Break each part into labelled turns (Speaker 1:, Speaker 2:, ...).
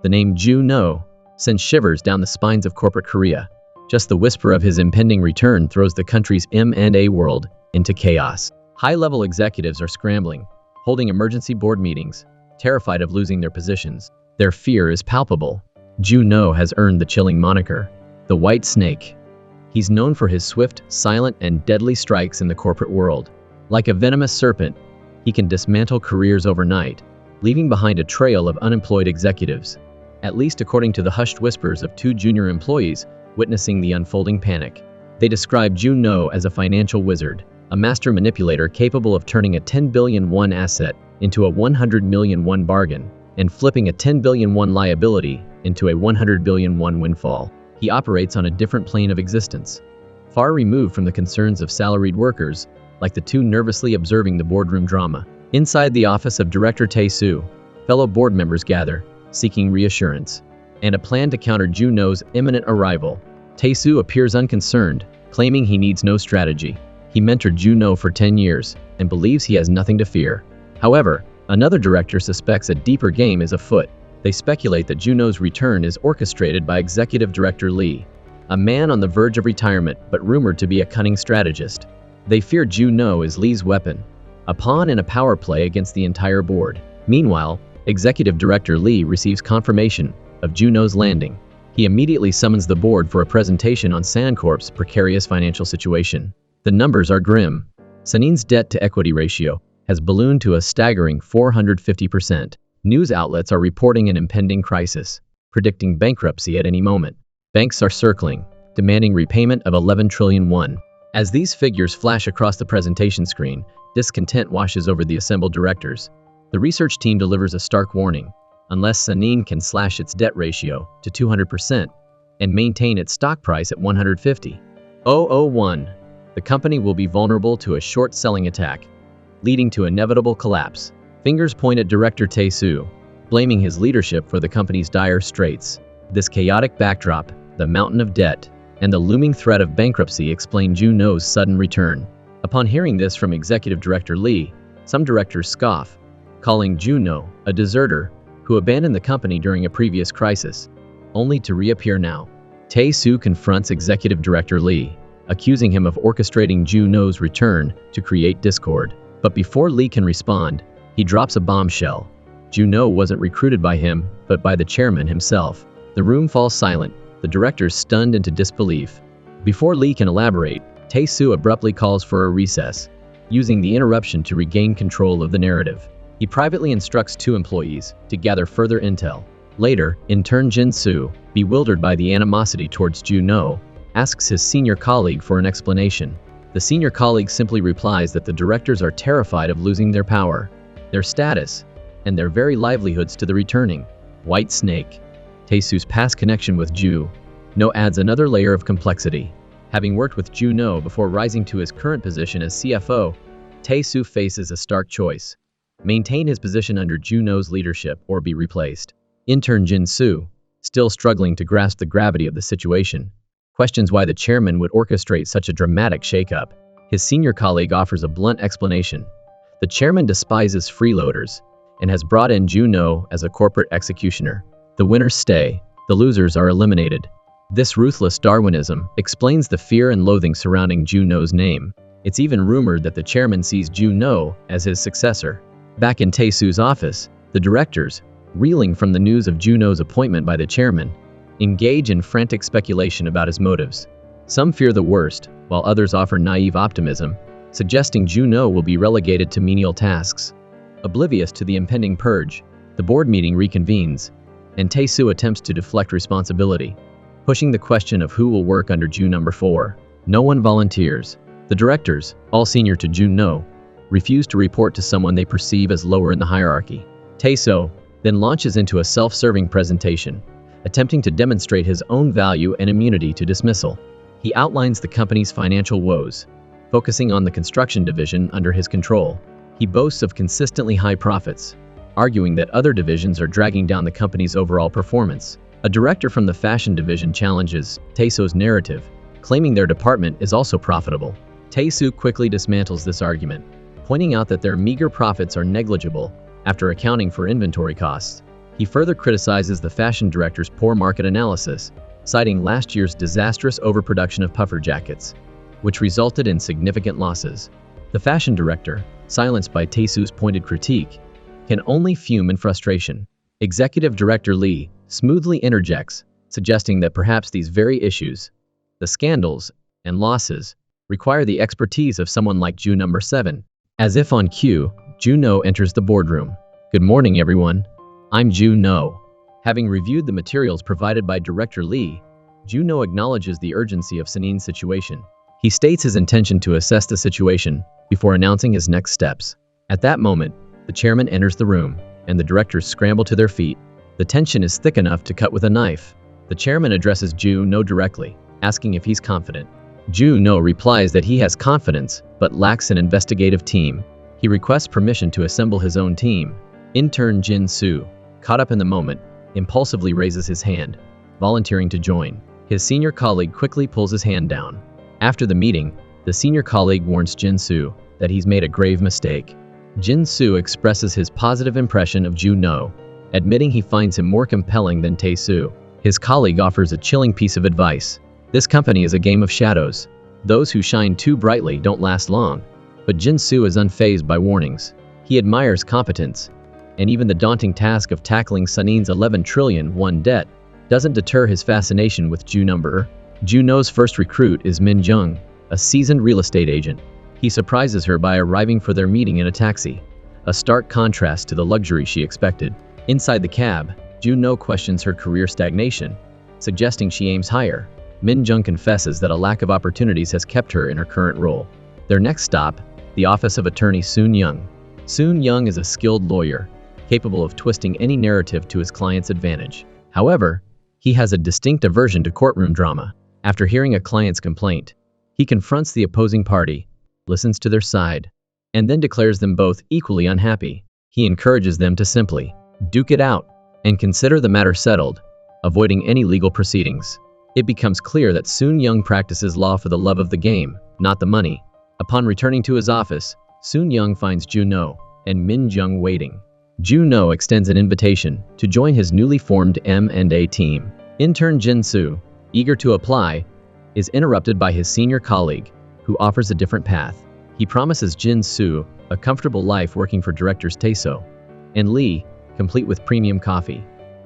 Speaker 1: The name Joo-No sends shivers down the spines of corporate Korea. Just the whisper of his impending return throws the country's M&A world into chaos. High-level executives are scrambling, holding emergency board meetings, terrified of losing their positions. Their fear is palpable. Joo-No has earned the chilling moniker, the White Snake. He's known for his swift, silent, and deadly strikes in the corporate world. Like a venomous serpent, he can dismantle careers overnight, leaving behind a trail of unemployed executives, at least according to the hushed whispers of two junior employees witnessing the unfolding panic. They describe Joo-No as a financial wizard, a master manipulator capable of turning a 10 billion won asset into a 100 million won bargain, and flipping a 10 billion won liability into a 100 billion won windfall. He operates on a different plane of existence, far removed from the concerns of salaried workers, like the two nervously observing the boardroom drama. Inside the office of Director Tae-soo, fellow board members gather, seeking reassurance and a plan to counter Joo-No's imminent arrival. Tae-soo appears unconcerned, claiming he needs no strategy. He mentored Joo-No for 10 years and believes he has nothing to fear. However, another director suspects a deeper game is afoot. They speculate that Joo-No's return is orchestrated by Executive Director Lee, a man on the verge of retirement but rumored to be a cunning strategist. They fear Joo-No is Lee's weapon, a pawn in a power play against the entire board. Meanwhile, Executive Director Lee receives confirmation of Joo-No's landing. He immediately summons the board for a presentation on Sanin Corp's precarious financial situation. The numbers are grim. Sanin's debt-to-equity ratio has ballooned to a staggering 450%. News outlets are reporting an impending crisis, predicting bankruptcy at any moment. Banks are circling, demanding repayment of 11 trillion won. As these figures flash across the presentation screen, discontent washes over the assembled directors. The research team delivers a stark warning. Unless Sanin can slash its debt ratio to 200% and maintain its stock price at 150,001, the company will be vulnerable to a short-selling attack, leading to inevitable collapse. Fingers point at Director Tae-soo, blaming his leadership for the company's dire straits. This chaotic backdrop, the mountain of debt, and the looming threat of bankruptcy explain Joo-No's sudden return. Upon hearing this from Executive Director Lee, some directors scoff, calling Joo-No a deserter who abandoned the company during a previous crisis, only to reappear now. Tae-soo confronts Executive Director Lee, accusing him of orchestrating Joo-No's return to create discord. But before Lee can respond, he drops a bombshell. Joo-No wasn't recruited by him, but by the chairman himself. The room falls silent, the directors stunned into disbelief. Before Lee can elaborate, Tae-soo abruptly calls for a recess, using the interruption to regain control of the narrative. He privately instructs two employees to gather further intel. Later, intern Jin-soo, bewildered by the animosity towards Joo-No, asks his senior colleague for an explanation. The senior colleague simply replies that the directors are terrified of losing their power, their status, and their very livelihoods to the returning White Snake. Tae-soo's past connection with Joo-No adds another layer of complexity. Having worked with Joo-No before rising to his current position as CFO, Tae-soo faces a stark choice: maintain his position under Joo-No's leadership or be replaced. Intern Jin-soo, still struggling to grasp the gravity of the situation, questions why the chairman would orchestrate such a dramatic shakeup. His senior colleague offers a blunt explanation. The chairman despises freeloaders and has brought in Joo-No as a corporate executioner. The winners stay, the losers are eliminated. This ruthless Darwinism explains the fear and loathing surrounding Joo-No's name. It's even rumored that the chairman sees Joo-No as his successor. Back in Tae-soo's office, the directors, reeling from the news of Joo-No's appointment by the chairman, engage in frantic speculation about his motives. Some fear the worst, while others offer naive optimism, suggesting Joo-No will be relegated to menial tasks. Oblivious to the impending purge, the board meeting reconvenes, and Tae-soo attempts to deflect responsibility, pushing the question of who will work under Joo-No 4. No one volunteers. The directors, all senior to Joo-No, refuse to report to someone they perceive as lower in the hierarchy. Tae-soo then launches into a self-serving presentation, attempting to demonstrate his own value and immunity to dismissal. He outlines the company's financial woes, focusing on the construction division under his control. He boasts of consistently high profits, arguing that other divisions are dragging down the company's overall performance. A director from the fashion division challenges Tae-soo's narrative, claiming their department is also profitable. Tae-soo quickly dismantles this argument, pointing out that their meager profits are negligible after accounting for inventory costs. He further criticizes the fashion director's poor market analysis, citing last year's disastrous overproduction of puffer jackets, which resulted in significant losses. The fashion director, silenced by Tae-soo's pointed critique, can only fume in frustration. Executive Director Lee smoothly interjects, suggesting that perhaps these very issues, the scandals and losses, require the expertise of someone like Joo-No 7. As if on cue, Joo-No enters the boardroom. "Good morning, everyone. I'm Joo-No." Having reviewed the materials provided by Director Lee, Joo-No acknowledges the urgency of Sanin's situation. He states his intention to assess the situation before announcing his next steps. At that moment, the chairman enters the room, and the directors scramble to their feet. The tension is thick enough to cut with a knife. The chairman addresses Joo-No directly, asking if he's confident. Joo-No replies that he has confidence, but lacks an investigative team. He requests permission to assemble his own team. Intern Jin-soo, caught up in the moment, impulsively raises his hand, volunteering to join. His senior colleague quickly pulls his hand down. After the meeting, the senior colleague warns Jin-soo that he's made a grave mistake. Jin-soo expresses his positive impression of Joo-No, admitting he finds him more compelling than Tae-soo. His colleague offers a chilling piece of advice. "This company is a game of shadows. Those who shine too brightly don't last long." But Jin-soo is unfazed by warnings. He admires competence, and even the daunting task of tackling Sanin's 11 trillion won debt doesn't deter his fascination with Joo-No. Joo-No's first recruit is Min Jung, a seasoned real estate agent. He surprises her by arriving for their meeting in a taxi, a stark contrast to the luxury she expected. Inside the cab, Joo-No questions her career stagnation, suggesting she aims higher. Min Jung confesses that a lack of opportunities has kept her in her current role. Their next stop, the office of attorney Soon Young. Soon Young is a skilled lawyer, capable of twisting any narrative to his client's advantage. However, he has a distinct aversion to courtroom drama. After hearing a client's complaint, he confronts the opposing party, listens to their side, and then declares them both equally unhappy. He encourages them to simply duke it out and consider the matter settled, avoiding any legal proceedings. It becomes clear that Soon Young practices law for the love of the game, not the money. Upon returning to his office, Soon Young finds Joo-No and Min Jung waiting. Joo-No extends an invitation to join his newly formed M&A team. Intern Jin-soo, eager to apply, is interrupted by his senior colleague, who offers a different path. He promises Jin-soo a comfortable life working for directors Tae-soo and Lee, complete with premium coffee,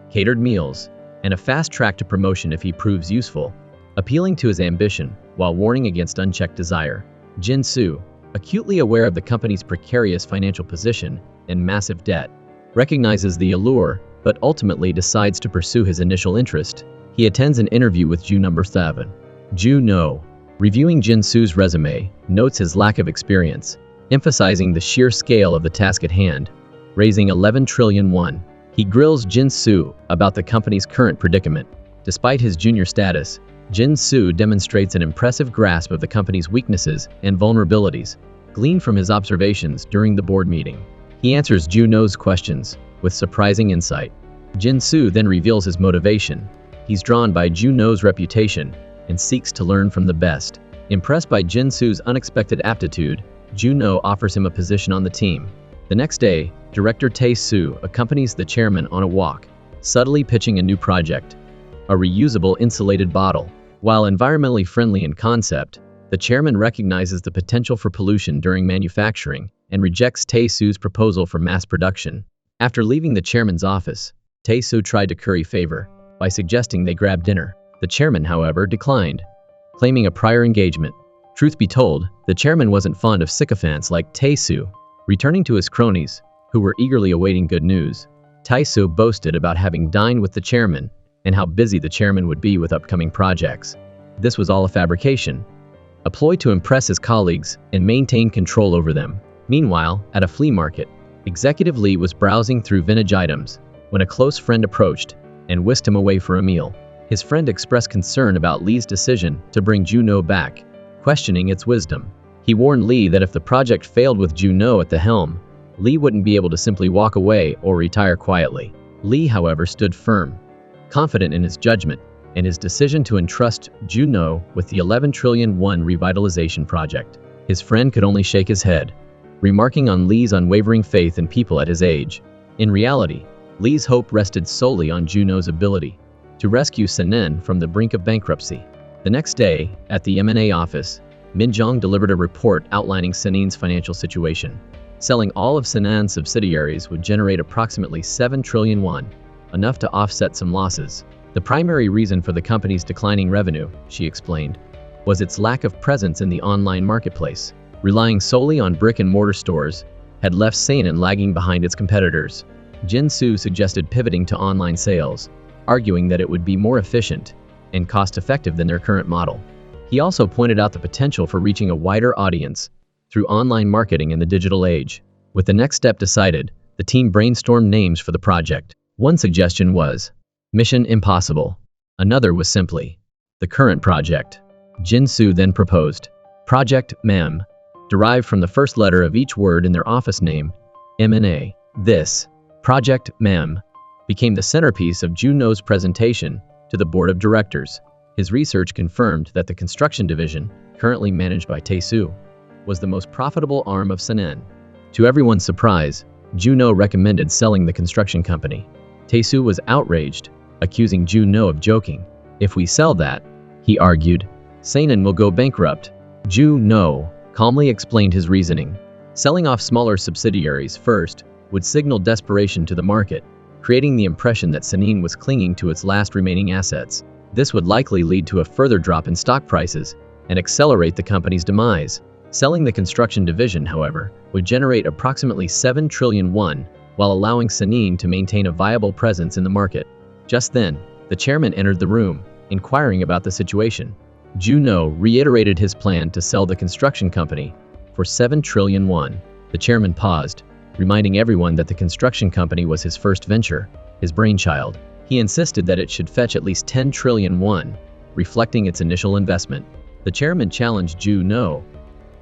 Speaker 1: catered meals, and a fast track to promotion if he proves useful, appealing to his ambition while warning against unchecked desire. Jin-soo, acutely aware of the company's precarious financial position and massive debt, recognizes the allure but ultimately decides to pursue his initial interest. He attends an interview with Joo-No 7. Joo-No, reviewing Jin-soo's resume, notes his lack of experience, emphasizing the sheer scale of the task at hand, raising 11 trillion won. He grills Jin-soo about the company's current predicament. Despite his junior status, Jin-soo demonstrates an impressive grasp of the company's weaknesses and vulnerabilities, gleaned from his observations during the board meeting. He answers Joo-No's questions with surprising insight. Jin-soo then reveals his motivation. He's drawn by Joo-No's reputation and seeks to learn from the best. Impressed by Jin-soo's unexpected aptitude, Joo-No offers him a position on the team. The next day, Director Tae-soo accompanies the chairman on a walk, subtly pitching a new project, a reusable insulated bottle. While environmentally friendly in concept, the chairman recognizes the potential for pollution during manufacturing and rejects Tae-soo's proposal for mass production. After leaving the chairman's office, Tae-soo tried to curry favor by suggesting they grab dinner. The chairman, however, declined, claiming a prior engagement. Truth be told, the chairman wasn't fond of sycophants like Tae-soo. Returning to his cronies, who were eagerly awaiting good news, Tae-soo boasted about having dined with the chairman and how busy the chairman would be with upcoming projects. This was all a fabrication, a ploy to impress his colleagues and maintain control over them. Meanwhile, at a flea market, Executive Lee was browsing through vintage items when a close friend approached and whisked him away for a meal. His friend expressed concern about Lee's decision to bring Joo-No back, questioning its wisdom. He warned Lee that if the project failed with Joo-No at the helm, Lee wouldn't be able to simply walk away or retire quietly. Lee, however, stood firm, confident in his judgment and his decision to entrust Joo-No with the 11 trillion won revitalization project. His friend could only shake his head, remarking on Lee's unwavering faith in people at his age. In reality, Lee's hope rested solely on Joo-No's ability to rescue Sanin from the brink of bankruptcy. The next day, at the M&A office, Min-jong delivered a report outlining Sanin's financial situation. Selling all of Sanin's subsidiaries would generate approximately 7 trillion won, enough to offset some losses. The primary reason for the company's declining revenue, she explained, was its lack of presence in the online marketplace. Relying solely on brick-and-mortar stores had left Sanin lagging behind its competitors. Jin-Soo suggested pivoting to online sales, arguing that it would be more efficient and cost-effective than their current model. He also pointed out the potential for reaching a wider audience through online marketing in the digital age. With the next step decided, the team brainstormed names for the project. One suggestion was Mission Impossible. Another was simply the current project. Jin-Soo then proposed Project MEM, derived from the first letter of each word in their office name, M&A. This Project MEM became the centerpiece of Joo-No's presentation to the board of directors. His research confirmed that the construction division, currently managed by Tae-soo, was the most profitable arm of Sanin. To everyone's surprise, Joo-No recommended selling the construction company. Tae-soo was outraged, accusing Joo-No of joking. If we sell that, he argued, Sanin will go bankrupt. Joo-No calmly explained his reasoning. Selling off smaller subsidiaries first would signal desperation to the market, creating the impression that Sanin was clinging to its last remaining assets. This would likely lead to a further drop in stock prices and accelerate the company's demise. Selling the construction division, however, would generate approximately 7 trillion won, while allowing Sanin to maintain a viable presence in the market. Just then, the chairman entered the room, inquiring about the situation. Joo-No reiterated his plan to sell the construction company for 7 trillion won. The chairman paused, reminding everyone that the construction company was his first venture, his brainchild. He insisted that it should fetch at least 10 trillion won, reflecting its initial investment. The chairman challenged Joo-No,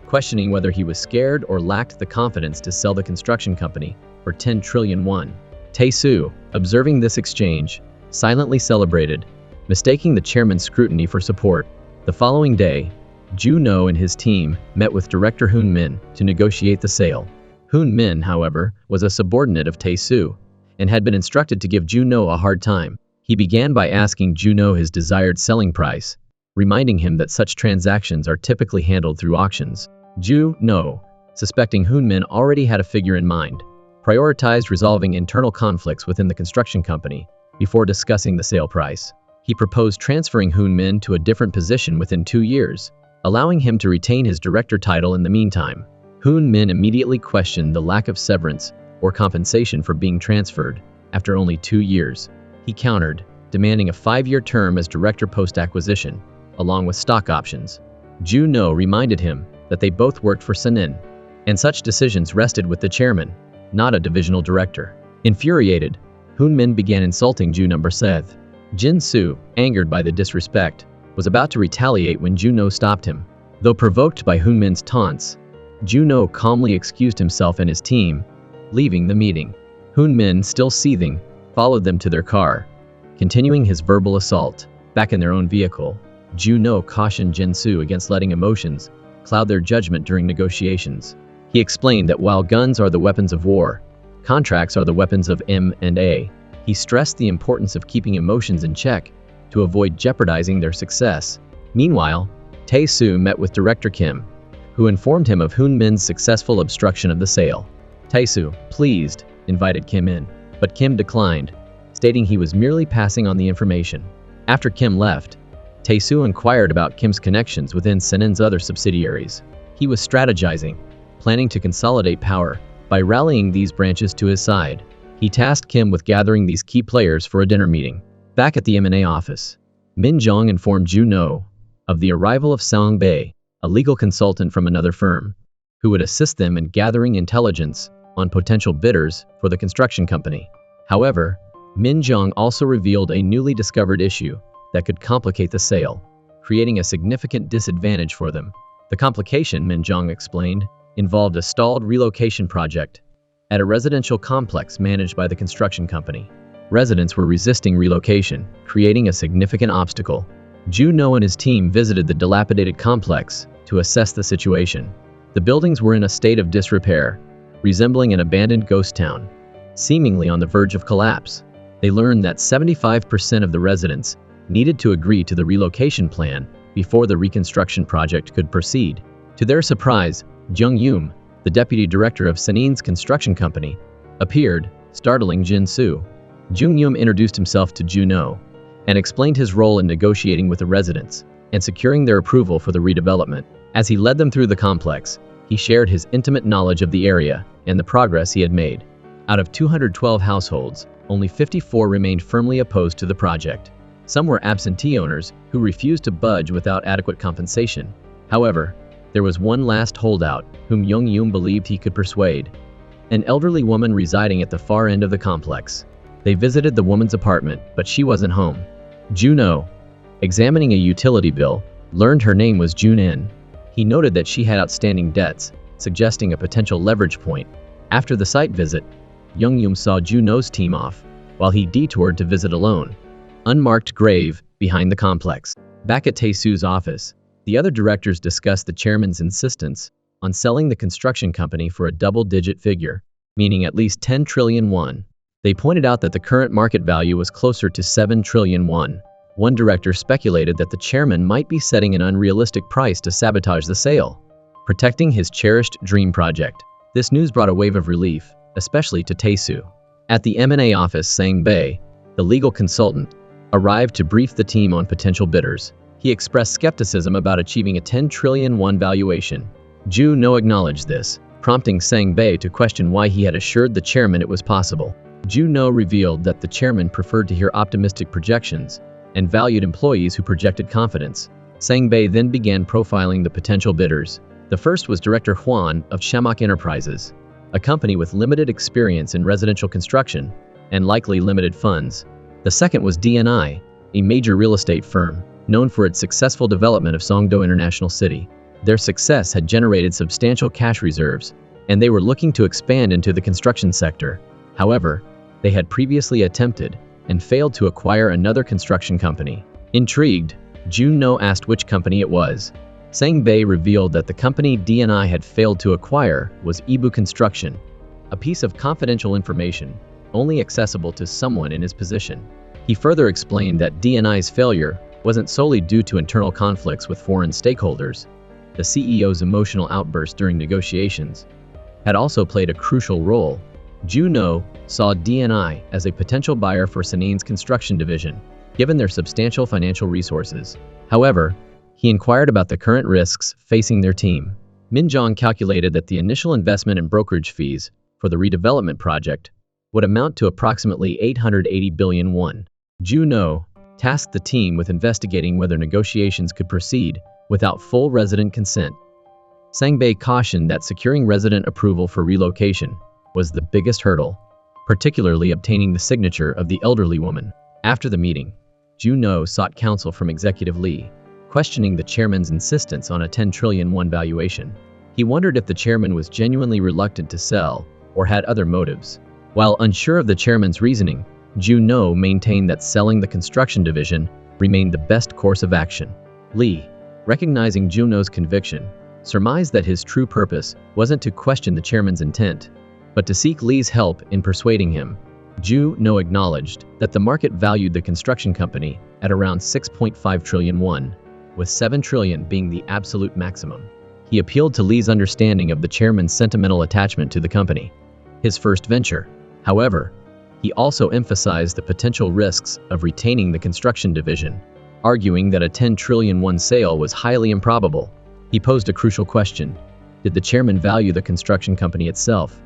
Speaker 1: questioning whether he was scared or lacked the confidence to sell the construction company for 10 trillion won. Tae-soo, observing this exchange, silently celebrated, mistaking the chairman's scrutiny for support. The following day, Joo-No and his team met with director Hoon Min to negotiate the sale. Hoon Min, however, was a subordinate of Tae-soo and had been instructed to give Joo-No a hard time. He began by asking Joo-No his desired selling price, reminding him that such transactions are typically handled through auctions. Joo-No, suspecting Hoon Min already had a figure in mind, prioritized resolving internal conflicts within the construction company before discussing the sale price. He proposed transferring Hoon Min to a different position within 2 years, allowing him to retain his director title in the meantime. Hoon Min immediately questioned the lack of severance or compensation for being transferred after only 2 years. He countered, demanding a 5-year term as director post-acquisition, along with stock options. Joo-No reminded him that they both worked for Sanin, and such decisions rested with the chairman, not a divisional director. Infuriated, Hoon Min began insulting Joo-No Seth. Jin-Soo, angered by the disrespect, was about to retaliate when Joo-No stopped him. Though provoked by Hoon Min's taunts, Joo-No calmly excused himself and his team, leaving the meeting. Hoon Min, still seething, followed them to their car, continuing his verbal assault. Back in their own vehicle, Joo-No cautioned Jin-Soo against letting emotions cloud their judgment during negotiations. He explained that while guns are the weapons of war, contracts are the weapons of M&A. He stressed the importance of keeping emotions in check to avoid jeopardizing their success. Meanwhile, Tae-soo met with Director Kim, who informed him of Hoon Min's successful obstruction of the sale. Tae-soo, pleased, invited Kim in, but Kim declined, stating he was merely passing on the information. After Kim left, Tae-soo inquired about Kim's connections within Sanin's other subsidiaries. He was strategizing, planning to consolidate power by rallying these branches to his side. He tasked Kim with gathering these key players for a dinner meeting. Back at the M&A office, Min-jong informed Joo-No of the arrival of Song-bae, a legal consultant from another firm, who would assist them in gathering intelligence on potential bidders for the construction company. However, Min-jong also revealed a newly discovered issue that could complicate the sale, creating a significant disadvantage for them. The complication, Min-jong explained, involved a stalled relocation project at a residential complex managed by the construction company. Residents were resisting relocation, creating a significant obstacle. Joo-No and his team visited the dilapidated complex to assess the situation. The buildings were in a state of disrepair, resembling an abandoned ghost town. seemingly on the verge of collapse. They learned that 75% of the residents needed to agree to the relocation plan before the reconstruction project could proceed. To their surprise, Jung Yoom, the deputy director of Sanin's construction company, appeared, startling Jin Soo. Jung Yoom introduced himself to Joo-No and explained his role in negotiating with the residents and securing their approval for the redevelopment. As he led them through the complex, he shared his intimate knowledge of the area and the progress he had made. Out of 212 households, only 54 remained firmly opposed to the project. Some were absentee owners who refused to budge without adequate compensation. However, there was one last holdout whom Jung Yoom believed he could persuade: an elderly woman residing at the far end of the complex. They visited the woman's apartment, but she wasn't home. Joo-No, examining a utility bill, learned her name was Jun-in. He noted that she had outstanding debts, suggesting a potential leverage point. After the site visit, Jung Yoom saw Joo-No's team off, while he detoured to visit alone. Unmarked grave behind the complex. Back at Tae-soo's office, the other directors discussed the chairman's insistence on selling the construction company for a double-digit figure, meaning at least 10 trillion won. They pointed out that the current market value was closer to 7 trillion won. One director speculated that the chairman might be setting an unrealistic price to sabotage the sale, protecting his cherished dream project. This news brought a wave of relief, especially to Tae-soo. At the M&A office, Sang Bae, the legal consultant, arrived to brief the team on potential bidders. He expressed skepticism about achieving a 10 trillion won valuation. Joo-No acknowledged this, prompting Sang Bae to question why he had assured the chairman it was possible. Joo-No revealed that the chairman preferred to hear optimistic projections and valued employees who projected confidence. Sang Bae then began profiling the potential bidders. The first was Director Hwan of Shamok Enterprises, a company with limited experience in residential construction and likely limited funds. The second was DNI, a major real estate firm known for its successful development of Songdo International City. Their success had generated substantial cash reserves, and they were looking to expand into the construction sector. However, they had previously attempted and failed to acquire another construction company. Intrigued, Joo-No asked which company it was. Sang Bae revealed that the company DNI had failed to acquire was Ibu Construction, a piece of confidential information only accessible to someone in his position. He further explained that DNI's failure wasn't solely due to internal conflicts with foreign stakeholders. The CEO's emotional outburst during negotiations had also played a crucial role. Joo-No saw DNI as a potential buyer for Sanin's construction division, given their substantial financial resources. However, he inquired about the current risks facing their team. Min Jong calculated that the initial investment and brokerage fees for the redevelopment project would amount to approximately 880 billion won. Joo-No tasked the team with investigating whether negotiations could proceed without full resident consent. Sang Bae cautioned that securing resident approval for relocation was the biggest hurdle, particularly obtaining the signature of the elderly woman. After the meeting, Joo-No sought counsel from Executive Lee, questioning the chairman's insistence on a 10 trillion won valuation. He wondered if the chairman was genuinely reluctant to sell or had other motives. While unsure of the chairman's reasoning, Joo-No maintained that selling the construction division remained the best course of action. Lee, recognizing Joo-No's conviction, surmised that his true purpose wasn't to question the chairman's intent, but to seek Lee's help in persuading him. Joo-No acknowledged that the market valued the construction company at around 6.5 trillion won, with 7 trillion being the absolute maximum. He appealed to Lee's understanding of the chairman's sentimental attachment to the company, his first venture. However, he also emphasized the potential risks of retaining the construction division, arguing that a 10 trillion won sale was highly improbable. He posed a crucial question: did the chairman value the construction company itself,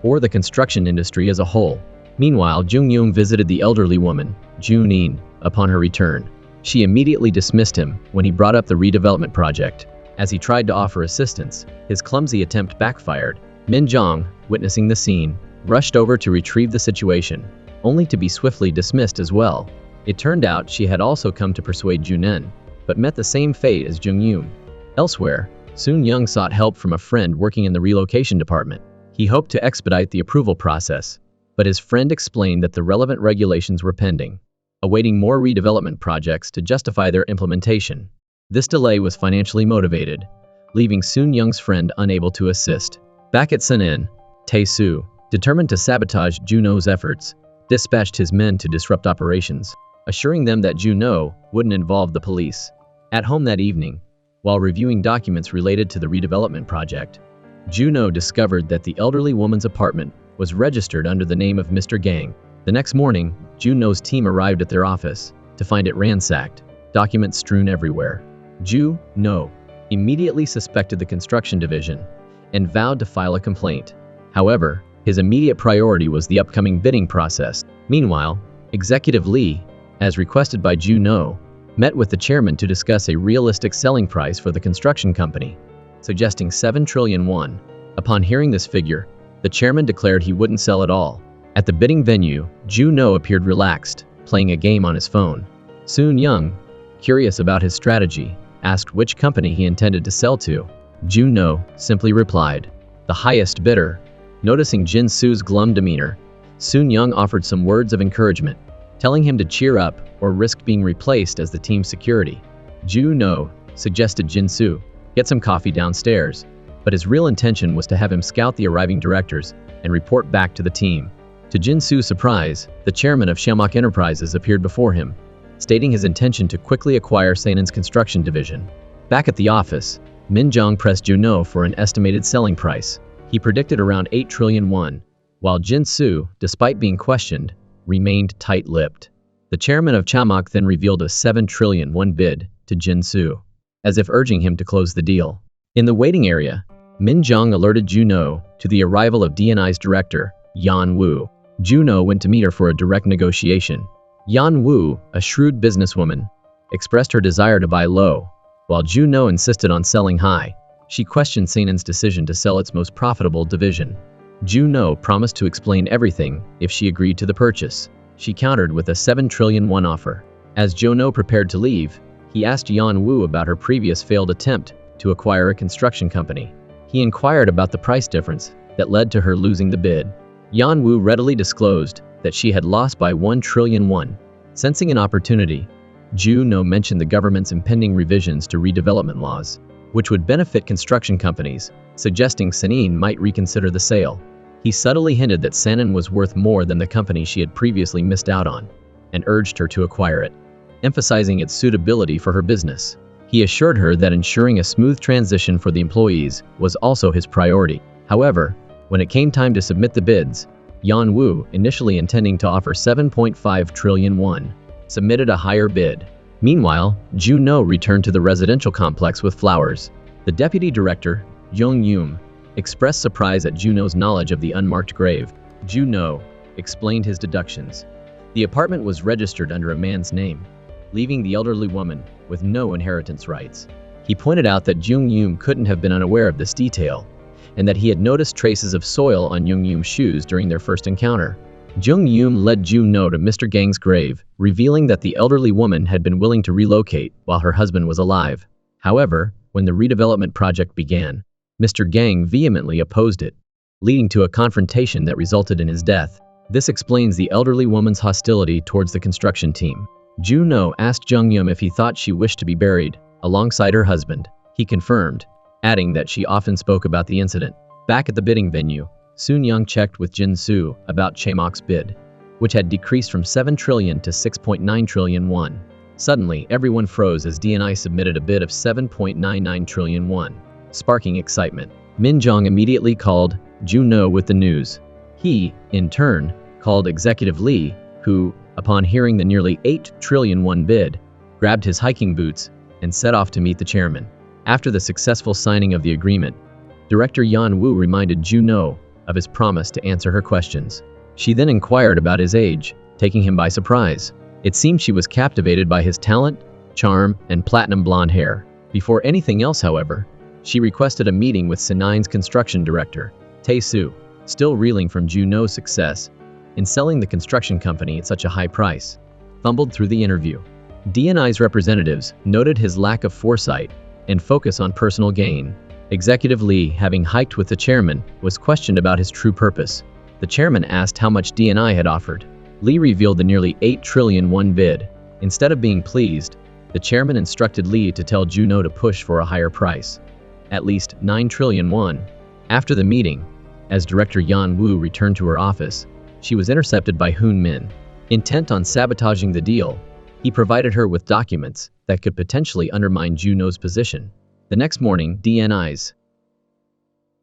Speaker 1: or the construction industry as a whole? Meanwhile, Jung Yoom visited the elderly woman, Jun-in, upon her return. She immediately dismissed him when he brought up the redevelopment project. As he tried to offer assistance, his clumsy attempt backfired. Min Jong, witnessing the scene, rushed over to retrieve the situation, only to be swiftly dismissed as well. It turned out she had also come to persuade Jun-in, but met the same fate as Jung Yoom. Elsewhere, Soon Young sought help from a friend working in the relocation department. He hoped to expedite the approval process, but his friend explained that the relevant regulations were pending, awaiting more redevelopment projects to justify their implementation. This delay was financially motivated, leaving Soon Young's friend unable to assist. Back at Sanin, Tae-soo, determined to sabotage Joo-No's efforts, dispatched his men to disrupt operations, assuring them that Joo-No wouldn't involve the police. At home that evening, while reviewing documents related to the redevelopment project, Joo-No discovered that the elderly woman's apartment was registered under the name of Mr. Gang. The next morning, Joo-No's team arrived at their office to find it ransacked, documents strewn everywhere. Joo-No immediately suspected the construction division and vowed to file a complaint. However, his immediate priority was the upcoming bidding process. Meanwhile, Executive Lee, as requested by Joo-No, met with the chairman to discuss a realistic selling price for the construction company, suggesting 7 trillion won. Upon hearing this figure, the chairman declared he wouldn't sell at all. At the bidding venue, Joo-No appeared relaxed, playing a game on his phone. Soon Young, curious about his strategy, asked which company he intended to sell to. Joo-No simply replied, "The highest bidder." Noticing Jin Soo's glum demeanor, Soon Young offered some words of encouragement, telling him to cheer up or risk being replaced as the team's security. Joo-No suggested Jin Soo get some coffee downstairs, but his real intention was to have him scout the arriving directors and report back to the team. To Jin Soo's surprise, the chairman of Shamok Enterprises appeared before him, stating his intention to quickly acquire Sanin's construction division. Back at the office, Min Jong pressed Joo-No for an estimated selling price. He predicted around 8 trillion won, while Jin Soo, despite being questioned, remained tight-lipped. The chairman of Chamok then revealed a 7 trillion won bid to Jin Soo, as if urging him to close the deal. In the waiting area, Min Jong alerted Joo-No to the arrival of DNI's director, Yan Woo. Joo-No went to meet her for a direct negotiation. Yan Woo, a shrewd businesswoman, expressed her desire to buy low, while Joo-No insisted on selling high. She questioned Sanin's decision to sell its most profitable division. Joo-No promised to explain everything if she agreed to the purchase. She countered with a 7 trillion won offer. As Joo-No prepared to leave, he asked Yan Woo about her previous failed attempt to acquire a construction company. He inquired about the price difference that led to her losing the bid. Yan Woo readily disclosed that she had lost by 1 trillion won. Sensing an opportunity, Joo-No mentioned the government's impending revisions to redevelopment laws, which would benefit construction companies, suggesting Sanin might reconsider the sale. He subtly hinted that Sanin was worth more than the company she had previously missed out on, and urged her to acquire it, emphasizing its suitability for her business. He assured her that ensuring a smooth transition for the employees was also his priority. However, when it came time to submit the bids, Yan Woo, initially intending to offer 7.5 trillion won, submitted a higher bid. Meanwhile, Joo-No returned to the residential complex with flowers. The deputy director, Jung Yoom, expressed surprise at Joo-No's knowledge of the unmarked grave. Joo-No explained his deductions. The apartment was registered under a man's name, leaving the elderly woman with no inheritance rights. He pointed out that Jung Yoom couldn't have been unaware of this detail, and that he had noticed traces of soil on Jung Yoom's shoes during their first encounter. Jung Yoom led Joo-No to Mr. Gang's grave, revealing that the elderly woman had been willing to relocate while her husband was alive. However, when the redevelopment project began, Mr. Gang vehemently opposed it, leading to a confrontation that resulted in his death. This explains the elderly woman's hostility towards the construction team. Joo-No asked Jung Yoom if he thought she wished to be buried alongside her husband. He confirmed, adding that she often spoke about the incident. Back at the bidding venue, Soon Young checked with Jin Soo about Chamok's bid, which had decreased from 7 trillion to 6.9 trillion won. Suddenly, everyone froze as DNI submitted a bid of 7.99 trillion won, sparking excitement. Min Jong immediately called Joo-No with the news. He, in turn, called Executive Lee, who, upon hearing the nearly 8 trillion won bid, grabbed his hiking boots and set off to meet the chairman. After the successful signing of the agreement, Director Yan Woo reminded Joo-No of his promise to answer her questions. She then inquired about his age, taking him by surprise. It seemed she was captivated by his talent, charm, and platinum blonde hair. Before anything else, however, she requested a meeting with Sanin's construction director, Tae-soo, still reeling from Joo-No's success in selling the construction company at such a high price. Fumbled through the interview. DNI's representatives noted his lack of foresight and focus on personal gain. Executive Lee, having hiked with the chairman, was questioned about his true purpose. The chairman asked how much DNI had offered. Lee revealed the nearly 8 trillion won bid. Instead of being pleased, the chairman instructed Lee to tell Joo-No to push for a higher price, at least 9 trillion won. After the meeting, As Director Yan Wu returned to her office, she was intercepted by Hoon Min. Intent on sabotaging the deal, he provided her with documents that could potentially undermine Joo-No's position. The next morning, DNI's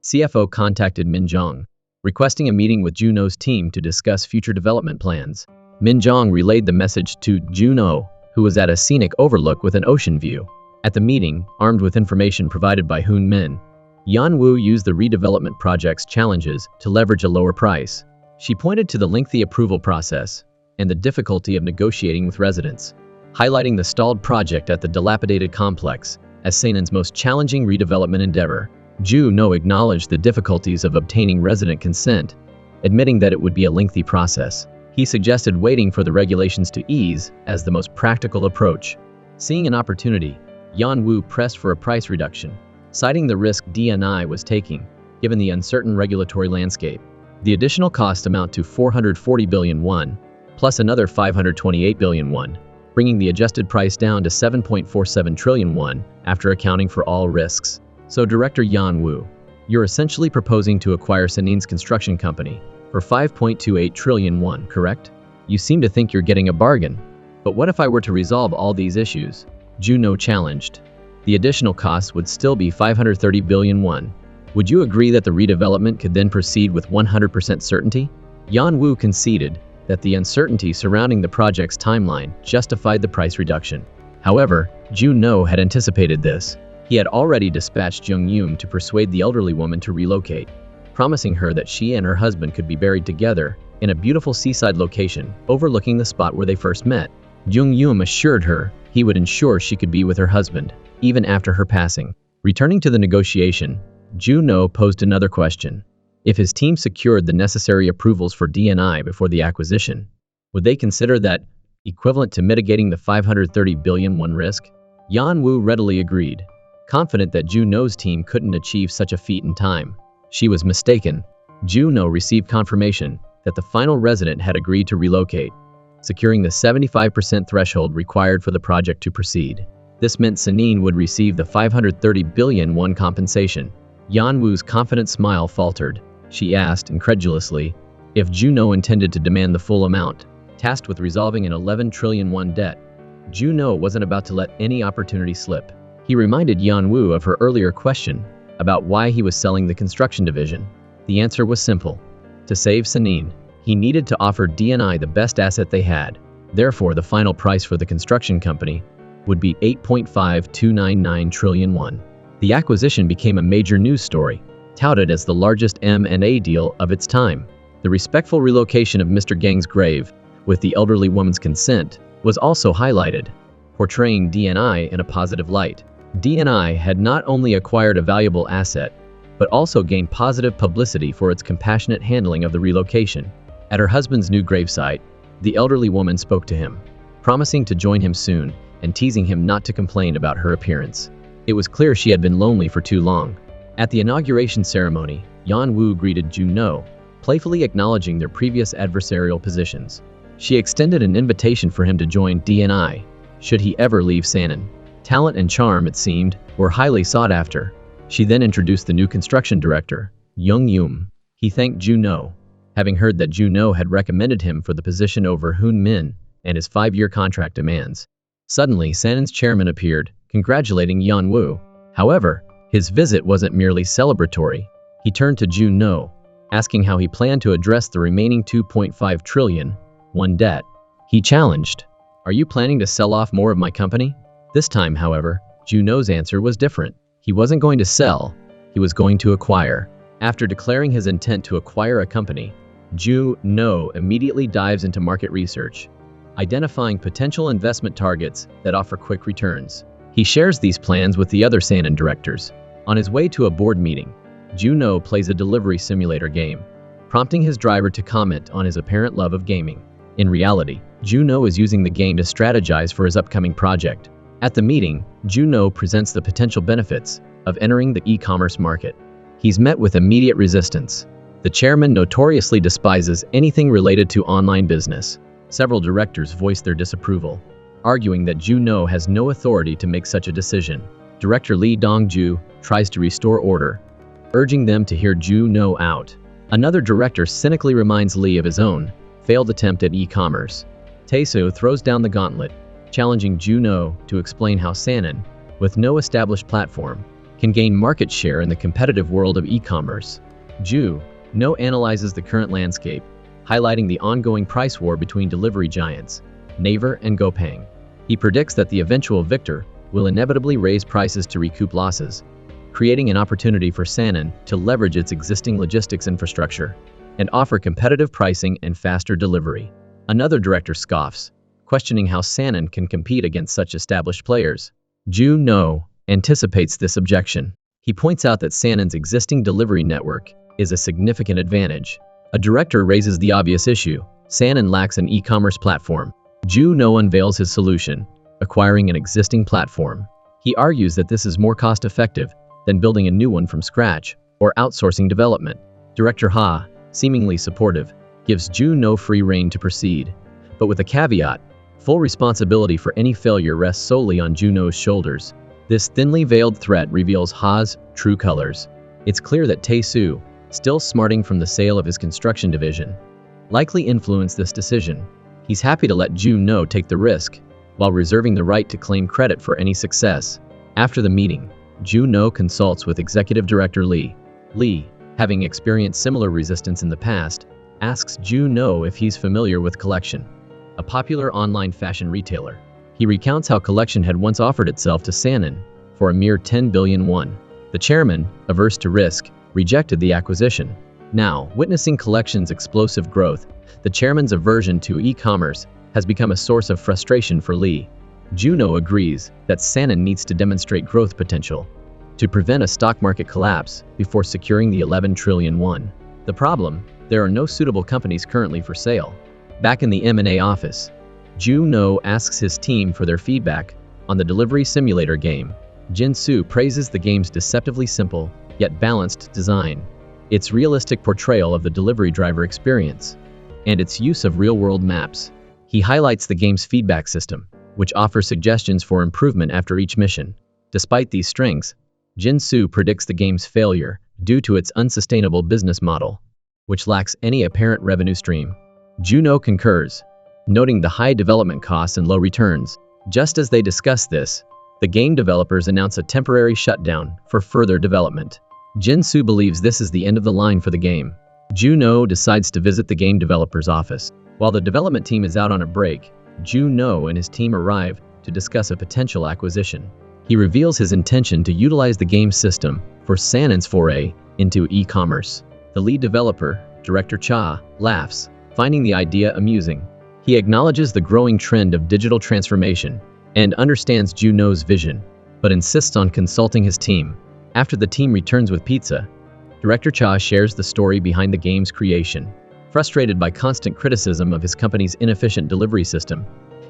Speaker 1: CFO contacted Min Zhang, requesting a meeting with Joo-No's team to discuss future development plans. Min Zhang relayed the message to Joo-No, who was at a scenic overlook with an ocean view. At the meeting, armed with information provided by Hoon Min, Yan Wu used the redevelopment project's challenges to leverage a lower price. She pointed to the lengthy approval process and the difficulty of negotiating with residents, highlighting the stalled project at the dilapidated complex as Sanin's most challenging redevelopment endeavor. Joo-No acknowledged the difficulties of obtaining resident consent, admitting that it would be a lengthy process. He suggested waiting for the regulations to ease as the most practical approach. Seeing an opportunity, Yan Wu pressed for a price reduction, citing the risk DNI was taking, given the uncertain regulatory landscape. The additional costs amount to 440 billion won, plus another 528 billion won, bringing the adjusted price down to 7.47 trillion won after accounting for all risks. So Director Yan Wu, you're essentially proposing to acquire Sanin's construction company for 5.28 trillion won, correct? You seem to think you're getting a bargain. But what if I were to resolve all these issues? Joo-No challenged. The additional costs would still be 530 billion won. Would you agree that the redevelopment could then proceed with 100% certainty? Yan Wu conceded that the uncertainty surrounding the project's timeline justified the price reduction. However, Joo-No had anticipated this. He had already dispatched Jung Yum to persuade the elderly woman to relocate, promising her that she and her husband could be buried together in a beautiful seaside location overlooking the spot where they first met. Jung Yum assured her he would ensure she could be with her husband, even after her passing. Returning to the negotiation, Joo-No posed another question. If his team secured the necessary approvals for DNI before the acquisition, would they consider that equivalent to mitigating the 530 billion won risk? Yan Wu readily agreed, confident that Joo-No's team couldn't achieve such a feat in time. She was mistaken. Joo-No received confirmation that the final resident had agreed to relocate, securing the 75% threshold required for the project to proceed. This meant Sanin would receive the 530 billion won compensation. Yan Wu's confident smile faltered. She asked, incredulously, if Joo-No intended to demand the full amount, tasked with resolving an 11 trillion won debt. Joo-No wasn't about to let any opportunity slip. He reminded Yan Wu of her earlier question about why he was selling the construction division. The answer was simple. To save Sanin, he needed to offer DNI the best asset they had. Therefore, the final price for the construction company would be 8.5299 trillion won. The acquisition became a major news story, touted as the largest M&A deal of its time. The respectful relocation of Mr. Gang's grave, with the elderly woman's consent, was also highlighted, portraying DNI in a positive light. DNI had not only acquired a valuable asset, but also gained positive publicity for its compassionate handling of the relocation. At her husband's new gravesite, the elderly woman spoke to him, promising to join him soon and teasing him not to complain about her appearance. It was clear she had been lonely for too long. At the inauguration ceremony, Yan Wu greeted Joo-No, playfully acknowledging their previous adversarial positions. She extended an invitation for him to join DNI, should he ever leave Sanin. Talent and charm, it seemed, were highly sought after. She then introduced the new construction director, Jung Yum. He thanked Joo-No, having heard that Joo-No had recommended him for the position over Hoon Min and his 5-year contract demands. Suddenly, Sanin's chairman appeared, congratulating Yan Wu. However, his visit wasn't merely celebratory. He turned to Joo-No, asking how he planned to address the remaining 2.5 trillion won debt. He challenged, "Are you planning to sell off more of my company?" This time, however, Joo-No's answer was different. He wasn't going to sell, he was going to acquire. After declaring his intent to acquire a company, Joo-No immediately dives into market research, identifying potential investment targets that offer quick returns. He shares these plans with the other Sanin directors. On his way to a board meeting, Joo-No plays a delivery simulator game, prompting his driver to comment on his apparent love of gaming. In reality, Joo-No is using the game to strategize for his upcoming project. At the meeting, Joo-No presents the potential benefits of entering the e-commerce market. He's met with immediate resistance. The chairman notoriously despises anything related to online business. Several directors voiced their disapproval, arguing that Joo-No has no authority to make such a decision. Director Lee Dong-ju tries to restore order, urging them to hear Joo-No out. Another director cynically reminds Lee of his own failed attempt at e-commerce. Tae-soo throws down the gauntlet, challenging Joo-No to explain how Sanin, with no established platform, can gain market share in the competitive world of e-commerce. Joo-No analyzes the current landscape, highlighting the ongoing price war between delivery giants, Naver and Gopang. He predicts that the eventual victor will inevitably raise prices to recoup losses, creating an opportunity for Sanin to leverage its existing logistics infrastructure and offer competitive pricing and faster delivery. Another director scoffs, questioning how Sanin can compete against such established players. Joo-No anticipates this objection. He points out that Sanin's existing delivery network is a significant advantage. A director raises the obvious issue: Sanin lacks an e-commerce platform. Joo-No unveils his solution, acquiring an existing platform. He argues that this is more cost-effective than building a new one from scratch or outsourcing development. Director Ha, seemingly supportive, gives Joo-No free rein to proceed, but with a caveat: full responsibility for any failure rests solely on Joo-No's shoulders. This thinly veiled threat reveals Ha's true colors. It's clear that Tae-soo, still smarting from the sale of his construction division, likely influenced this decision. He's happy to let Joo-No take the risk, while reserving the right to claim credit for any success. After the meeting, Joo-No consults with Executive Director Lee. Lee, having experienced similar resistance in the past, asks Joo-No if he's familiar with Collection, a popular online fashion retailer. He recounts how Collection had once offered itself to Sanin for a mere 10 billion won. The chairman, averse to risk, rejected the acquisition. Now, witnessing Collection's explosive growth, the chairman's aversion to e-commerce has become a source of frustration for Lee. Joo-No agrees that Sanin needs to demonstrate growth potential to prevent a stock market collapse before securing the 11 trillion won. The problem: there are no suitable companies currently for sale. Back in the M&A office, Joo-No asks his team for their feedback on the delivery simulator game. Jin-soo praises the game's deceptively simple, yet balanced design, its realistic portrayal of the delivery driver experience, and its use of real-world maps. He highlights the game's feedback system, which offers suggestions for improvement after each mission. Despite these strengths, Jin-soo predicts the game's failure due to its unsustainable business model, which lacks any apparent revenue stream. Joo-No concurs, noting the high development costs and low returns. Just as they discuss this, the game developers announce a temporary shutdown for further development. Jin-soo believes this is the end of the line for the game. Joo-No decides to visit the game developer's office. While the development team is out on a break, Joo-No and his team arrive to discuss a potential acquisition. He reveals his intention to utilize the game system for Sanin's foray into e-commerce. The lead developer, Director Cha, laughs, finding the idea amusing. He acknowledges the growing trend of digital transformation and understands Joo-No's vision, but insists on consulting his team. After the team returns with pizza, Director Cha shares the story behind the game's creation. Frustrated by constant criticism of his company's inefficient delivery system,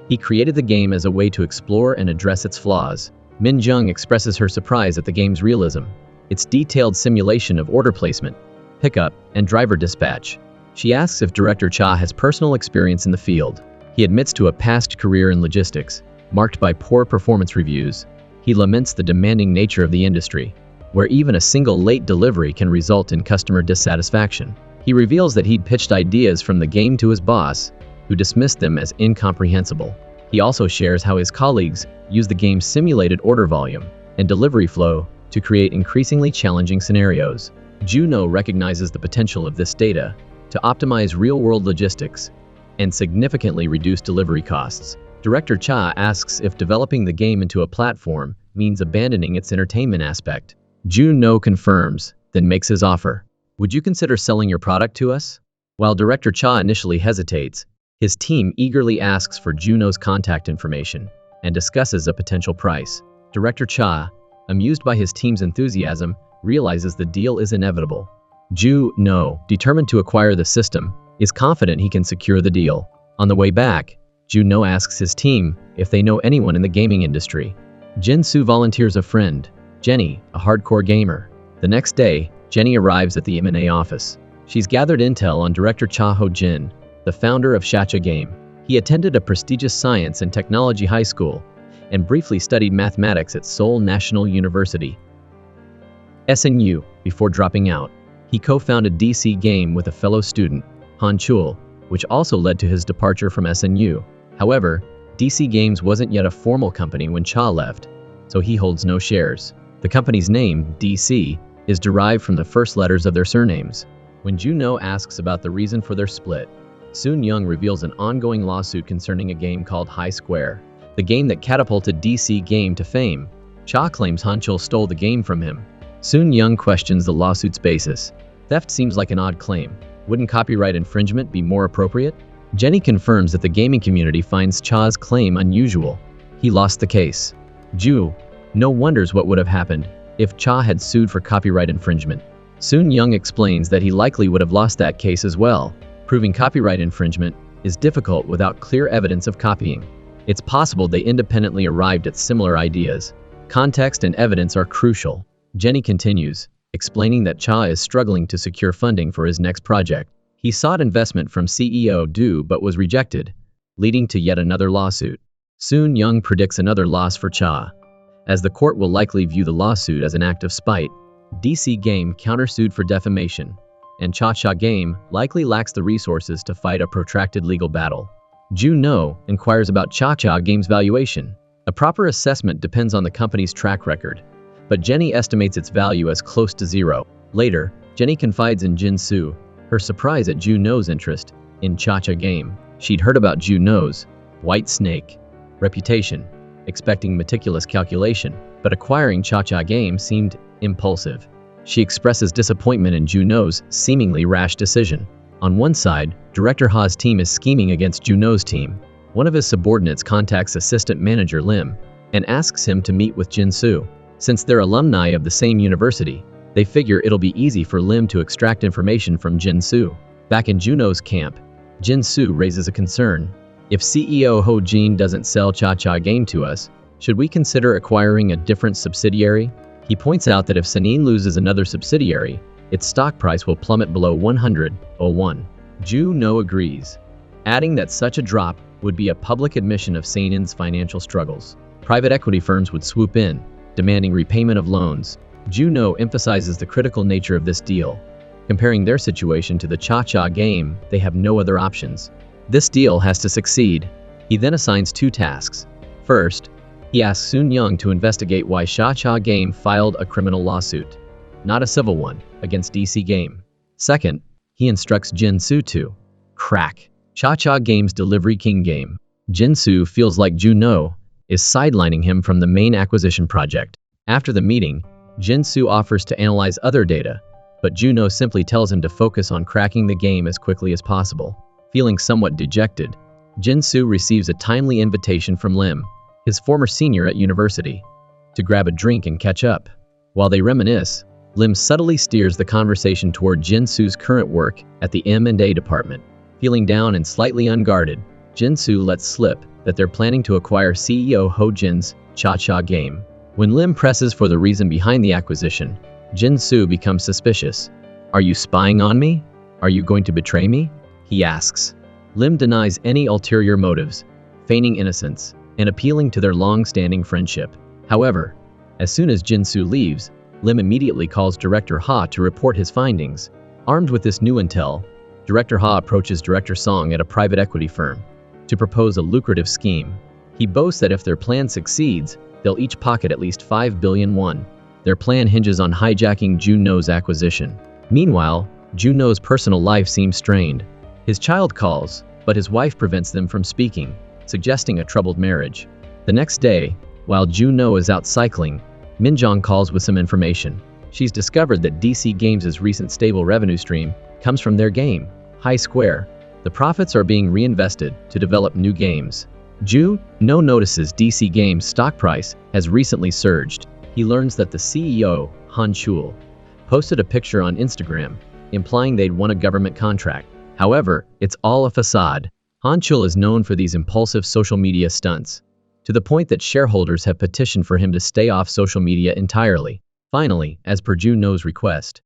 Speaker 1: he created the game as a way to explore and address its flaws. Min Jung expresses her surprise at the game's realism, its detailed simulation of order placement, pickup, and driver dispatch. She asks if Director Cha has personal experience in the field. He admits to a past career in logistics, marked by poor performance reviews. He laments the demanding nature of the industry, where even a single late delivery can result in customer dissatisfaction. He reveals that he'd pitched ideas from the game to his boss, who dismissed them as incomprehensible. He also shares how his colleagues use the game's simulated order volume and delivery flow to create increasingly challenging scenarios. Joo-No recognizes the potential of this data to optimize real-world logistics and significantly reduce delivery costs. Director Cha asks if developing the game into a platform means abandoning its entertainment aspect. Joo-No confirms, then makes his offer. Would you consider selling your product to us? While Director Cha initially hesitates, his team eagerly asks for Joo-No's contact information and discusses a potential price. Director Cha, amused by his team's enthusiasm, realizes the deal is inevitable. Joo-No, determined to acquire the system, is confident he can secure the deal. On the way back, Joo-No asks his team if they know anyone in the gaming industry. Jin-soo volunteers a friend, Jenny, a hardcore gamer. The next day, Jenny arrives at the M&A office. She's gathered intel on Director Cha Ho-jin, the founder of Shacha Game. He attended a prestigious science and technology high school and briefly studied mathematics at Seoul National University, SNU, before dropping out. He co-founded DC Game with a fellow student, Han Chul, which also led to his departure from SNU. However, DC Games wasn't yet a formal company when Cha left, so he holds no shares. The company's name, DC, is derived from the first letters of their surnames. When Joo-No asks about the reason for their split, Soon Young reveals an ongoing lawsuit concerning a game called High Square, the game that catapulted DC Game to fame. Cha claims Han Chul stole the game from him. Soon Young questions the lawsuit's basis. Theft seems like an odd claim. Wouldn't copyright infringement be more appropriate? Jenny confirms that the gaming community finds Cha's claim unusual. He lost the case. Joo-No wonders what would have happened if Cha had sued for copyright infringement. Soon Young explains that he likely would have lost that case as well. Proving copyright infringement is difficult without clear evidence of copying. It's possible they independently arrived at similar ideas. Context and evidence are crucial. Jenny continues, explaining that Cha is struggling to secure funding for his next project. He sought investment from CEO Do but was rejected, leading to yet another lawsuit. Soon Young predicts another loss for Cha, as the court will likely view the lawsuit as an act of spite. DC Game countersued for defamation, and Cha Game likely lacks the resources to fight a protracted legal battle. Joo-No inquires about Cha Game's valuation. A proper assessment depends on the company's track record, but Jenny estimates its value as close to zero. Later, Jenny confides in Jin-Soo her surprise at Joo-No's interest in Cha Game. She'd heard about Joo-No's white snake reputation, expecting meticulous calculation, but acquiring Cha Game seemed impulsive. She expresses disappointment in Joo-No's seemingly rash decision. On one side, Director Ha's team is scheming against Joo-No's team. One of his subordinates contacts assistant manager Lim and asks him to meet with Jin-Soo. Since they're alumni of the same university, they figure it'll be easy for Lim to extract information from Jin-Soo. Back in Joo-No's camp, Jin-Soo raises a concern. If CEO Ho Jin doesn't sell Cha Game to us, should we consider acquiring a different subsidiary? He points out that if Sanin loses another subsidiary, its stock price will plummet below 101. Joo-No agrees, adding that such a drop would be a public admission of Sanin's financial struggles. Private equity firms would swoop in, demanding repayment of loans. Joo-No emphasizes the critical nature of this deal. Comparing their situation to the Cha Game, they have no other options. This deal has to succeed. He then assigns two tasks. First, he asks Soon Young to investigate why Cha Game filed a criminal lawsuit, not a civil one, against DC Game. Second, he instructs Jin-Soo to crack Cha Game's Delivery King game. Jin-Soo feels like Joo-No is sidelining him from the main acquisition project. After the meeting, Jin-Soo offers to analyze other data, but Joo-No simply tells him to focus on cracking the game as quickly as possible. Feeling somewhat dejected, Jin-Soo receives a timely invitation from Lim, his former senior at university, to grab a drink and catch up. While they reminisce, Lim subtly steers the conversation toward Jin-Soo's current work at the M&A department. Feeling down and slightly unguarded, Jin-Soo lets slip that they're planning to acquire CEO Ho Jin's Cha Game. When Lim presses for the reason behind the acquisition, Jin-Soo becomes suspicious. "Are you spying on me? Are you going to betray me?" he asks. Lim denies any ulterior motives, feigning innocence and appealing to their long-standing friendship. However, as soon as Jin-Soo leaves, Lim immediately calls Director Ha to report his findings. Armed with this new intel, Director Ha approaches Director Song at a private equity firm to propose a lucrative scheme. He boasts that if their plan succeeds, they'll each pocket at least 5 billion won. Their plan hinges on hijacking Joo-No's acquisition. Meanwhile, Joo-No's personal life seems strained. His child calls, but his wife prevents them from speaking, suggesting a troubled marriage. The next day, while Joo-No is out cycling, Minjong calls with some information. She's discovered that DC Games' recent stable revenue stream comes from their game, High Square. The profits are being reinvested to develop new games. Joo-No notices DC Games' stock price has recently surged. He learns that the CEO, Han Chul, posted a picture on Instagram, implying they'd won a government contract. However, it's all a facade. Han Chul is known for these impulsive social media stunts, to the point that shareholders have petitioned for him to stay off social media entirely. Finally, as per Joo-No's request,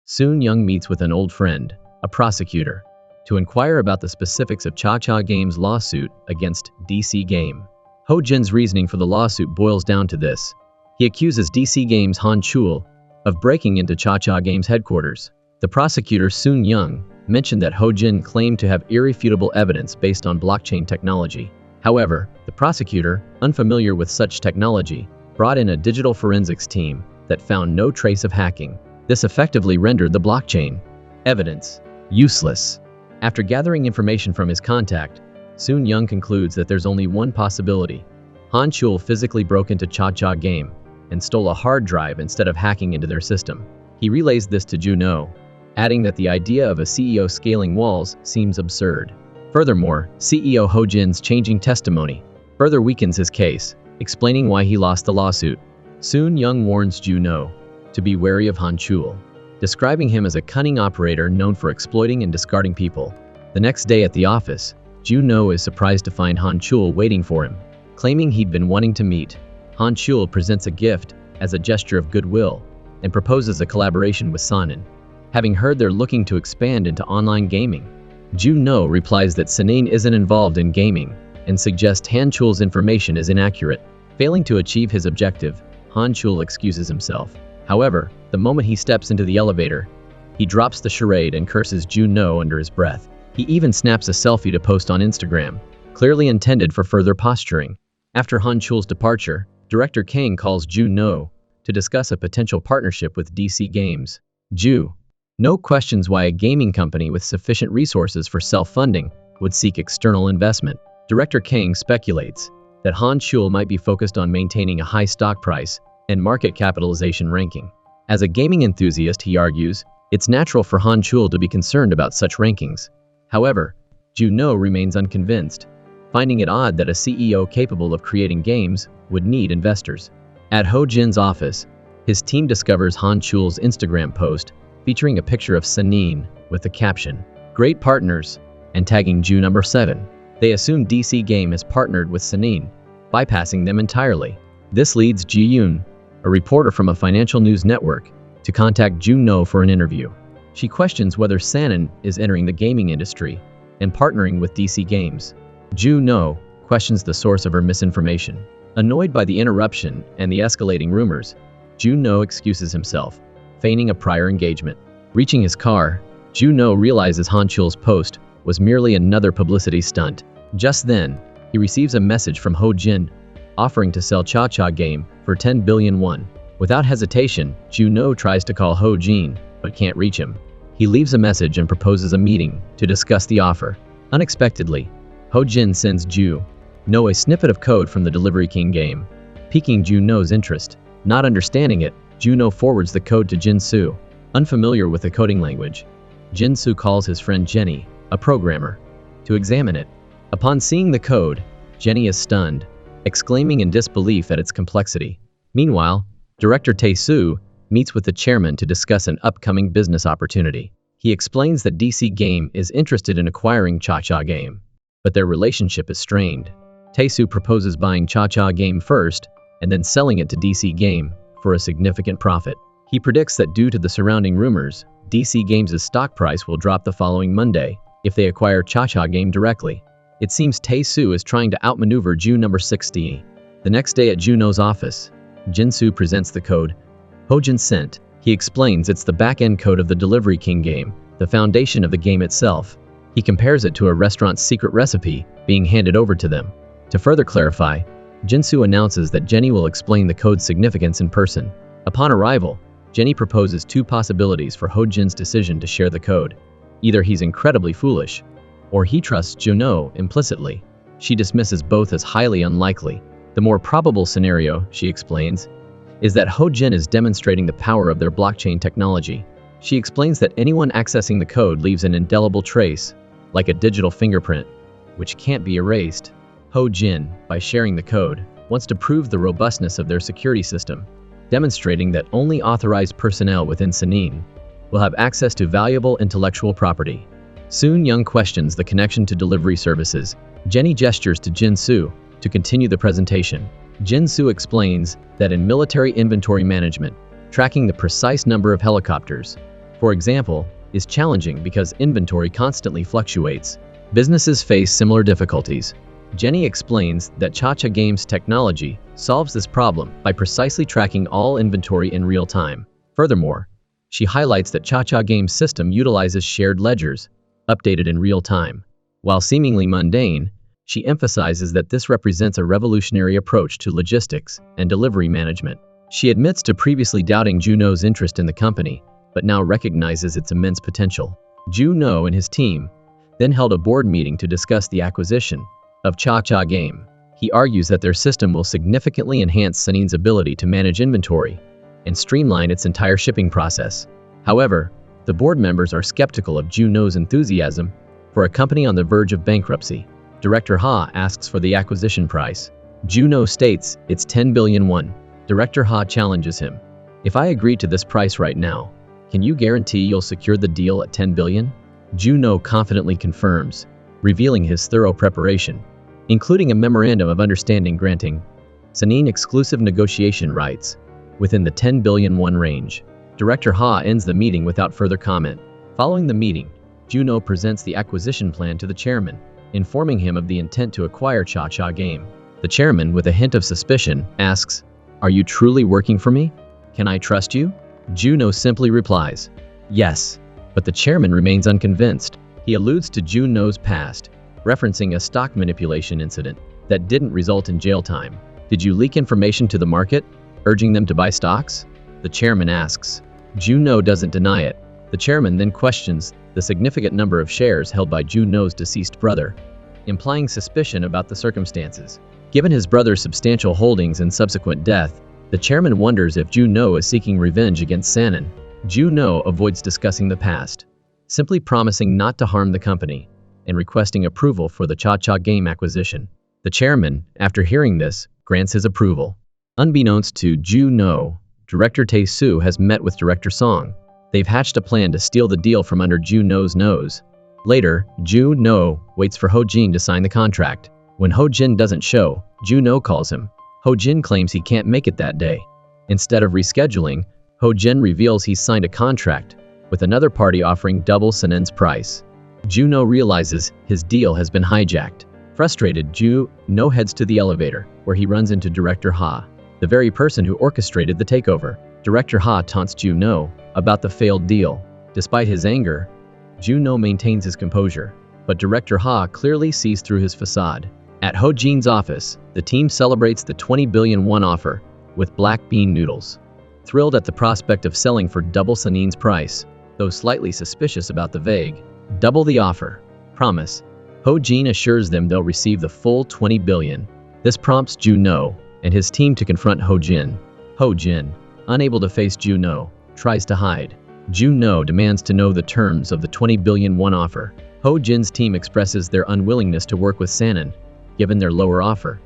Speaker 1: Soon Young meets with an old friend, a prosecutor, to inquire about the specifics of Cha Game's lawsuit against DC Game. Ho Jin's reasoning for the lawsuit boils down to this. He accuses DC Game's Han Chul of breaking into Cha Game's headquarters. The prosecutor Soon Young mentioned that Ho Jin claimed to have irrefutable evidence based on blockchain technology. However, the prosecutor, unfamiliar with such technology, brought in a digital forensics team that found no trace of hacking. This effectively rendered the blockchain evidence useless. After gathering information from his contact, Soon Young concludes that there's only one possibility. Han Chul physically broke into Cha-Cha Game and stole a hard drive instead of hacking into their system. He relays this to Joo-No, adding that the idea of a CEO scaling walls seems absurd. Furthermore, CEO Ho Jin's changing testimony further weakens his case, explaining why he lost the lawsuit. Soon Young warns Joo-No to be wary of Han Chul, describing him as a cunning operator known for exploiting and discarding people. The next day at the office, Joo-No is surprised to find Han Chul waiting for him. Claiming he'd been wanting to meet, Han Chul presents a gift as a gesture of goodwill and proposes a collaboration with Sanin. Having heard they're looking to expand into online gaming, Joo-No replies that Sanin isn't involved in gaming and suggests Han Chul's information is inaccurate. Failing to achieve his objective, Han Chul excuses himself. However, the moment he steps into the elevator, he drops the charade and curses Joo-No under his breath. He even snaps a selfie to post on Instagram, clearly intended for further posturing. After Han Chul's departure, Director Kang calls Joo-No to discuss a potential partnership with DC Games. Joo-No questions why a gaming company with sufficient resources for self-funding would seek external investment. Director Kang speculates that Han Chul might be focused on maintaining a high stock price and market capitalization ranking. As a gaming enthusiast, he argues, it's natural for Han Chul to be concerned about such rankings. However, Joo-No remains unconvinced, finding it odd that a CEO capable of creating games would need investors. At Ho Jin's office, his team discovers Han Chul's Instagram post featuring a picture of Sanin with the caption, "Great partners," and tagging Joo-No7. They assume DC Game has partnered with Sanin, bypassing them entirely. This leads Ji-Yoon, a reporter from a financial news network, to contact Joo-No for an interview. She questions whether Sanin is entering the gaming industry and partnering with DC Games. Joo-No questions the source of her misinformation. Annoyed by the interruption and the escalating rumors, Joo-No excuses himself, feigning a prior engagement. Reaching his car, Joo-No realizes Han Chul's post was merely another publicity stunt. Just then, he receives a message from Ho Jin, offering to sell Cha-Cha Game for 10 billion won. Without hesitation, Joo-No tries to call Ho Jin, but can't reach him. He leaves a message and proposes a meeting to discuss the offer. Unexpectedly, Ho Jin sends Joo-No a snippet of code from the Delivery King game, piquing Joo-No's interest. Not understanding it, Joo-No forwards the code to Jin-Soo. Unfamiliar with the coding language, Jin-Soo calls his friend Jenny, a programmer, to examine it. Upon seeing the code, Jenny is stunned, exclaiming in disbelief at its complexity. Meanwhile, Director Tae-Soo meets with the chairman to discuss an upcoming business opportunity. He explains that DC Game is interested in acquiring Cha-Cha Game, but their relationship is strained. Tae-Soo proposes buying Cha-Cha Game first and then selling it to DC Game for a significant profit. He predicts that due to the surrounding rumors, DC Games' stock price will drop the following Monday if they acquire Cha-Cha Game directly. It seems Tae-Soo is trying to outmaneuver Joo-No60. The next day at Joo-No's office, Jin-Soo presents the code Ho Jin sent. He explains it's the back-end code of the Delivery King game, the foundation of the game itself. He compares it to a restaurant's secret recipe being handed over to them. To further clarify, Jin-Soo announces that Jenny will explain the code's significance in person. Upon arrival, Jenny proposes two possibilities for Ho Jin's decision to share the code. Either he's incredibly foolish, or he trusts Joo-No implicitly. She dismisses both as highly unlikely. The more probable scenario, she explains, is that Ho Jin is demonstrating the power of their blockchain technology. She explains that anyone accessing the code leaves an indelible trace, like a digital fingerprint, which can't be erased. Ho Jin, by sharing the code, wants to prove the robustness of their security system, demonstrating that only authorized personnel within Sanin will have access to valuable intellectual property. Soon Young questions the connection to delivery services. Jenny gestures to Jin-Soo to continue the presentation. Jin-Soo explains that in military inventory management, tracking the precise number of helicopters, for example, is challenging because inventory constantly fluctuates. Businesses face similar difficulties. Jenny explains that Cha-Cha Games technology solves this problem by precisely tracking all inventory in real time. Furthermore, She highlights that Cha-Cha Game's system utilizes shared ledgers, updated in real time. While seemingly mundane, she emphasizes that this represents a revolutionary approach to logistics and delivery management. She admits to previously doubting Joo-No's interest in the company, but now recognizes its immense potential. Joo-No and his team then held a board meeting to discuss the acquisition of Cha-Cha Game. He argues that their system will significantly enhance Sanin's ability to manage inventory and streamline its entire shipping process. However, the board members are skeptical of Joo-No's enthusiasm for a company on the verge of bankruptcy. Director Ha asks for the acquisition price. Joo-No states it's 10 billion won. Director Ha challenges him. If I agree to this price right now, can you guarantee you'll secure the deal at 10 billion? Joo-No confidently confirms, revealing his thorough preparation, including a memorandum of understanding granting Sanin exclusive negotiation rights within the 10 billion won range. Director Ha ends the meeting without further comment. Following the meeting, Joo-No presents the acquisition plan to the chairman, informing him of the intent to acquire Cha-Cha Game. The chairman, with a hint of suspicion, asks, "Are you truly working for me? Can I trust you?" Joo-No simply replies, "Yes," but the chairman remains unconvinced. He alludes to Joo-No's past, referencing a stock manipulation incident that didn't result in jail time. "Did you leak information to the market, urging them to buy stocks?" the chairman asks. Joo-No doesn't deny it. The chairman then questions the significant number of shares held by Joo-No's deceased brother, implying suspicion about the circumstances. Given his brother's substantial holdings and subsequent death, the chairman wonders if Joo-No is seeking revenge against Sanin. Joo-No avoids discussing the past, simply promising not to harm the company and requesting approval for the Cha-Cha Game acquisition. The chairman, after hearing this, grants his approval. Unbeknownst to Joo-No, Director Tae-soo has met with Director Song. They've hatched a plan to steal the deal from under Joo-No's nose. Later, Joo-No waits for Ho-jin to sign the contract. When Ho-jin doesn't show, Joo-No calls him. Ho-jin claims he can't make it that day. Instead of rescheduling, Ho-jin reveals he's signed a contract with another party offering double Sanin's price. Joo-No realizes his deal has been hijacked. Frustrated, Joo-No heads to the elevator, where he runs into Director Ha, the very person who orchestrated the takeover. Director Ha taunts Joo-No about the failed deal. Despite his anger, Joo-No maintains his composure, but Director Ha clearly sees through his facade. At Ho-jin's office, the team celebrates the 20 billion won offer with black bean noodles. Thrilled at the prospect of selling for double Sanin's price, though slightly suspicious about the vague double the offer promise, Ho-jin assures them they'll receive the full 20 billion. This prompts Joo-No and his team to confront Ho-jin. Ho-jin, unable to face Joo-No, tries to hide. Joo-No demands to know the terms of the 20 billion won offer. Ho-jin's team expresses their unwillingness to work with Sanin, given their lower offer,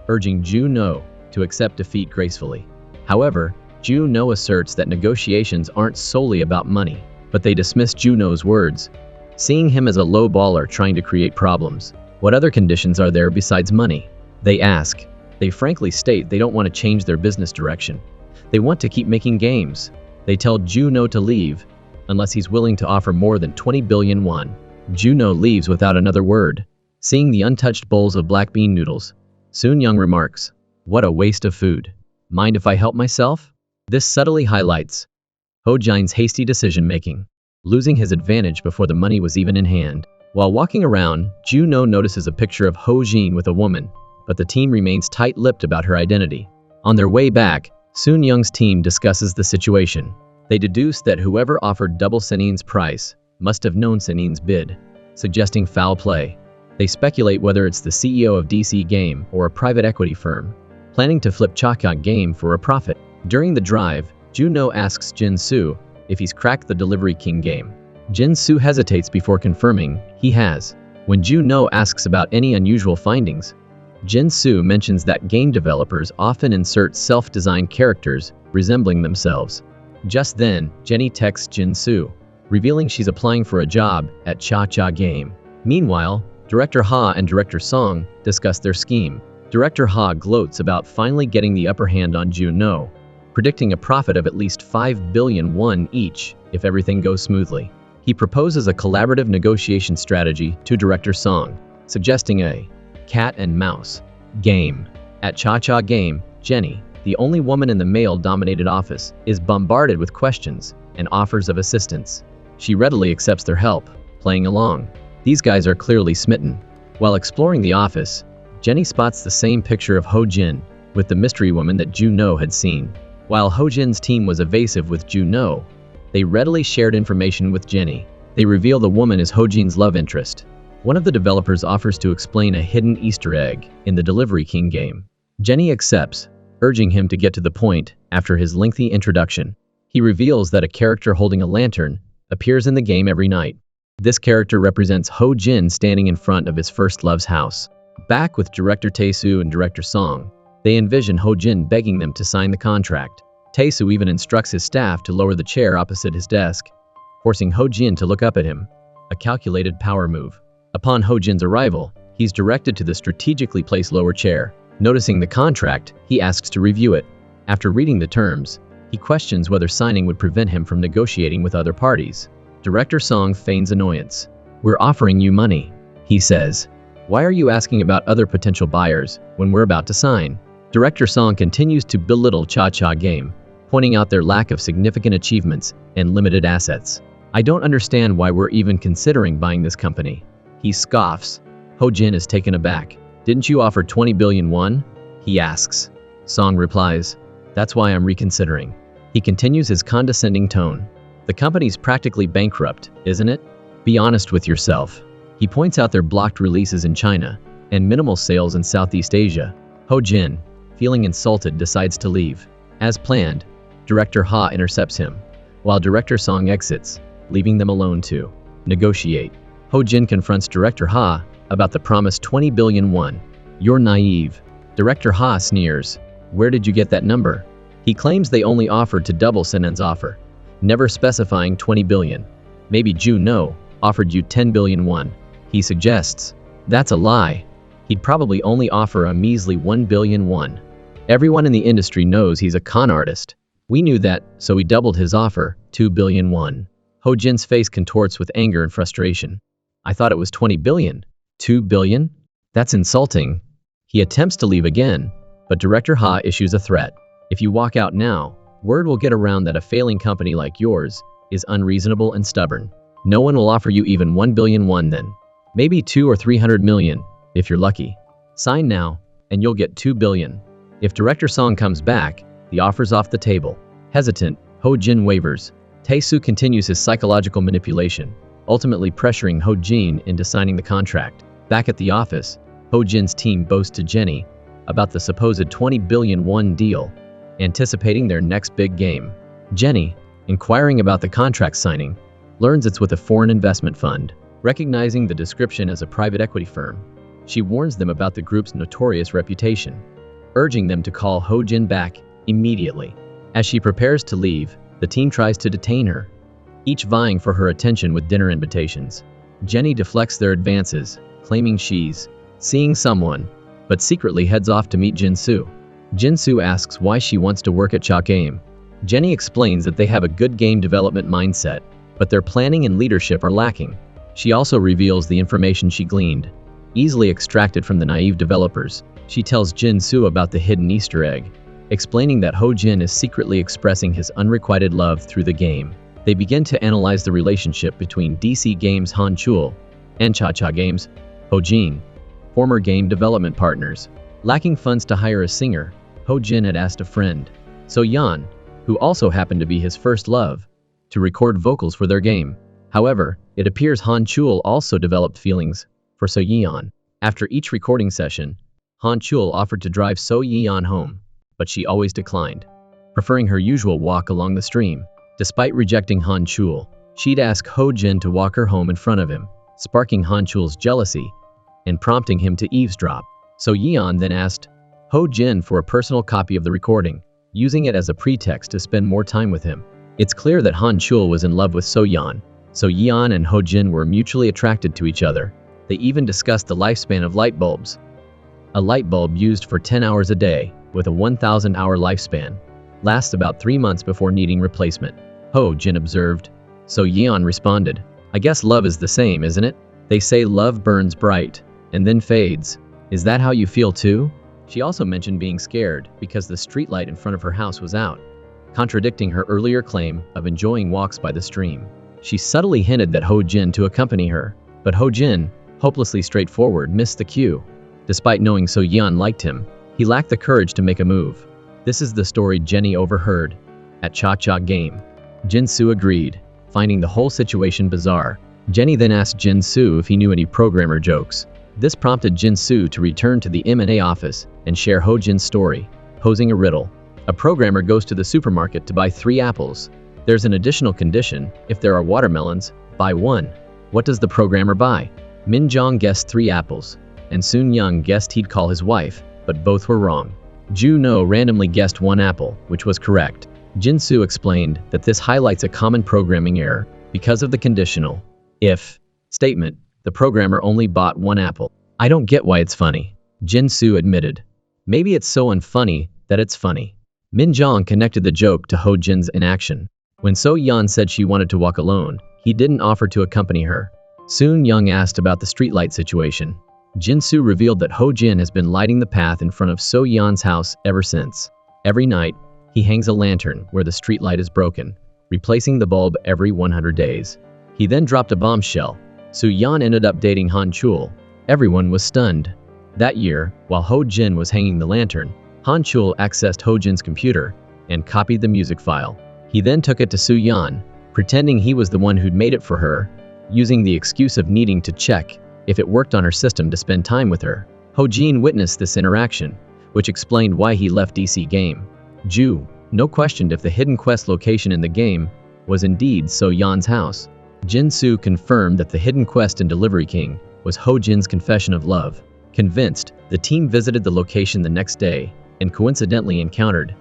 Speaker 1: urging Joo-No to accept defeat gracefully. However, Joo-No asserts that negotiations aren't solely about money, but they dismiss Joo-No's words, seeing him as a low baller trying to create problems. What other conditions are there besides money? They ask. They frankly state they don't want to change their business direction. They want to keep making games. They tell Joo-No to leave, unless he's willing to offer more than 20 billion won. Joo-No leaves without another word. Seeing the untouched bowls of black bean noodles, Soon-young remarks, "What a waste of food. Mind if I help myself?" This subtly highlights Ho-jin's hasty decision-making, losing his advantage before the money was even in hand. While walking around, Joo-No notices a picture of Ho-jin with a woman, but the team remains tight-lipped about her identity. On their way back, Soon-young's team discusses the situation. They deduce that whoever offered double Sanin's price must have known Sanin's bid, suggesting foul play. They speculate whether it's the CEO of DC Game or a private equity firm, planning to flip Cha-Cha Game for a profit. During the drive, Joo-No asks Jin-soo if he's cracked the Delivery King game. Jin-soo hesitates before confirming he has. When Joo-No asks about any unusual findings, Jin-soo mentions that game developers often insert self-designed characters resembling themselves. Just then, Jenny texts Jin-soo, revealing she's applying for a job at Cha-Cha Game. Meanwhile, Director Ha and Director Song discuss their scheme. Director Ha gloats about finally getting the upper hand on Joo-No, predicting a profit of at least 5 billion won each if everything goes smoothly. He proposes a collaborative negotiation strategy to Director Song, suggesting a cat and mouse game. At Cha-Cha Game, Jenny, the only woman in the male-dominated office, is bombarded with questions and offers of assistance. She readily accepts their help, playing along. These guys are clearly smitten. While exploring the office, Jenny spots the same picture of Ho Jin with the mystery woman that Joo-No had seen. While Ho Jin's team was evasive with Joo-No, they readily shared information with Jenny. They reveal the woman is Ho Jin's love interest. One of the developers offers to explain a hidden Easter egg in the Delivery King game. Jenny accepts, urging him to get to the point. After his lengthy introduction, he reveals that a character holding a lantern appears in the game every night. This character represents Ho Jin standing in front of his first love's house. Back with director Tae-soo and director Song, they envision Ho Jin begging them to sign the contract. Tae-soo even instructs his staff to lower the chair opposite his desk, forcing Ho Jin to look up at him, a calculated power move. Upon Ho Jin's arrival, he's directed to the strategically placed lower chair. Noticing the contract, he asks to review it. After reading the terms, he questions whether signing would prevent him from negotiating with other parties. Director Song feigns annoyance. "We're offering you money," he says. "Why are you asking about other potential buyers when we're about to sign?" Director Song continues to belittle Cha-Cha Game, pointing out their lack of significant achievements and limited assets. "I don't understand why we're even considering buying this company." He scoffs. Ho Jin is taken aback. "Didn't you offer 20 billion won?" he asks. Song replies, "That's why I'm reconsidering." He continues his condescending tone. "The company's practically bankrupt, isn't it? Be honest with yourself." He points out their blocked releases in China and minimal sales in Southeast Asia. Ho Jin, feeling insulted, decides to leave. As planned, Director Ha intercepts him, while Director Song exits, leaving them alone to negotiate. Ho Jin confronts Director Ha about the promised 20 billion won. "You're naive." Director Ha sneers. "Where did you get that number?" He claims they only offered to double Sanin's offer, never specifying 20 billion. "Maybe Joo-No offered you 10 billion won," he suggests. "That's a lie. He'd probably only offer a measly 1 billion won. Everyone in the industry knows he's a con artist. We knew that, so we doubled his offer, 2 billion won." Ho Jin's face contorts with anger and frustration. "I thought it was 20 billion. 2 billion? That's insulting." He attempts to leave again, but Director Ha issues a threat. "If you walk out now, word will get around that a failing company like yours is unreasonable and stubborn. No one will offer you even 1 billion won then. Maybe 2 or 300 million, if you're lucky. Sign now, and you'll get 2 billion. If Director Song comes back, the offer's off the table." Hesitant, Ho Jin wavers. Tae-soo continues his psychological manipulation, ultimately pressuring Ho Jin into signing the contract. Back at the office, Ho Jin's team boasts to Jenny about the supposed 20 billion won deal, anticipating their next big game. Jenny, inquiring about the contract signing, learns it's with a foreign investment fund. Recognizing the description as a private equity firm, she warns them about the group's notorious reputation, urging them to call Ho Jin back immediately. As she prepares to leave, the team tries to detain her, each vying for her attention with dinner invitations. Jenny deflects their advances, claiming she's seeing someone, but secretly heads off to meet Jin-soo. Jin-soo asks why she wants to work at Cha Game. Jenny explains that they have a good game development mindset, but their planning and leadership are lacking. She also reveals the information she gleaned, easily extracted from the naive developers. She tells Jin-soo about the hidden Easter egg, explaining that Ho Jin is secretly expressing his unrequited love through the game. They begin to analyze the relationship between DC Games' Han Chul and Cha-Cha Games' Ho Jin, former game development partners. Lacking funds to hire a singer, Ho Jin had asked a friend, So-yeon, who also happened to be his first love, to record vocals for their game. However, it appears Han Chul also developed feelings for So-yeon. After each recording session, Han Chul offered to drive So-yeon home, but she always declined, preferring her usual walk along the stream. Despite rejecting Han Chul, she'd ask Ho Jin to walk her home in front of him, sparking Han Chul's jealousy and prompting him to eavesdrop. So-yeon then asked Ho Jin for a personal copy of the recording, using it as a pretext to spend more time with him. It's clear that Han Chul was in love with So-yeon. So-yeon and Ho Jin were mutually attracted to each other. They even discussed the lifespan of light bulbs. A light bulb used for 10 hours a day, with a 1,000-hour lifespan, lasts about 3 months before needing replacement. Ho Jin observed. So-yeon responded, I guess love is the same, isn't it? They say love burns bright, and then fades. Is that how you feel too? She also mentioned being scared because the streetlight in front of her house was out. contradicting her earlier claim of enjoying walks by the stream. She subtly hinted that Ho-jin to accompany her, but Ho-jin, hopelessly straightforward, missed the cue. Despite knowing So-yeon liked him, he lacked the courage to make a move. This is the story Jenny overheard at Cha-Cha Game. Jin-soo agreed, finding the whole situation bizarre. Jenny then asked Jin-soo if he knew any programmer jokes. This prompted Jin-soo to return to the M&A office and share Ho-jin's story, posing a riddle. A programmer goes to the supermarket to buy 3 apples. There's an additional condition: if there are watermelons, buy 1. What does the programmer buy? Min-jong guessed 3 apples, and Soon-young guessed he'd call his wife, but both were wrong. Joo-No randomly guessed 1 apple, which was correct. Jin-soo explained that this highlights a common programming error because of the conditional if statement. The programmer only bought 1 apple. I don't get why it's funny, Jin-soo admitted. Maybe it's so unfunny that it's funny. Min-jong connected the joke to Ho-jin's inaction. When So-yeon said she wanted to walk alone, he didn't offer to accompany her. Soon-young asked about the streetlight situation. Jin-soo revealed that Ho-jin has been lighting the path in front of So-yeon's house ever since. Every night, he hangs a lantern where the streetlight is broken, replacing the bulb every 100 days. He then dropped a bombshell. So-yeon ended up dating Han Chul. Everyone was stunned. That year, while Ho-jin was hanging the lantern, Han Chul accessed Ho-jin's computer and copied the music file. He then took it to So-yeon, pretending he was the one who'd made it for her, using the excuse of needing to check if it worked on her system to spend time with her. Ho-jin witnessed this interaction, which explained why he left DC Game. Joo-No questioned if the hidden quest location in the game was indeed So-yeon's house. Jin-soo confirmed that the hidden quest in Delivery King was Ho-jin's confession of love. Convinced, the team visited the location the next day and coincidentally encountered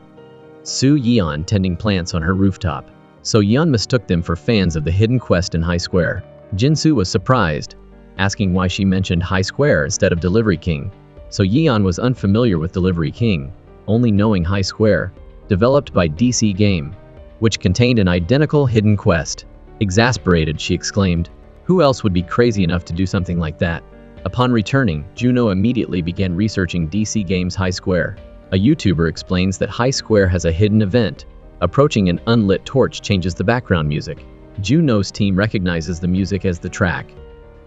Speaker 1: So-yeon tending plants on her rooftop. So-yeon mistook them for fans of the hidden quest in High Square. Jin-soo was surprised, asking why she mentioned High Square instead of Delivery King. So-yeon was unfamiliar with Delivery King, only knowing High Square, developed by DC Game, which contained an identical hidden quest. Exasperated, she exclaimed, "Who else would be crazy enough to do something like that?" Upon returning, Joo-No immediately began researching DC Game's High Square. A YouTuber explains that High Square has a hidden event. Approaching an unlit torch changes the background music. Joo-No's team recognizes the music as the track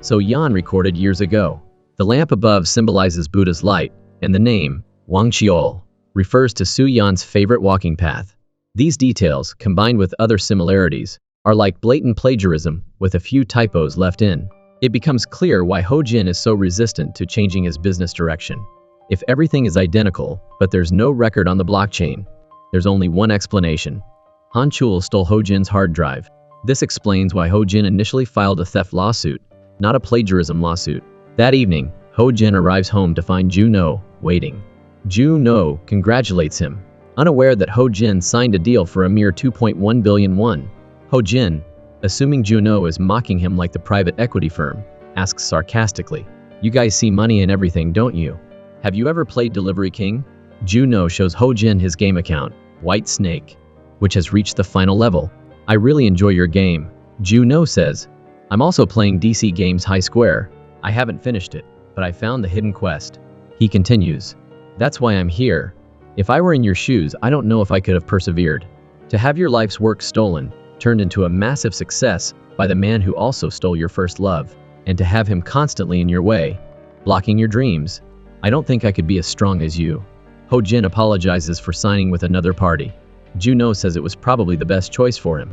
Speaker 1: So-yeon recorded years ago. The lamp above symbolizes Buddha's light, and the name, Wangcheol, refers to So-yeon's favorite walking path. These details, combined with other similarities, are like blatant plagiarism with a few typos left in. It becomes clear why Ho-jin is so resistant to changing his business direction. If everything is identical, but there's no record on the blockchain, there's only one explanation. Han Chul stole Ho-jin's hard drive. This explains why Ho-jin initially filed a theft lawsuit, not a plagiarism lawsuit. That evening, Ho-jin arrives home to find Joo-No waiting. Joo-No congratulates him, unaware that Ho-jin signed a deal for a mere 2.1 billion won. Ho-jin, assuming Joo-No is mocking him like the private equity firm, asks sarcastically, "You guys see money in everything, don't you? Have you ever played Delivery King?" Joo-No shows Ho-jin his game account, White Snake, which has reached the final level. "I really enjoy your game," Joo-No says. "I'm also playing DC Games High Square. I haven't finished it, but I found the hidden quest." He continues, "That's why I'm here. If I were in your shoes, I don't know if I could have persevered. To have your life's work stolen, turned into a massive success by the man who also stole your first love, and to have him constantly in your way, blocking your dreams. I don't think I could be as strong as you." Ho-jin apologizes for signing with another party. Joo-No says it was probably the best choice for him.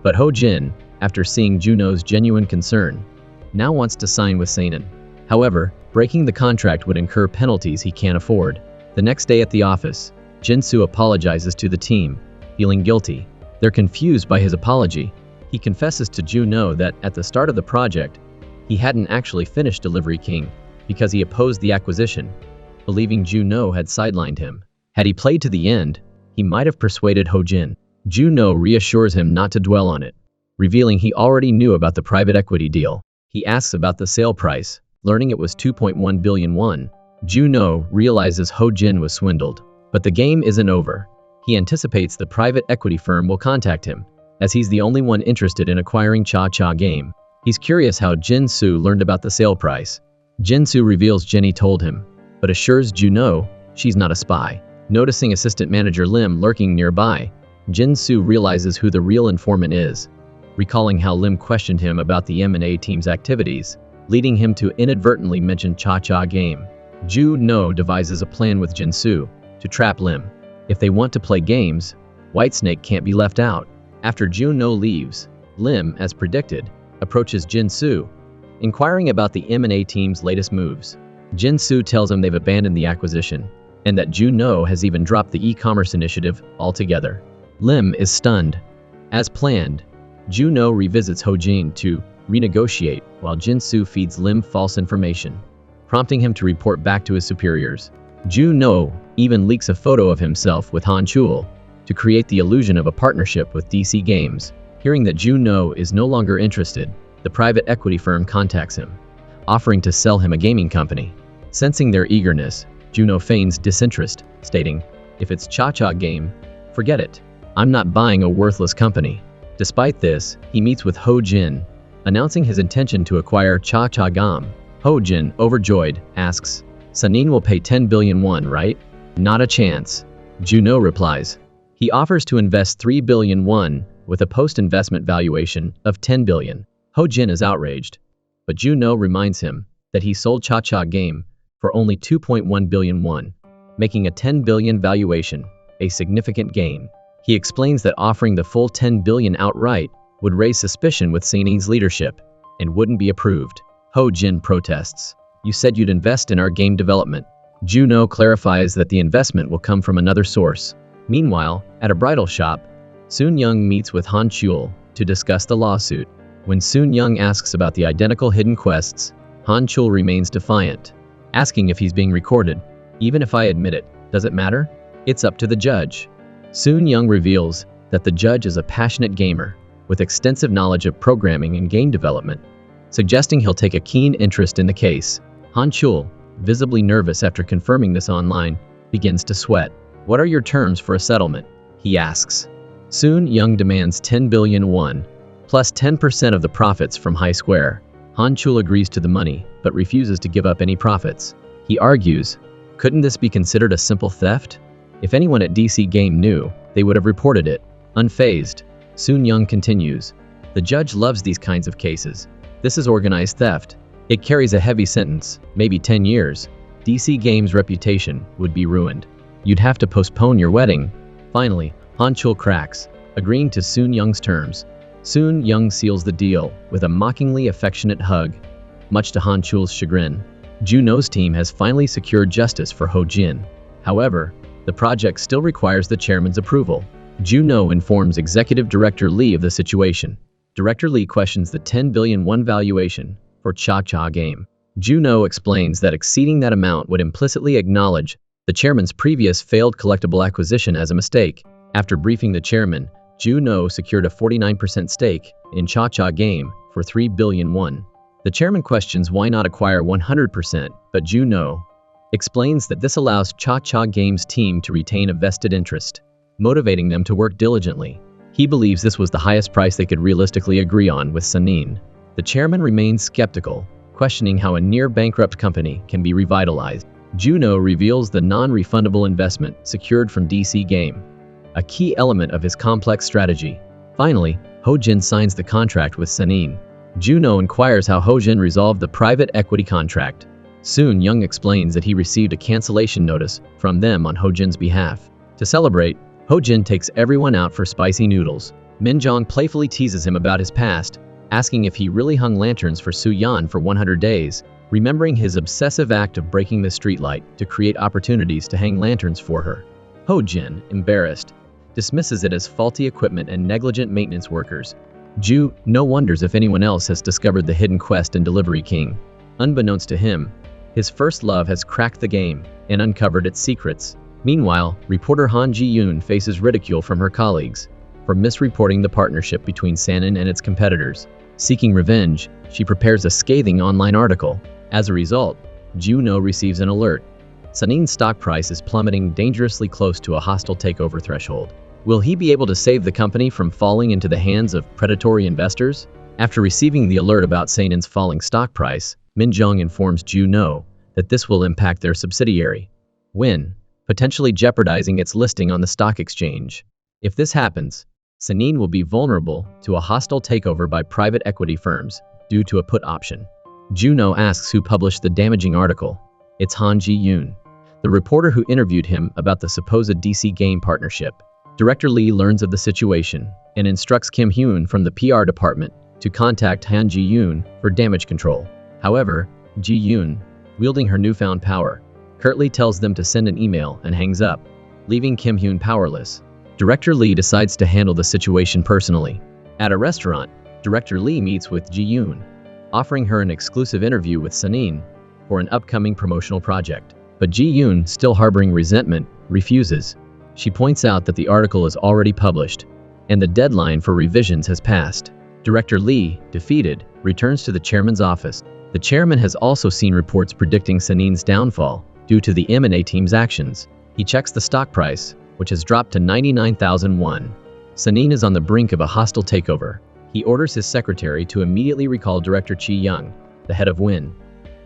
Speaker 1: But Ho-jin, after seeing Joo-No's genuine concern, now wants to sign with Sanin. However, breaking the contract would incur penalties he can't afford. The next day at the office, Jin-soo apologizes to the team, feeling guilty. They're confused by his apology. He confesses to Joo-No that at the start of the project, he hadn't actually finished Delivery King because he opposed the acquisition, believing Joo-No had sidelined him. Had he played to the end, he might have persuaded Ho-jin. Joo-No reassures him not to dwell on it, revealing he already knew about the private equity deal. He asks about the sale price, learning it was 2.1 billion won. Joo-No realizes Ho-jin was swindled, but the game isn't over. He anticipates the private equity firm will contact him, as he's the only one interested in acquiring Cha-Cha Game. He's curious how Jin-soo learned about the sale price. Jin-soo reveals Jenny told him, but assures Joo-No she's not a spy. Noticing assistant manager Lim lurking nearby, Jin-Soo realizes who the real informant is, recalling how Lim questioned him about the M&A team's activities, leading him to inadvertently mention Cha-Cha game. Joo-No devises a plan with Jin-Soo to trap Lim. If they want to play games, Whitesnake can't be left out. After Joo-No leaves, Lim, as predicted, approaches Jin-Soo, inquiring about the M&A team's latest moves. Jin-Soo tells him they've abandoned the acquisition, and that Joo-No has even dropped the e-commerce initiative altogether. Lim is stunned. As planned, Joo-No revisits Ho-Jin to renegotiate, while Jin-Soo feeds Lim false information, prompting him to report back to his superiors. Joo-No even leaks a photo of himself with Han Chul to create the illusion of a partnership with DC Games. Hearing that Joo-No is no longer interested, the private equity firm contacts him, offering to sell him a gaming company. Sensing their eagerness, Joo-No feigns disinterest, stating, "If it's Cha-Cha game, forget it. I'm not buying a worthless company." Despite this, he meets with Ho-Jin, announcing his intention to acquire Cha-Cha game. Ho-Jin, overjoyed, asks, "Sanin will pay 10 billion won, right?" "Not a chance." Joo-No replies. He offers to invest 3 billion won with a post-investment valuation of 10 billion. Ho-Jin is outraged, but Joo-No reminds him that he sold Cha-Cha game for only 2.1 billion won, making a 10 billion valuation a significant gain. He explains that offering the full 10 billion outright would raise suspicion with Sanin's leadership and wouldn't be approved. Ho-Jin protests. "You said you'd invest in our game development." Joo-No clarifies that the investment will come from another source. Meanwhile, at a bridal shop, Soon-Young meets with Han Chul to discuss the lawsuit. When Soon-Young asks about the identical hidden quests, Han Chul remains defiant, asking if he's being recorded. "Even if I admit it, does it matter? It's up to the judge." Soon-Young reveals that the judge is a passionate gamer with extensive knowledge of programming and game development, suggesting he'll take a keen interest in the case. Han Chul, visibly nervous after confirming this online, begins to sweat. "What are your terms for a settlement?" he asks. Soon-Young demands 10 billion won, plus 10% of the profits from High Square. Han Chul agrees to the money, but refuses to give up any profits. He argues, couldn't this be considered a simple theft? If anyone at DC Game knew, they would have reported it. Unfazed, Soon-Young continues, "The judge loves these kinds of cases. This is organized theft. It carries a heavy sentence, maybe 10 years. DC Game's reputation would be ruined. You'd have to postpone your wedding." Finally, Han Chul cracks, agreeing to Soon-Young's terms. Soon-Young seals the deal with a mockingly affectionate hug, much to Han Chul's chagrin. Joo-No's team has finally secured justice for Ho-Jin. However, the project still requires the chairman's approval. Joo-No informs Executive Director Lee of the situation. Director Lee questions the 10 billion won valuation for Cha-Cha game. Joo-No explains that exceeding that amount would implicitly acknowledge the chairman's previous failed collectible acquisition as a mistake. After briefing the chairman, Joo-No secured a 49% stake in Cha-Cha game for 3 billion won. The chairman questions why not acquire 100%, but Joo-No explains that this allows Cha-Cha game's team to retain a vested interest, motivating them to work diligently. He believes this was the highest price they could realistically agree on with Sanin. The chairman remains skeptical, questioning how a near-bankrupt company can be revitalized. Joo-No reveals the non-refundable investment secured from DC Game, a key element of his complex strategy. Finally, Ho-Jin signs the contract with Sanin. Joo-No inquires how Ho-Jin resolved the private equity contract. Soon-Young explains that he received a cancellation notice from them on Ho-Jin's behalf. To celebrate, Ho-Jin takes everyone out for spicy noodles. Min-jong playfully teases him about his past, asking if he really hung lanterns for Soo-Yan for 100 days, remembering his obsessive act of breaking the streetlight to create opportunities to hang lanterns for her. Ho-Jin, embarrassed, dismisses it as faulty equipment and negligent maintenance workers. Joo-No wonders if anyone else has discovered the hidden quest and delivery king. Unbeknownst to him, his first love has cracked the game and uncovered its secrets. Meanwhile, reporter Han Ji-yoon faces ridicule from her colleagues for misreporting the partnership between Sanin and its competitors. Seeking revenge, she prepares a scathing online article. As a result, Joo-No receives an alert. Sanin's stock price is plummeting dangerously close to a hostile takeover threshold. Will he be able to save the company from falling into the hands of predatory investors? After receiving the alert about Sanin's falling stock price, Min-jong informs Joo-No that this will impact their subsidiary, Win, potentially jeopardizing its listing on the stock exchange. If this happens, Sanin will be vulnerable to a hostile takeover by private equity firms due to a put option. Joo-No asks who published the damaging article. It's Han Ji-yoon, the reporter who interviewed him about the supposed DC game partnership. Director Lee learns of the situation and instructs Kim Hyun from the PR department to contact Han Ji-yoon for damage control. However, Ji-yoon, wielding her newfound power, curtly tells them to send an email and hangs up, leaving Kim Hyun powerless. Director Lee decides to handle the situation personally. At a restaurant, Director Lee meets with Ji-yoon, offering her an exclusive interview with Sanin for an upcoming promotional project. But Ji-yoon, still harboring resentment, refuses. She points out that the article is already published, and the deadline for revisions has passed. Director Lee, defeated, returns to the chairman's office. The chairman has also seen reports predicting Sanin's downfall due to the M&A team's actions. He checks the stock price, which has dropped to 99,000 won. Sanin is on the brink of a hostile takeover. He orders his secretary to immediately recall Director Chi-young, the head of Win,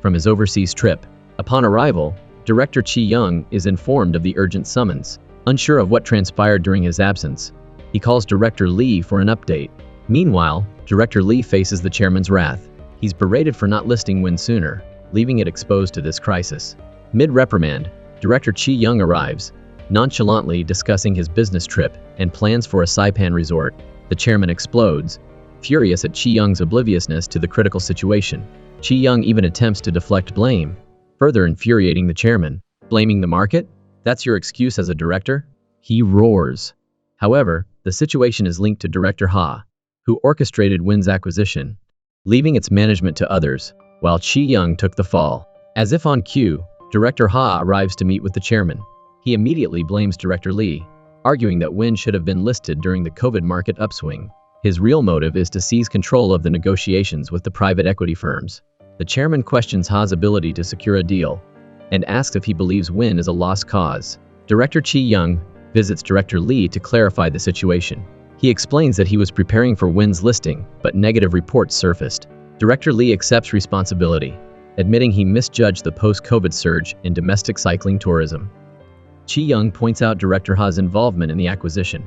Speaker 1: from his overseas trip. Upon arrival, Director Chi-young is informed of the urgent summons. Unsure of what transpired during his absence, he calls Director Lee for an update. Meanwhile, Director Lee faces the chairman's wrath. He's berated for not listing Win sooner, leaving it exposed to this crisis. Mid-reprimand, Director Chi-young arrives, nonchalantly discussing his business trip and plans for a Saipan resort. The chairman explodes, furious at Chi-young's obliviousness to the critical situation. Chi-young even attempts to deflect blame, further infuriating the chairman. Blaming the market? That's your excuse as a director? He roars. However, the situation is linked to Director Ha, who orchestrated Win's acquisition, leaving its management to others, while Chi-young took the fall. As if on cue, Director Ha arrives to meet with the chairman. He immediately blames Director Lee, arguing that Win should have been listed during the COVID market upswing. His real motive is to seize control of the negotiations with the private equity firms. The chairman questions Ha's ability to secure a deal and asks if he believes Win is a lost cause. Director Chi-young visits Director Lee to clarify the situation. He explains that he was preparing for Win's listing, but negative reports surfaced. Director Lee accepts responsibility, admitting he misjudged the post-COVID surge in domestic cycling tourism. Chi-young points out Director Ha's involvement in the acquisition,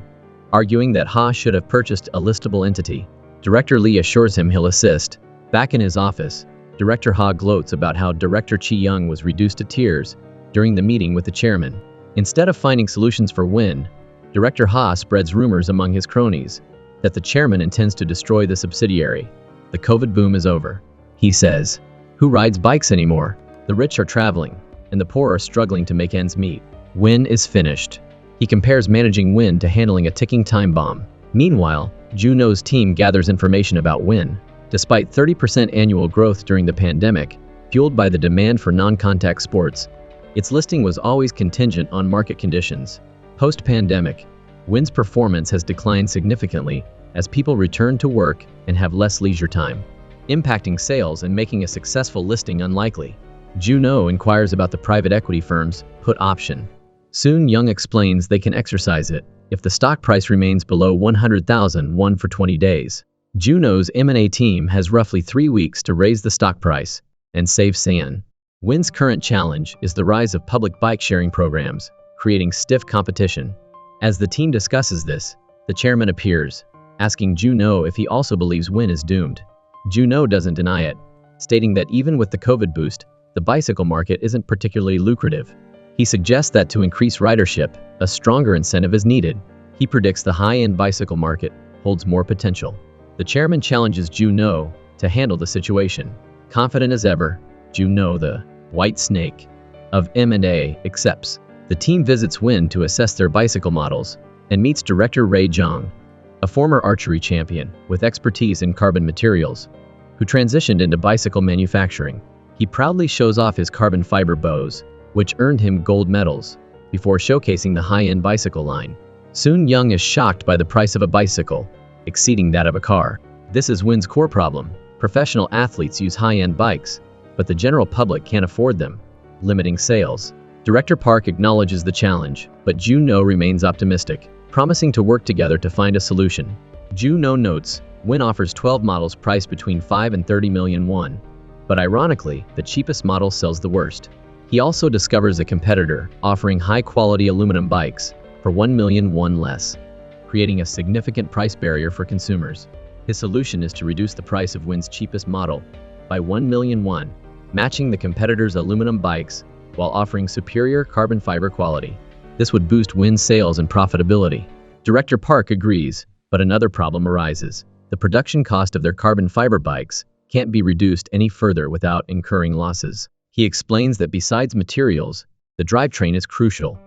Speaker 1: arguing that Ha should have purchased a listable entity. Director Lee assures him he'll assist. Back in his office, Director Ha gloats about how Director Chi-young was reduced to tears during the meeting with the chairman. Instead of finding solutions for Win, Director Ha spreads rumors among his cronies that the chairman intends to destroy the subsidiary. The COVID boom is over. He says, "Who rides bikes anymore? The rich are traveling, and the poor are struggling to make ends meet. Win is finished." He compares managing Win to handling a ticking time bomb. Meanwhile, Joo-No's team gathers information about Win. Despite 30% annual growth during the pandemic, fueled by the demand for non-contact sports, its listing was always contingent on market conditions. Post-pandemic, Win's performance has declined significantly as people return to work and have less leisure time, impacting sales and making a successful listing unlikely. Joo-No inquires about the private equity firm's put option. Soon Young explains they can exercise it if the stock price remains below 100,000 won for 20 days. Joo-No's M&A team has roughly 3 weeks to raise the stock price and save San. Win's current challenge is the rise of public bike-sharing programs, creating stiff competition. As the team discusses this, the chairman appears, asking Joo-No if he also believes Win is doomed. Joo-No doesn't deny it, stating that even with the COVID boost, the bicycle market isn't particularly lucrative. He suggests that to increase ridership, a stronger incentive is needed. He predicts the high-end bicycle market holds more potential. The chairman challenges Joo-No to handle the situation. Confident as ever, Joo-No, the white snake of M&A, accepts. The team visits Win to assess their bicycle models and meets Director Ray Jong, a former archery champion with expertise in carbon materials, who transitioned into bicycle manufacturing. He proudly shows off his carbon fiber bows, which earned him gold medals, before showcasing the high-end bicycle line. Soon Young is shocked by the price of a bicycle, exceeding that of a car. This is Win's core problem. Professional athletes use high-end bikes, but the general public can't afford them, limiting sales. Director Park acknowledges the challenge, but Joo-No remains optimistic, promising to work together to find a solution. Joo-No notes, Win offers 12 models priced between 5 and 30 million won, but ironically, the cheapest model sells the worst. He also discovers a competitor offering high-quality aluminum bikes for 1 million won less. creating a significant price barrier for consumers. His solution is to reduce the price of Win's cheapest model by 1 million won, matching the competitor's aluminum bikes while offering superior carbon fiber quality. This would boost Win's sales and profitability. Director Park agrees, but another problem arises. The production cost of their carbon fiber bikes can't be reduced any further without incurring losses. He explains that besides materials, the drivetrain is crucial.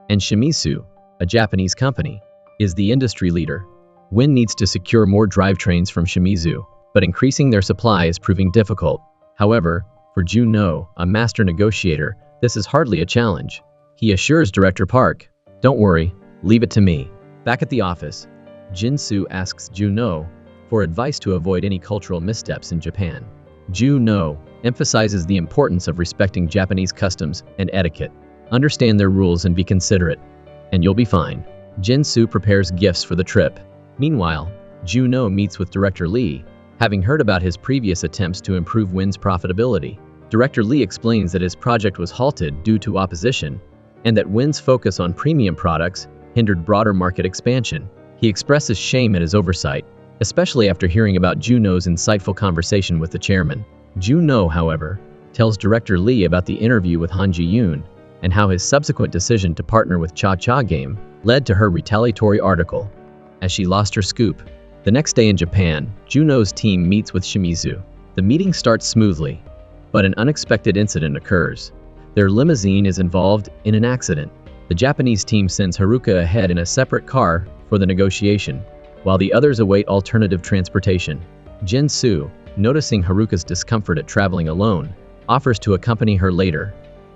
Speaker 1: And Shimizu, a Japanese company, is the industry leader. Win needs to secure more drivetrains from Shimizu, but increasing their supply is proving difficult. However, for Joo-No, a master negotiator, this is hardly a challenge. He assures Director Park, "Don't worry, leave it to me." Back at the office, Jin-Soo asks Joo-No for advice to avoid any cultural missteps in Japan. Joo-No emphasizes the importance of respecting Japanese customs and etiquette. Understand their rules and be considerate, and you'll be fine. Jin-Soo prepares gifts for the trip. Meanwhile, Joo-No meets with Director Lee, having heard about his previous attempts to improve Win's profitability. Director Lee explains that his project was halted due to opposition, and that Win's focus on premium products hindered broader market expansion. He expresses shame at his oversight, especially after hearing about Joo-No's insightful conversation with the chairman. Joo-No, however, tells Director Lee about the interview with Han Ji-yoon and how his subsequent decision to partner with Cha-Cha Game led to her retaliatory article, as she lost her scoop. The next day in Japan, Joo-No's team meets with Shimizu. The meeting starts smoothly, but an unexpected incident occurs. Their limousine is involved in an accident. The Japanese team sends Haruka ahead in a separate car for the negotiation, while the others await alternative transportation. Jin-Soo, noticing Haruka's discomfort at traveling alone, offers to accompany her later,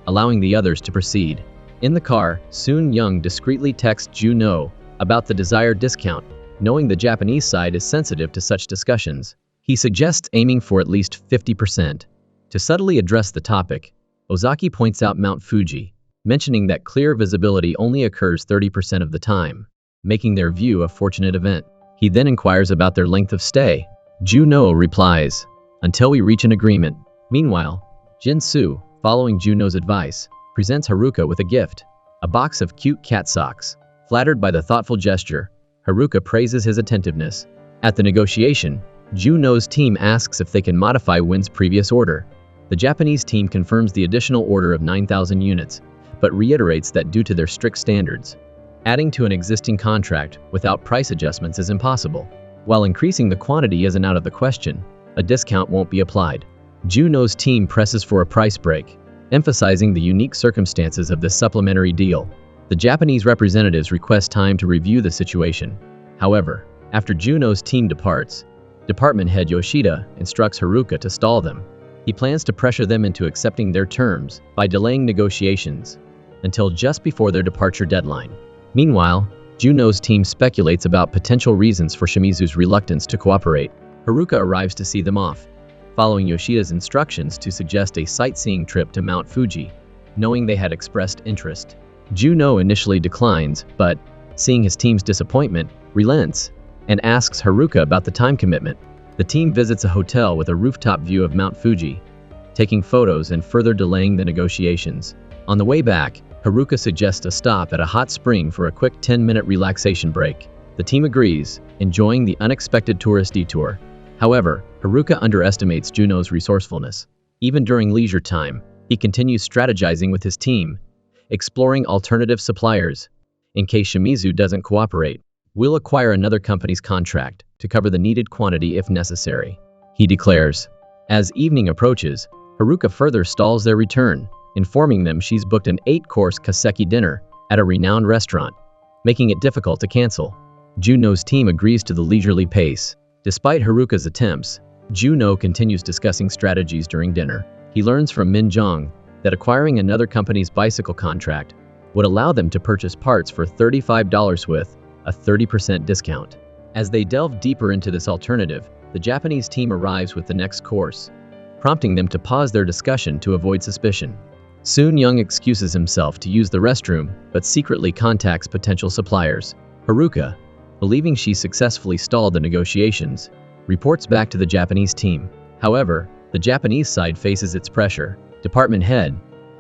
Speaker 1: allowing the others to proceed. In the car, Soon-young discreetly texts Joo-No about the desired discount, knowing the Japanese side is sensitive to such discussions. He suggests aiming for at least 50%. To subtly address the topic, Ozaki points out Mount Fuji, mentioning that clear visibility only occurs 30% of the time, making their view a fortunate event. He then inquires about their length of stay. Joo-No replies, "Until we reach an agreement." Meanwhile, Jin-Soo, following Joo-No's advice, presents Haruka with a gift, a box of cute cat socks. Flattered by the thoughtful gesture, Haruka praises his attentiveness. At the negotiation, Joo-No's team asks if they can modify Win's previous order. The Japanese team confirms the additional order of 9,000 units, but reiterates that due to their strict standards, adding to an existing contract without price adjustments is impossible. While increasing the quantity isn't out of the question, a discount won't be applied. Joo-No's team presses for a price break, emphasizing the unique circumstances of this supplementary deal. The Japanese representatives request time to review the situation. However, after Joo-No's team departs, Department Head Yoshida instructs Haruka to stall them. He plans to pressure them into accepting their terms by delaying negotiations until just before their departure deadline. Meanwhile, Joo-No's team speculates about potential reasons for Shimizu's reluctance to cooperate. Haruka arrives to see them off, following Yoshida's instructions to suggest a sightseeing trip to Mount Fuji, knowing they had expressed interest. Joo-No initially declines, but, seeing his team's disappointment, relents and asks Haruka about the time commitment. The team visits a hotel with a rooftop view of Mount Fuji, taking photos and further delaying the negotiations. On the way back, Haruka suggests a stop at a hot spring for a quick 10-minute relaxation break. The team agrees, enjoying the unexpected tourist detour. However, Haruka underestimates Joo-No's resourcefulness. Even during leisure time, he continues strategizing with his team, exploring alternative suppliers. In case Shimizu doesn't cooperate, we'll acquire another company's contract to cover the needed quantity if necessary, he declares. As evening approaches, Haruka further stalls their return, informing them she's booked an 8-course kaseki dinner at a renowned restaurant, making it difficult to cancel. Joo-No's team agrees to the leisurely pace. Despite Haruka's attempts, Joo-No continues discussing strategies during dinner. He learns from Min Jong that acquiring another company's bicycle contract would allow them to purchase parts for $35 with a 30% discount. As they delve deeper into this alternative, the Japanese team arrives with the next course, prompting them to pause their discussion to avoid suspicion. Soon-young excuses himself to use the restroom, but secretly contacts potential suppliers. Haruka, believing she successfully stalled the negotiations, reports back to the Japanese team. However, the Japanese side faces its pressure. Department head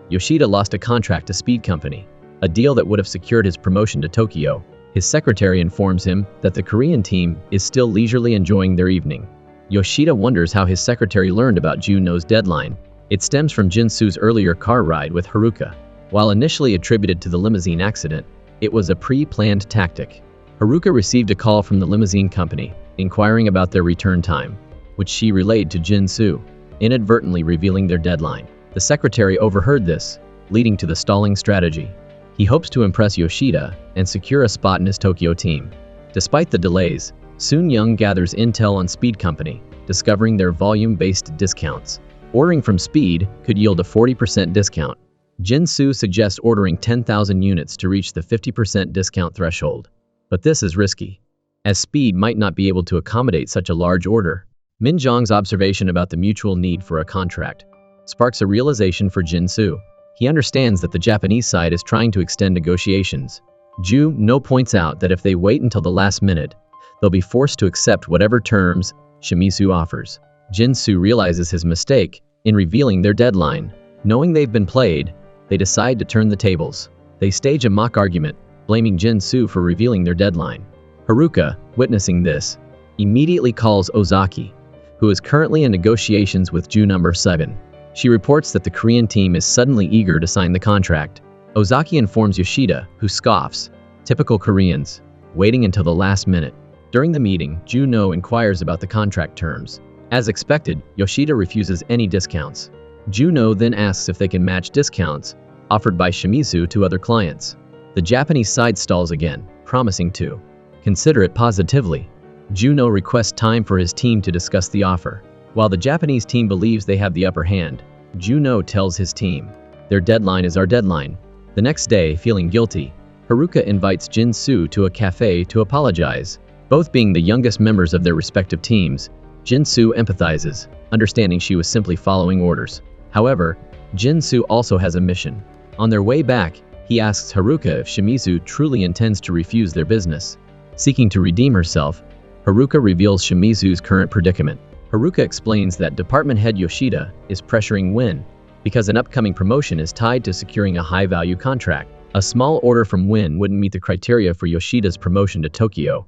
Speaker 1: Yoshida lost a contract to Speed Company, a deal that would have secured his promotion to Tokyo. His secretary informs him that the Korean team is still leisurely enjoying their evening. Yoshida wonders how his secretary learned about Joo-No's deadline. It stems from Jin-Soo's earlier car ride with Haruka. While initially attributed to the limousine accident, it was a pre-planned tactic. Haruka received a call from the limousine company, inquiring about their return time, which she relayed to Jin-Soo, inadvertently revealing their deadline. The secretary overheard this, leading to the stalling strategy. He hopes to impress Yoshida and secure a spot in his Tokyo team. Despite the delays, Soon Young gathers intel on Speed Company, discovering their volume-based discounts. Ordering from Speed could yield a 40% discount. Jin-Soo suggests ordering 10,000 units to reach the 50% discount threshold. But this is risky, as Speed might not be able to accommodate such a large order. Min Jong's observation about the mutual need for a contract sparks a realization for Jin-Soo. He understands that the Japanese side is trying to extend negotiations. Joo-No points out that if they wait until the last minute, they'll be forced to accept whatever terms Shimizu offers. Jin-Soo realizes his mistake in revealing their deadline. Knowing they've been played, they decide to turn the tables. They stage a mock argument, blaming Jin-Soo for revealing their deadline. Haruka, witnessing this, immediately calls Ozaki, who is currently in negotiations with Ju No. 7. She reports that the Korean team is suddenly eager to sign the contract. Ozaki informs Yoshida, who scoffs. Typical Koreans, waiting until the last minute. During the meeting, Joo-No inquires about the contract terms. As expected, Yoshida refuses any discounts. Joo-No then asks if they can match discounts offered by Shimizu to other clients. The Japanese side stalls again, promising to consider it positively. Joo-No requests time for his team to discuss the offer. While the Japanese team believes they have the upper hand, Joo-No tells his team, "Their deadline is our deadline." The next day, feeling guilty, Haruka invites Jin-Soo to a cafe to apologize. Both being the youngest members of their respective teams, Jin-Soo empathizes, understanding she was simply following orders. However, Jin-Soo also has a mission. On their way back, he asks Haruka if Shimizu truly intends to refuse their business. Seeking to redeem herself, Haruka reveals Shimizu's current predicament. Haruka explains that department head Yoshida is pressuring Win because an upcoming promotion is tied to securing a high-value contract. A small order from Win wouldn't meet the criteria for Yoshida's promotion to Tokyo,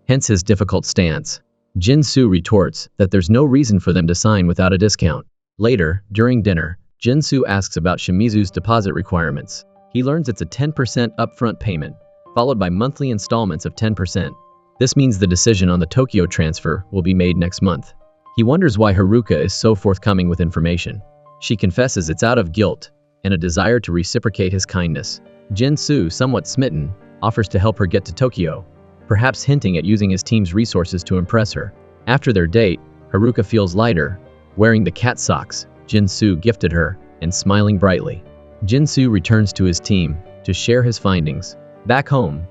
Speaker 1: hence his difficult stance. Jin-Soo retorts that there's no reason for them to sign without a discount. Later, during dinner, Jin-Soo asks about Shimizu's deposit requirements. He learns it's a 10% upfront payment, followed by monthly installments of 10%. This means the decision on the Tokyo transfer will be made next month. He wonders why Haruka is so forthcoming with information. She confesses it's out of guilt and a desire to reciprocate his kindness. Jin-Soo, somewhat smitten, offers to help her get to Tokyo, perhaps hinting at using his team's resources to impress her. After their date, Haruka feels lighter, wearing the cat socks Jin-Soo gifted her and smiling brightly. Jin-Soo returns to his team to share his findings. Back home,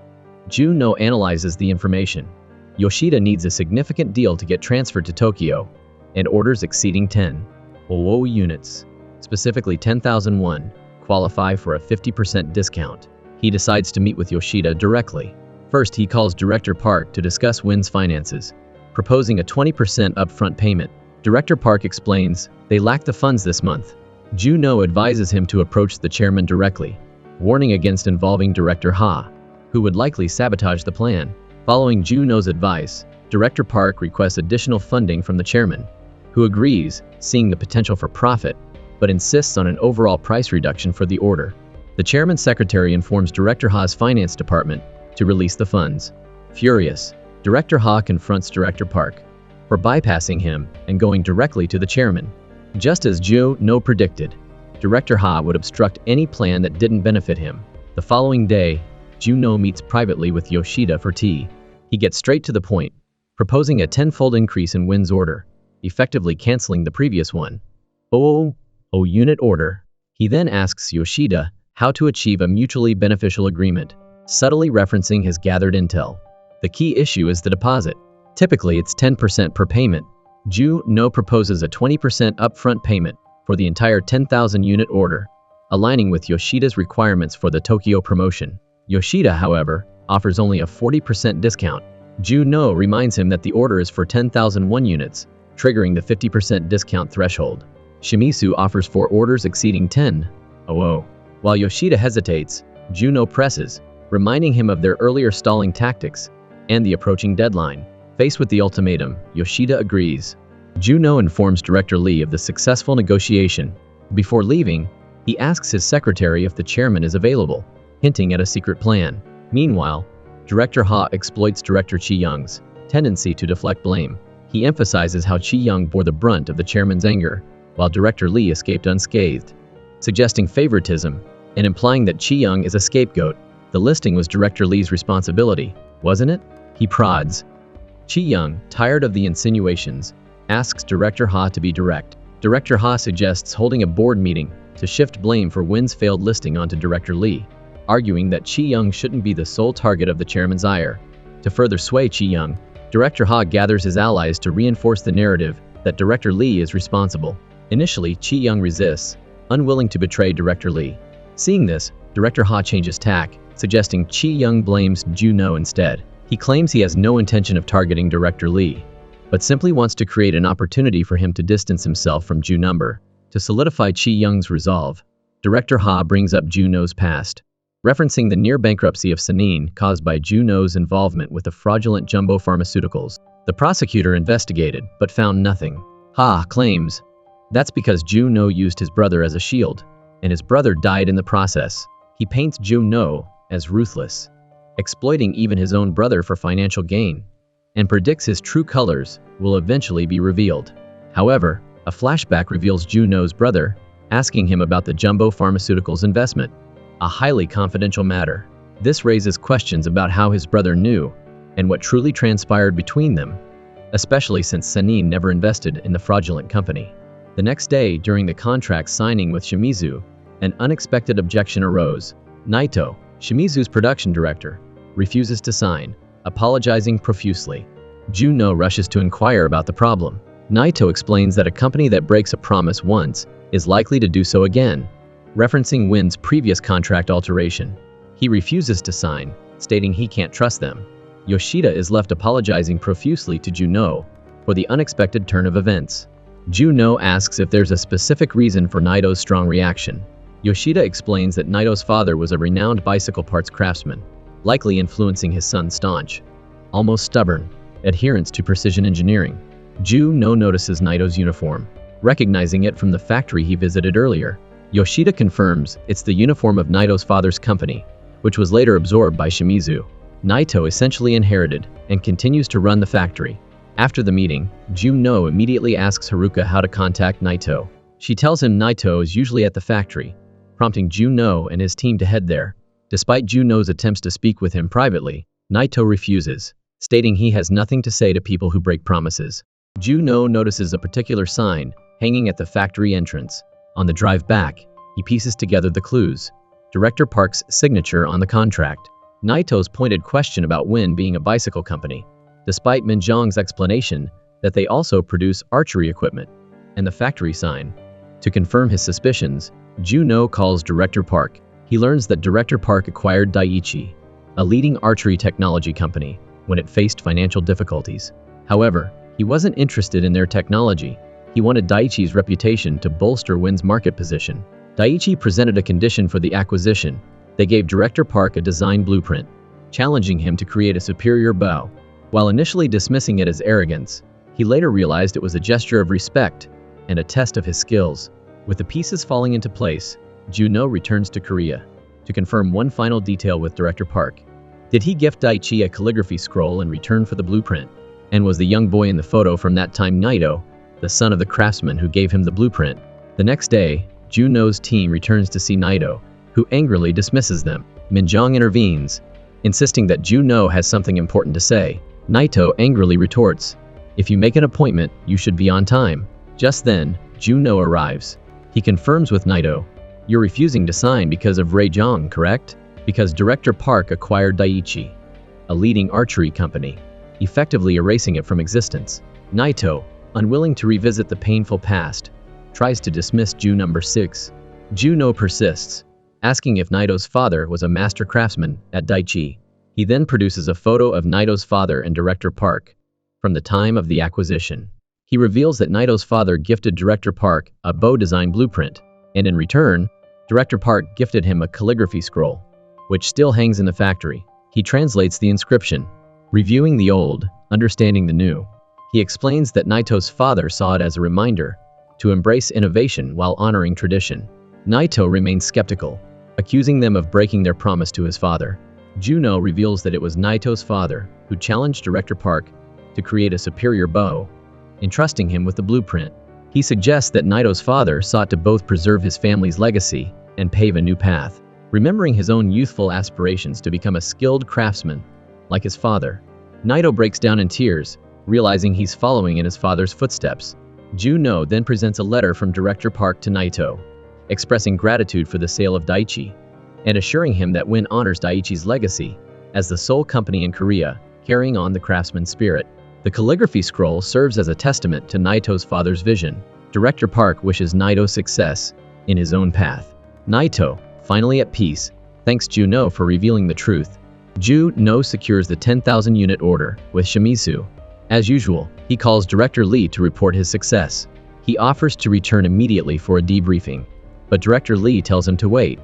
Speaker 1: Joo-No analyzes the information. Yoshida needs a significant deal to get transferred to Tokyo, and orders exceeding 10,000 units, specifically 10,001, qualify for a 50% discount. He decides to meet with Yoshida directly. First, he calls Director Park to discuss Win's finances, proposing a 20% upfront payment. Director Park explains they lack the funds this month. Joo-No advises him to approach the chairman directly, warning against involving Director Ha, who would likely sabotage the plan. Following Joo-No's advice, Director Park requests additional funding from the chairman, who agrees, seeing the potential for profit, but insists on an overall price reduction for the order. The chairman's secretary informs Director Ha's finance department to release the funds. Furious, Director Ha confronts Director Park for bypassing him and going directly to the chairman. Just as Joo-No predicted, Director Ha would obstruct any plan that didn't benefit him. The following day, Joo-No meets privately with Yoshida for tea. He gets straight to the point, proposing a 10-fold increase in Win's order, effectively canceling the previous one. Unit order. He then asks Yoshida how to achieve a mutually beneficial agreement, subtly referencing his gathered intel. The key issue is the deposit. Typically, it's 10% per payment. Joo-No proposes a 20% upfront payment for the entire 10,000 unit order, aligning with Yoshida's requirements for the Tokyo promotion. Yoshida, however, offers only a 40% discount. Joo-No reminds him that the order is for 10,001 units, triggering the 50% discount threshold. Shimizu offers 4 orders exceeding 10,000. While Yoshida hesitates, Joo-No presses, reminding him of their earlier stalling tactics and the approaching deadline. Faced with the ultimatum, Yoshida agrees. Joo-No informs Director Lee of the successful negotiation. Before leaving, he asks his secretary if the chairman is available, hinting at a secret plan. Meanwhile, Director Ha exploits Director Chi-young's tendency to deflect blame. He emphasizes how Chi-young bore the brunt of the chairman's anger, while Director Lee escaped unscathed, suggesting favoritism and implying that Chi-young is a scapegoat. The listing was Director Lee's responsibility, wasn't it? He prods. Chi-young, tired of the insinuations, asks Director Ha to be direct. Director Ha suggests holding a board meeting to shift blame for Wynn's failed listing onto Director Lee, arguing that Chi-young shouldn't be the sole target of the chairman's ire. To further sway Chi-young, Director Ha gathers his allies to reinforce the narrative that Director Lee is responsible. Initially, Chi-young resists, unwilling to betray Director Lee. Seeing this, Director Ha changes tack, suggesting Chi-young blames Joo-No instead. He claims he has no intention of targeting Director Lee, but simply wants to create an opportunity for him to distance himself from Joo-No. To solidify Chi-young's resolve, Director Ha brings up Joo-No's past, referencing the near bankruptcy of Sanin caused by Joo-No's involvement with the fraudulent Jumbo Pharmaceuticals. The prosecutor investigated, but found nothing. Ha claims that's because Joo-No used his brother as a shield, and his brother died in the process. He paints Joo-No as ruthless, exploiting even his own brother for financial gain, and predicts his true colors will eventually be revealed. However, a flashback reveals Joo-No's brother, asking him about the Jumbo Pharmaceuticals investment, a highly confidential matter. This raises questions about how his brother knew and what truly transpired between them, especially since Sanin never invested in the fraudulent company. The next day, during the contract signing with Shimizu, an unexpected objection arose. Naito, Shimizu's production director, refuses to sign, apologizing profusely. Joo-No rushes to inquire about the problem. Naito explains that a company that breaks a promise once is likely to do so again, referencing Wynn's previous contract alteration. He refuses to sign, stating he can't trust them. Yoshida is left apologizing profusely to Joo-No for the unexpected turn of events. Joo-No asks if there's a specific reason for Naito's strong reaction. Yoshida explains that Naito's father was a renowned bicycle parts craftsman, likely influencing his son's staunch, almost stubborn, adherence to precision engineering. Joo-No notices Naito's uniform, recognizing it from the factory he visited earlier. Yoshida confirms it's the uniform of Naito's father's company, which was later absorbed by Shimizu. Naito essentially inherited and continues to run the factory. After the meeting, Joo-No immediately asks Haruka how to contact Naito. She tells him Naito is usually at the factory, prompting Joo-No and his team to head there. Despite Joo-No's attempts to speak with him privately, Naito refuses, stating he has nothing to say to people who break promises. Joo-No notices a particular sign hanging at the factory entrance. On the drive back, he pieces together the clues. Director Park's signature on the contract. Naito's pointed question about Wynn being a bicycle company, despite Minjong's explanation that they also produce archery equipment, and the factory sign. To confirm his suspicions, Joo-No calls Director Park. He learns that Director Park acquired Daiichi, a leading archery technology company, when it faced financial difficulties. However, he wasn't interested in their technology. He wanted Daiichi's reputation to bolster Wynn's market position. Daiichi presented a condition for the acquisition. They gave Director Park a design blueprint, challenging him to create a superior bow. While initially dismissing it as arrogance, he later realized it was a gesture of respect and a test of his skills. With the pieces falling into place, Joo-No returns to Korea to confirm one final detail with Director Park. Did he gift Daiichi a calligraphy scroll in return for the blueprint? And was the young boy in the photo from that time Naito, the son of the craftsman who gave him the blueprint? The next day, Joo-No's team returns to see Naito, who angrily dismisses them. Minjong intervenes, insisting that Joo-No has something important to say. Naito angrily retorts, "If you make an appointment, you should be on time." Just then, Joo-No arrives. He confirms with Naito, "You're refusing to sign because of Ray Jong, correct? Because Director Park acquired Daiichi, a leading archery company, effectively erasing it from existence." Naito, unwilling to revisit the painful past, tries to dismiss Joo-No 6. Joo-No persists, asking if Naito's father was a master craftsman at Daiichi. He then produces a photo of Naito's father and Director Park from the time of the acquisition. He reveals that Naito's father gifted Director Park a bow design blueprint, and in return, Director Park gifted him a calligraphy scroll. which still hangs in the factory. He translates the inscription, reviewing the old, understanding the new. He explains that Naito's father saw it as a reminder to embrace innovation while honoring tradition. Naito remains skeptical, accusing them of breaking their promise to his father. Joo-No reveals that it was Naito's father who challenged Director Park to create a superior bow, entrusting him with the blueprint. He suggests that Naito's father sought to both preserve his family's legacy and pave a new path, remembering his own youthful aspirations to become a skilled craftsman like his father. Naito breaks down in tears, realizing he's following in his father's footsteps. Joo-No then presents a letter from Director Park to Naito, expressing gratitude for the sale of Daiichi, and assuring him that Win honors Daiichi's legacy as the sole company in Korea carrying on the craftsman's spirit. The calligraphy scroll serves as a testament to Naito's father's vision. Director Park wishes Naito success in his own path. Naito, finally at peace, thanks Joo-No for revealing the truth. Joo-No secures the 10,000-unit order with Shimizu. As usual, he calls Director Lee to report his success. He offers to return immediately for a debriefing, but Director Lee tells him to wait,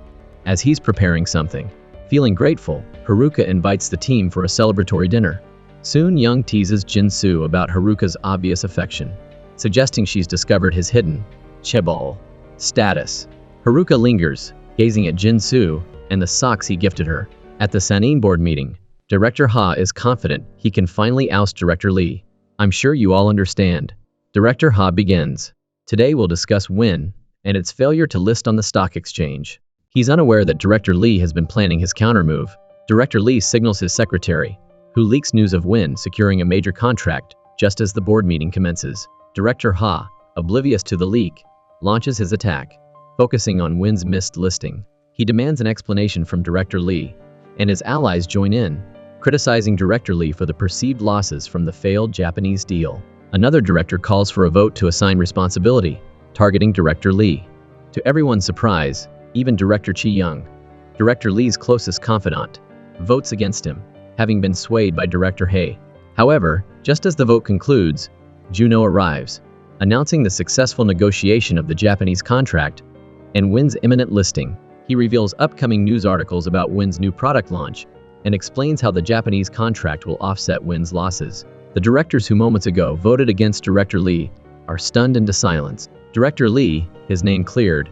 Speaker 1: as he's preparing something. Feeling grateful, Haruka invites the team for a celebratory dinner. Soon Young teases Jin-Soo about Haruka's obvious affection, suggesting she's discovered his hidden chaebol status. Haruka lingers, gazing at Jin-Soo and the socks he gifted her. At the Sanin board meeting, Director Ha is confident he can finally oust Director Lee. I'm sure you all understand. Director Ha begins. Today we'll discuss Win and its failure to list on the stock exchange. He's unaware that Director Lee has been planning his countermove. Director Lee signals his secretary, who leaks news of Win securing a major contract just as the board meeting commences. Director Ha, oblivious to the leak, launches his attack, focusing on Win's missed listing. He demands an explanation from Director Lee, and his allies join in, criticizing Director Lee for the perceived losses from the failed Japanese deal. Another director calls for a vote to assign responsibility, targeting Director Lee. To everyone's surprise, even Director Chi-young, Director Lee's closest confidant, votes against him, having been swayed by Director Hae. However, just as the vote concludes, Joo-No arrives, announcing the successful negotiation of the Japanese contract and Win's imminent listing. He reveals upcoming news articles about Win's new product launch and explains how the Japanese contract will offset Win's losses. The directors who moments ago voted against Director Lee are stunned into silence. Director Lee, his name cleared,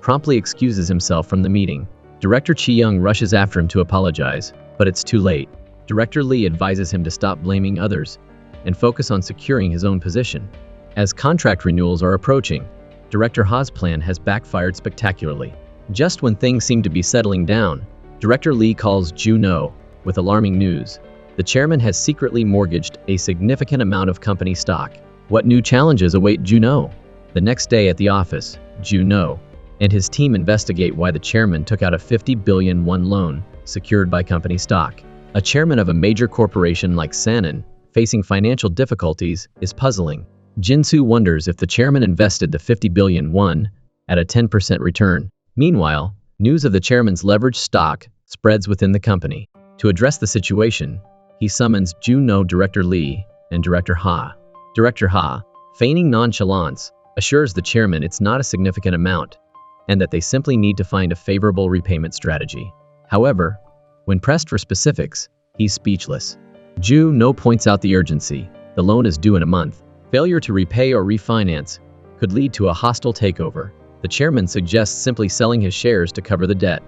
Speaker 1: promptly excuses himself from the meeting. Director Chi-young rushes after him to apologize, but it's too late. Director Lee advises him to stop blaming others and focus on securing his own position. As contract renewals are approaching, Director Ha's plan has backfired spectacularly. Just when things seem to be settling down, Director Lee calls Joo-No with alarming news. The chairman has secretly mortgaged a significant amount of company stock. What new challenges await Joo-No? The next day at the office, Joo-No and his team investigate why the chairman took out a 50 billion won loan secured by company stock. A chairman of a major corporation like Sanin, facing financial difficulties, is puzzling. Jin-Soo wonders if the chairman invested the 50 billion won at a 10% return. Meanwhile, news of the chairman's leveraged stock spreads within the company. To address the situation, he summons Joo-No, Director Lee, and Director Ha. Director Ha, feigning nonchalance, assures the chairman it's not a significant amount, and that they simply need to find a favorable repayment strategy. However, when pressed for specifics, he's speechless. Joo-No points out the urgency. The loan is due in a month. Failure to repay or refinance could lead to a hostile takeover. The chairman suggests simply selling his shares to cover the debt.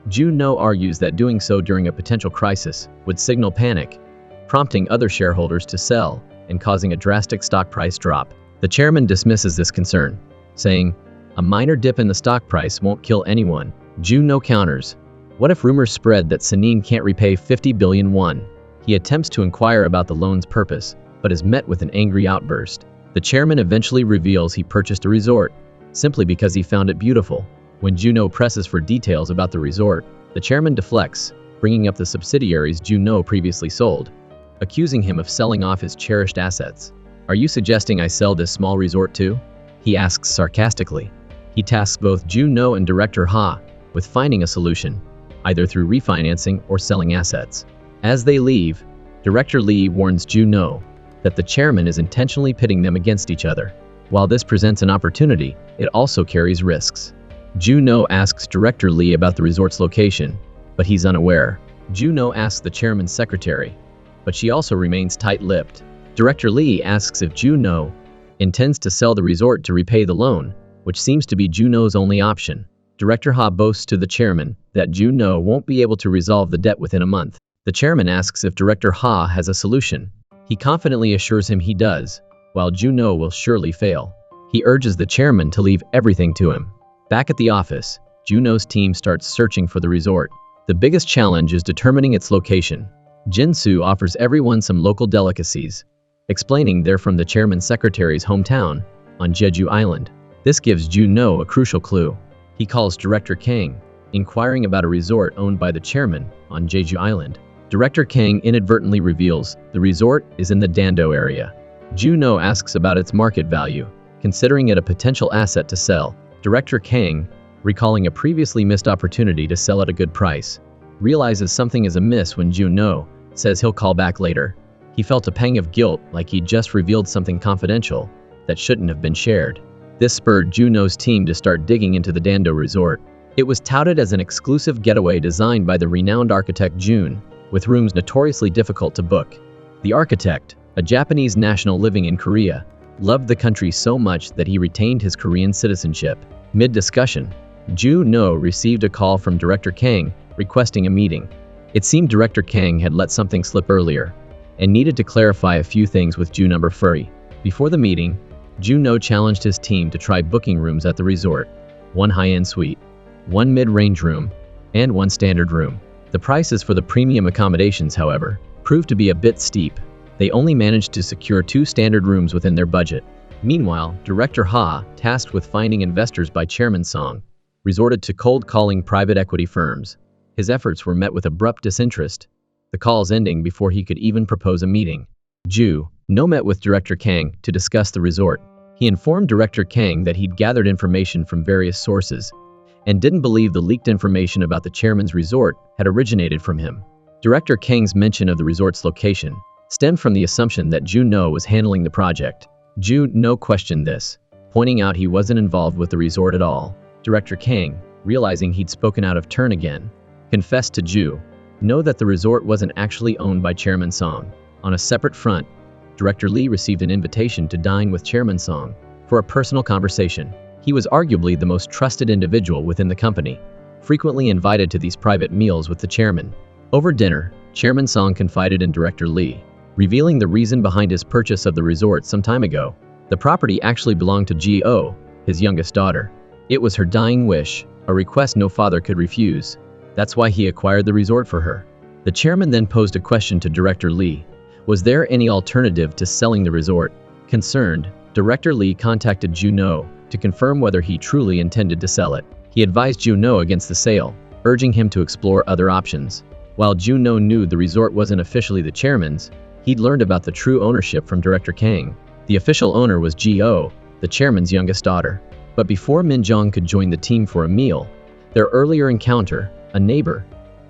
Speaker 1: Joo-No argues that doing so during a potential crisis would signal panic, prompting other shareholders to sell and causing a drastic stock price drop. The chairman dismisses this concern, saying, "A minor dip in the stock price won't kill anyone." Joo-No counters, "What if rumors spread that Sanin can't repay 50 billion won?" He attempts to inquire about the loan's purpose, but is met with an angry outburst. The chairman eventually reveals he purchased a resort, simply because he found it beautiful. When Joo-No presses for details about the resort, the chairman deflects, bringing up the subsidiaries Joo-No previously sold, accusing him of selling off his cherished assets. "Are you suggesting I sell this small resort too?" he asks sarcastically. He tasks both Joo-No and Director Ha with finding a solution, either through refinancing or selling assets. As they leave, Director Lee warns Joo-No that the chairman is intentionally pitting them against each other. While this presents an opportunity, it also carries risks. Joo-No asks Director Lee about the resort's location, but he's unaware. Joo-No asks the chairman's secretary, but she also remains tight-lipped. Director Lee asks if Joo-No intends to sell the resort to repay the loan, which seems to be Joo-No's only option. Director Ha boasts to the chairman that Joo-No won't be able to resolve the debt within a month. The chairman asks if Director Ha has a solution. He confidently assures him he does, while Joo-No will surely fail. He urges the chairman to leave everything to him. Back at the office, Joo-No's team starts searching for the resort. The biggest challenge is determining its location. Jin-Soo offers everyone some local delicacies, explaining they're from the chairman's secretary's hometown, on Jeju Island. This gives Joo-No a crucial clue. He calls Director Kang, inquiring about a resort owned by the chairman on Jeju Island. Director Kang inadvertently reveals the resort is in the Dando area. Joo-No asks about its market value, considering it a potential asset to sell. Director Kang, recalling a previously missed opportunity to sell at a good price, realizes something is amiss when Joo-No says he'll call back later. He felt a pang of guilt, like he'd just revealed something confidential that shouldn't have been shared. This spurred Joo-No's team to start digging into the Dando resort. It was touted as an exclusive getaway designed by the renowned architect Jun, with rooms notoriously difficult to book. The architect, a Japanese national living in Korea, loved the country so much that he retained his Korean citizenship. Mid-discussion, Joo-No received a call from Director Kang requesting a meeting. It seemed Director Kang had let something slip earlier and needed to clarify a few things with Joo-No Furry. Before the meeting, Joo-No challenged his team to try booking rooms at the resort. 1 high-end suite, 1 mid-range room, and 1 standard room. The prices for the premium accommodations, however, proved to be a bit steep. They only managed to secure 2 standard rooms within their budget. Meanwhile, Director Ha, tasked with finding investors by Chairman Song, resorted to cold calling private equity firms. His efforts were met with abrupt disinterest, the calls ending before he could even propose a meeting. Joo-No met with Director Kang to discuss the resort. He informed Director Kang that he'd gathered information from various sources and didn't believe the leaked information about the chairman's resort had originated from him. Director Kang's mention of the resort's location stemmed from the assumption that Joo-No was handling the project. Joo-No questioned this, pointing out he wasn't involved with the resort at all. Director Kang, realizing he'd spoken out of turn again, confessed to Joo-No that the resort wasn't actually owned by Chairman Song. On a separate front, Director Lee received an invitation to dine with Chairman Song for a personal conversation. He was arguably the most trusted individual within the company, frequently invited to these private meals with the chairman. Over dinner, Chairman Song confided in Director Lee, revealing the reason behind his purchase of the resort some time ago. The property actually belonged to Joo, his youngest daughter. It was her dying wish, a request no father could refuse. That's why he acquired the resort for her. The chairman then posed a question to Director Lee. Was there any alternative to selling the resort? Concerned, Director Lee contacted Joo-No to confirm whether he truly intended to sell it. He advised Joo-No against the sale, urging him to explore other options. While Joo-No knew the resort wasn't officially the chairman's, he'd learned about the true ownership from Director Kang. The official owner was Joo, the chairman's youngest daughter. But before Min-jong could join the team for a meal, their earlier encounter, a neighbor,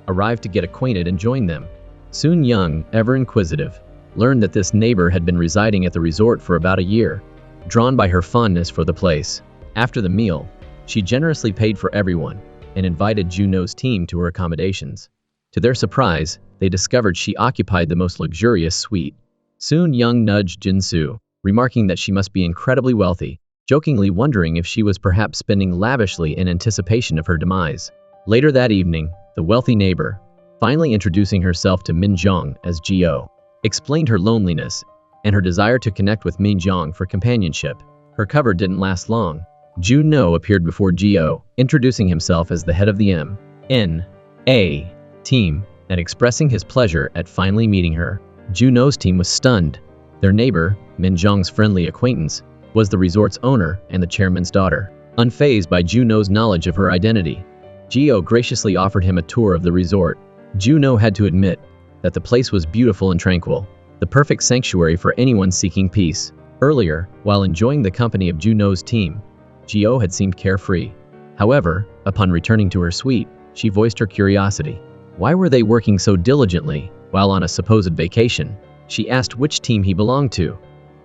Speaker 1: arrived to get acquainted and join them. Soon Young, ever inquisitive, learned that this neighbor had been residing at the resort for about a year, drawn by her fondness for the place. After the meal, she generously paid for everyone and invited Joo-No's team to her accommodations. To their surprise, they discovered she occupied the most luxurious suite. Soon Young nudged Jin-Soo, remarking that she must be incredibly wealthy, jokingly wondering if she was perhaps spending lavishly in anticipation of her demise. Later that evening, the wealthy neighbor, finally introducing herself to Min-jong as Joo, explained her loneliness and her desire to connect with Min-jong for companionship. Her cover didn't last long. Joo-No appeared before Joo, introducing himself as the head of the M.N.A. team and expressing his pleasure at finally meeting her. Joo-No's team was stunned. Their neighbor, Min-jong's friendly acquaintance, was the resort's owner and the chairman's daughter. Unfazed by Joo-No's knowledge of her identity, Joo graciously offered him a tour of the resort. Joo-No had to admit that the place was beautiful and tranquil, the perfect sanctuary for anyone seeking peace. Earlier, while enjoying the company of Joo-No's team, Joo had seemed carefree. However, upon returning to her suite, she voiced her curiosity. Why were they working so diligently while on a supposed vacation? She asked which team he belonged to,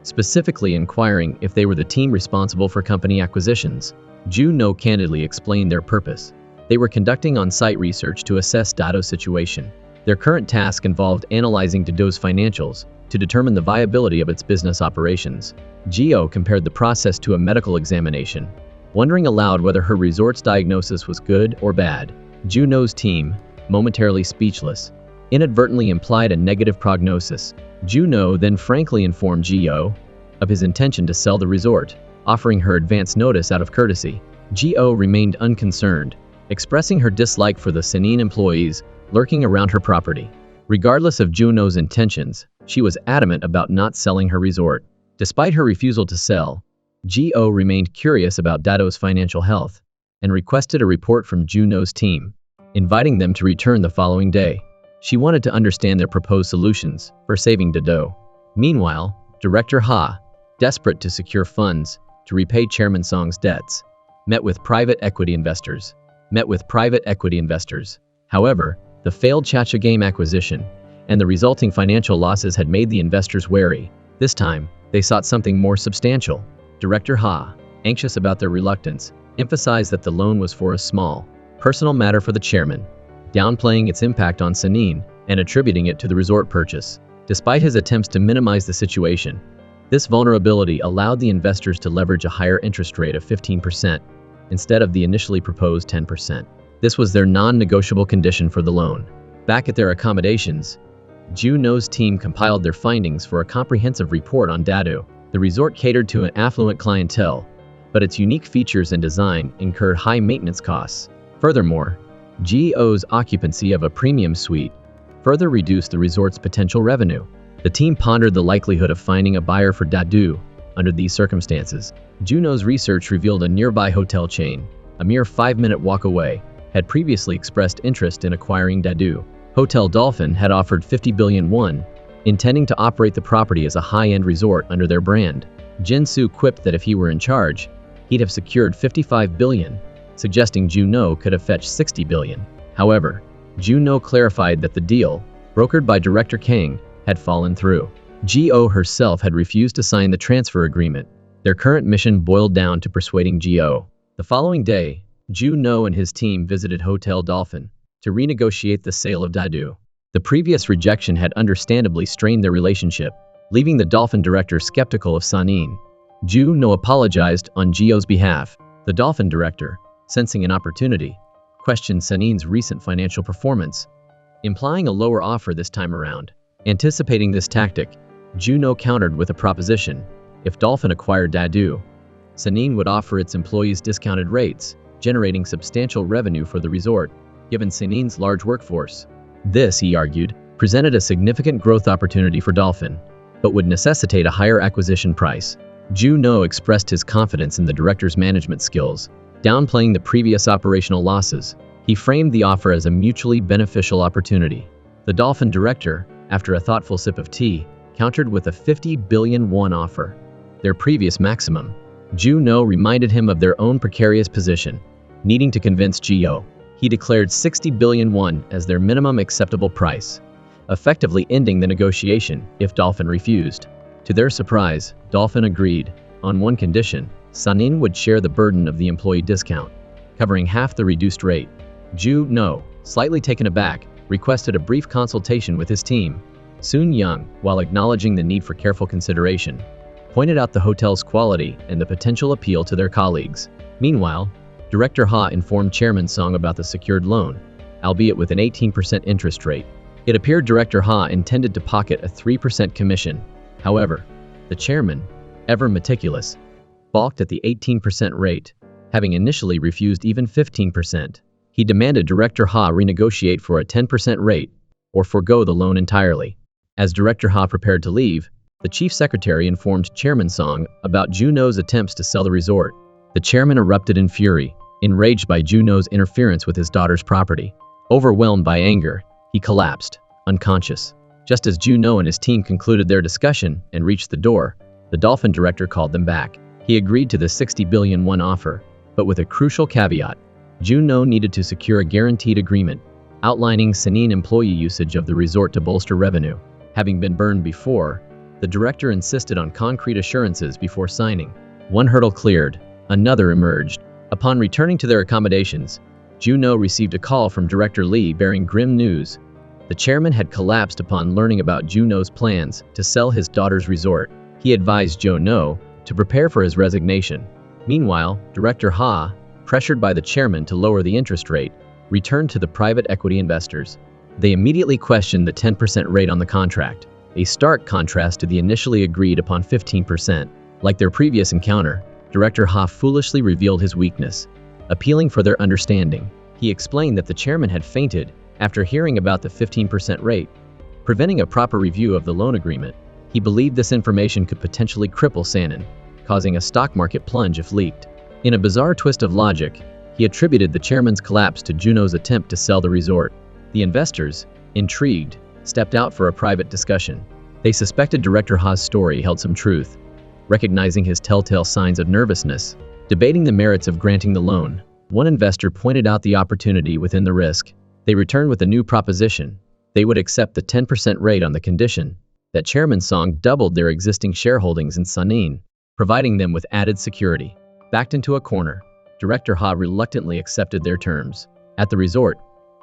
Speaker 1: specifically inquiring if they were the team responsible for company acquisitions. Joo-No candidly explained their purpose. They were conducting on-site research to assess Dado's situation. Their current task involved analyzing Dado's financials to determine the viability of its business operations. Joo compared the process to a medical examination, wondering aloud whether her resort's diagnosis was good or bad. Joo-No's team, momentarily speechless, inadvertently implied a negative prognosis. Joo-No then frankly informed Joo of his intention to sell the resort, offering her advance notice out of courtesy. Joo remained unconcerned, expressing her dislike for the Sanin employees lurking around her property. Regardless of Joo-No's intentions, she was adamant about not selling her resort. Despite her refusal to sell, Joo remained curious about Dado's financial health and requested a report from Joo-No's team, inviting them to return the following day. She wanted to understand their proposed solutions for saving Dado. Meanwhile, Director Ha, desperate to secure funds to repay Chairman Song's debts, met with private equity investors. However, the failed Chacha game acquisition and the resulting financial losses had made the investors wary. This time, they sought something more substantial. Director Ha, anxious about their reluctance, emphasized that the loan was for a small, personal matter for the chairman, downplaying its impact on Sanin and attributing it to the resort purchase. Despite his attempts to minimize the situation, this vulnerability allowed the investors to leverage a higher interest rate of 15% instead of the initially proposed 10%. This was their non-negotiable condition for the loan. Back at their accommodations, Joo-No's team compiled their findings for a comprehensive report on Dado. The resort catered to an affluent clientele, but its unique features and design incurred high maintenance costs. Furthermore, Joo-No's occupancy of a premium suite further reduced the resort's potential revenue. The team pondered the likelihood of finding a buyer for Dado under these circumstances. Joo-No's research revealed a nearby hotel chain, a mere 5-minute walk away, had previously expressed interest in acquiring Dado. Hotel Dolphin had offered 50 billion won, intending to operate the property as a high-end resort under their brand. Jin-Soo quipped that if he were in charge, he'd have secured 55 billion, suggesting Joo-No could have fetched 60 billion. However, Joo-No clarified that the deal, brokered by Director Kang, had fallen through. Joo herself had refused to sign the transfer agreement. Their current mission boiled down to persuading Joo. The following day, Joo-No and his team visited Hotel Dolphin to renegotiate the sale of Dado. The previous rejection had understandably strained their relationship, leaving the Dolphin director skeptical of Sanin. Joo-No apologized on Jio's behalf. The Dolphin director, sensing an opportunity, questioned Sanin's recent financial performance, implying a lower offer this time around. Anticipating this tactic, Joo-No countered with a proposition. If Dolphin acquired Dado, Sanin would offer its employees discounted rates, generating substantial revenue for the resort, given Sanin's large workforce. This, he argued, presented a significant growth opportunity for Dolphin, but would necessitate a higher acquisition price. Joo-No expressed his confidence in the director's management skills, downplaying the previous operational losses. He framed the offer as a mutually beneficial opportunity. The Dolphin director, after a thoughtful sip of tea, countered with a 50 billion won offer, their previous maximum. Joo-No reminded him of their own precarious position, needing to convince Joo. He declared 60 billion won as their minimum acceptable price, effectively ending the negotiation if Dolphin refused. To their surprise, Dolphin agreed, on one condition: Sanin would share the burden of the employee discount, covering half the reduced rate. Joo-No, slightly taken aback, requested a brief consultation with his team. Soon Young, while acknowledging the need for careful consideration, pointed out the hotel's quality and the potential appeal to their colleagues. Meanwhile, Director Ha informed Chairman Song about the secured loan, albeit with an 18% interest rate. It appeared Director Ha intended to pocket a 3% commission. However, the chairman, ever meticulous, balked at the 18% rate, having initially refused even 15%. He demanded Director Ha renegotiate for a 10% rate, or forego the loan entirely. As Director Ha prepared to leave, the chief secretary informed Chairman Song about Joo-No's attempts to sell the resort. The chairman erupted in fury, enraged by Joo-No's interference with his daughter's property. Overwhelmed by anger, he collapsed, unconscious. Just as Joo-No and his team concluded their discussion and reached the door, the Dolphin director called them back. He agreed to the 60 billion won offer, but with a crucial caveat. Joo-No needed to secure a guaranteed agreement, outlining Sanin employee usage of the resort to bolster revenue. Having been burned before, the director insisted on concrete assurances before signing. One hurdle cleared, another emerged. Upon returning to their accommodations, Joo-No received a call from Director Lee bearing grim news. The chairman had collapsed upon learning about Joo-No's plans to sell his daughter's resort. He advised Joo-No to prepare for his resignation. Meanwhile, Director Ha, pressured by the chairman to lower the interest rate, returned to the private equity investors. They immediately questioned the 10% rate on the contract, a stark contrast to the initially agreed upon 15%. Like their previous encounter, Director Ha foolishly revealed his weakness. Appealing for their understanding, he explained that the chairman had fainted after hearing about the 15% rate. Preventing a proper review of the loan agreement, he believed this information could potentially cripple Sanin, causing a stock market plunge if leaked. In a bizarre twist of logic, he attributed the chairman's collapse to Joo-No's attempt to sell the resort. The investors, intrigued, stepped out for a private discussion. They suspected Director Ha's story held some truth. Recognizing his telltale signs of nervousness, debating the merits of granting the loan, one investor pointed out the opportunity within the risk. They returned with a new proposition. They would accept the 10% rate on the condition that Chairman Song doubled their existing shareholdings in Sanin, providing them with added security. Backed into a corner, Director Ha reluctantly accepted their terms. At the resort,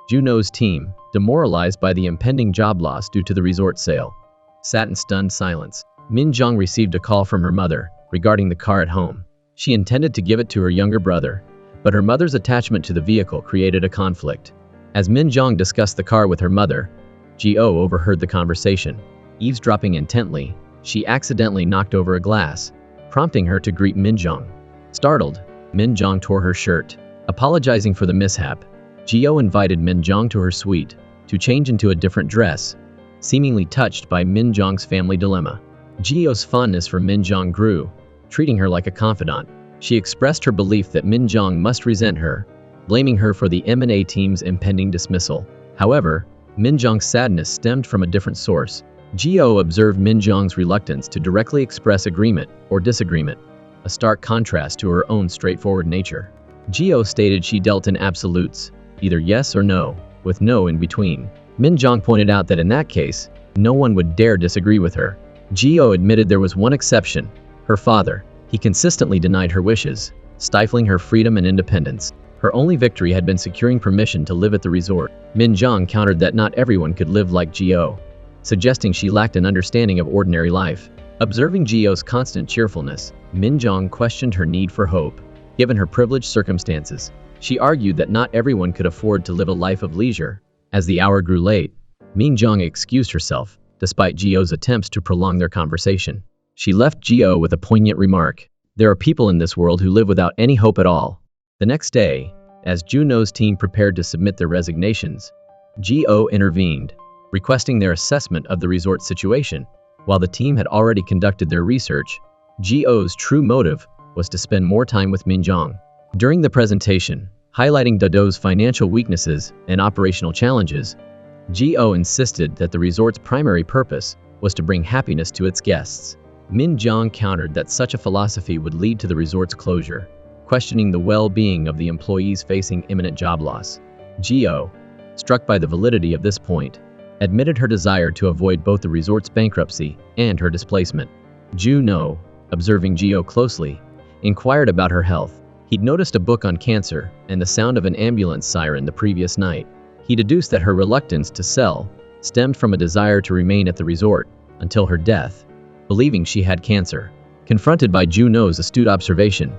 Speaker 1: Joo-No's team, demoralized by the impending job loss due to the resort sale, sat in stunned silence. Min Jong received a call from her mother regarding the car at home. She intended to give it to her younger brother, but her mother's attachment to the vehicle created a conflict. As Min Jong discussed the car with her mother, Ji-Oh overheard the conversation. Eavesdropping intently, she accidentally knocked over a glass, prompting her to greet Min Jong. Startled, Min Jong tore her shirt. Apologizing for the mishap, Ji-Oh invited Min Jong to her suite to change into a different dress, seemingly touched by Min Jong's family dilemma. Ji-Oh's fondness for Min Jong grew, treating her like a confidant. She expressed her belief that Min Jong must resent her, blaming her for the M&A team's impending dismissal. However, Min Jong's sadness stemmed from a different source. Ji-Oh observed Min Jong's reluctance to directly express agreement or disagreement, a stark contrast to her own straightforward nature. Ji-Oh stated she dealt in absolutes, either yes or no, with no in between. Min Jong pointed out that in that case, no one would dare disagree with her. Ji-Oh admitted there was one exception, her father. He consistently denied her wishes, stifling her freedom and independence. Her only victory had been securing permission to live at the resort. Min Jong countered that not everyone could live like Ji-Oh, suggesting she lacked an understanding of ordinary life. Observing Ji-Oh's constant cheerfulness, Min Jong questioned her need for hope. Given her privileged circumstances, she argued that not everyone could afford to live a life of leisure. As the hour grew late, Min Jong excused herself, despite Ji-Oh's attempts to prolong their conversation. She left Ji-Oh with a poignant remark. There are people in this world who live without any hope at all. The next day, as Joo-No's team prepared to submit their resignations, Ji-Oh intervened, requesting their assessment of the resort situation. While the team had already conducted their research, Ji-Oh's true motive was to spend more time with Min Jong. During the presentation, highlighting Dado's financial weaknesses and operational challenges, Ji-Oh insisted that the resort's primary purpose was to bring happiness to its guests. Min Jong countered that such a philosophy would lead to the resort's closure, questioning the well-being of the employees facing imminent job loss. Ji-Oh, struck by the validity of this point, admitted her desire to avoid both the resort's bankruptcy and her displacement. Joo-No, observing Ji-Oh closely, inquired about her health. He'd noticed a book on cancer and the sound of an ambulance siren the previous night. He deduced that her reluctance to sell stemmed from a desire to remain at the resort until her death, believing she had cancer. Confronted by Joo-No's astute observation,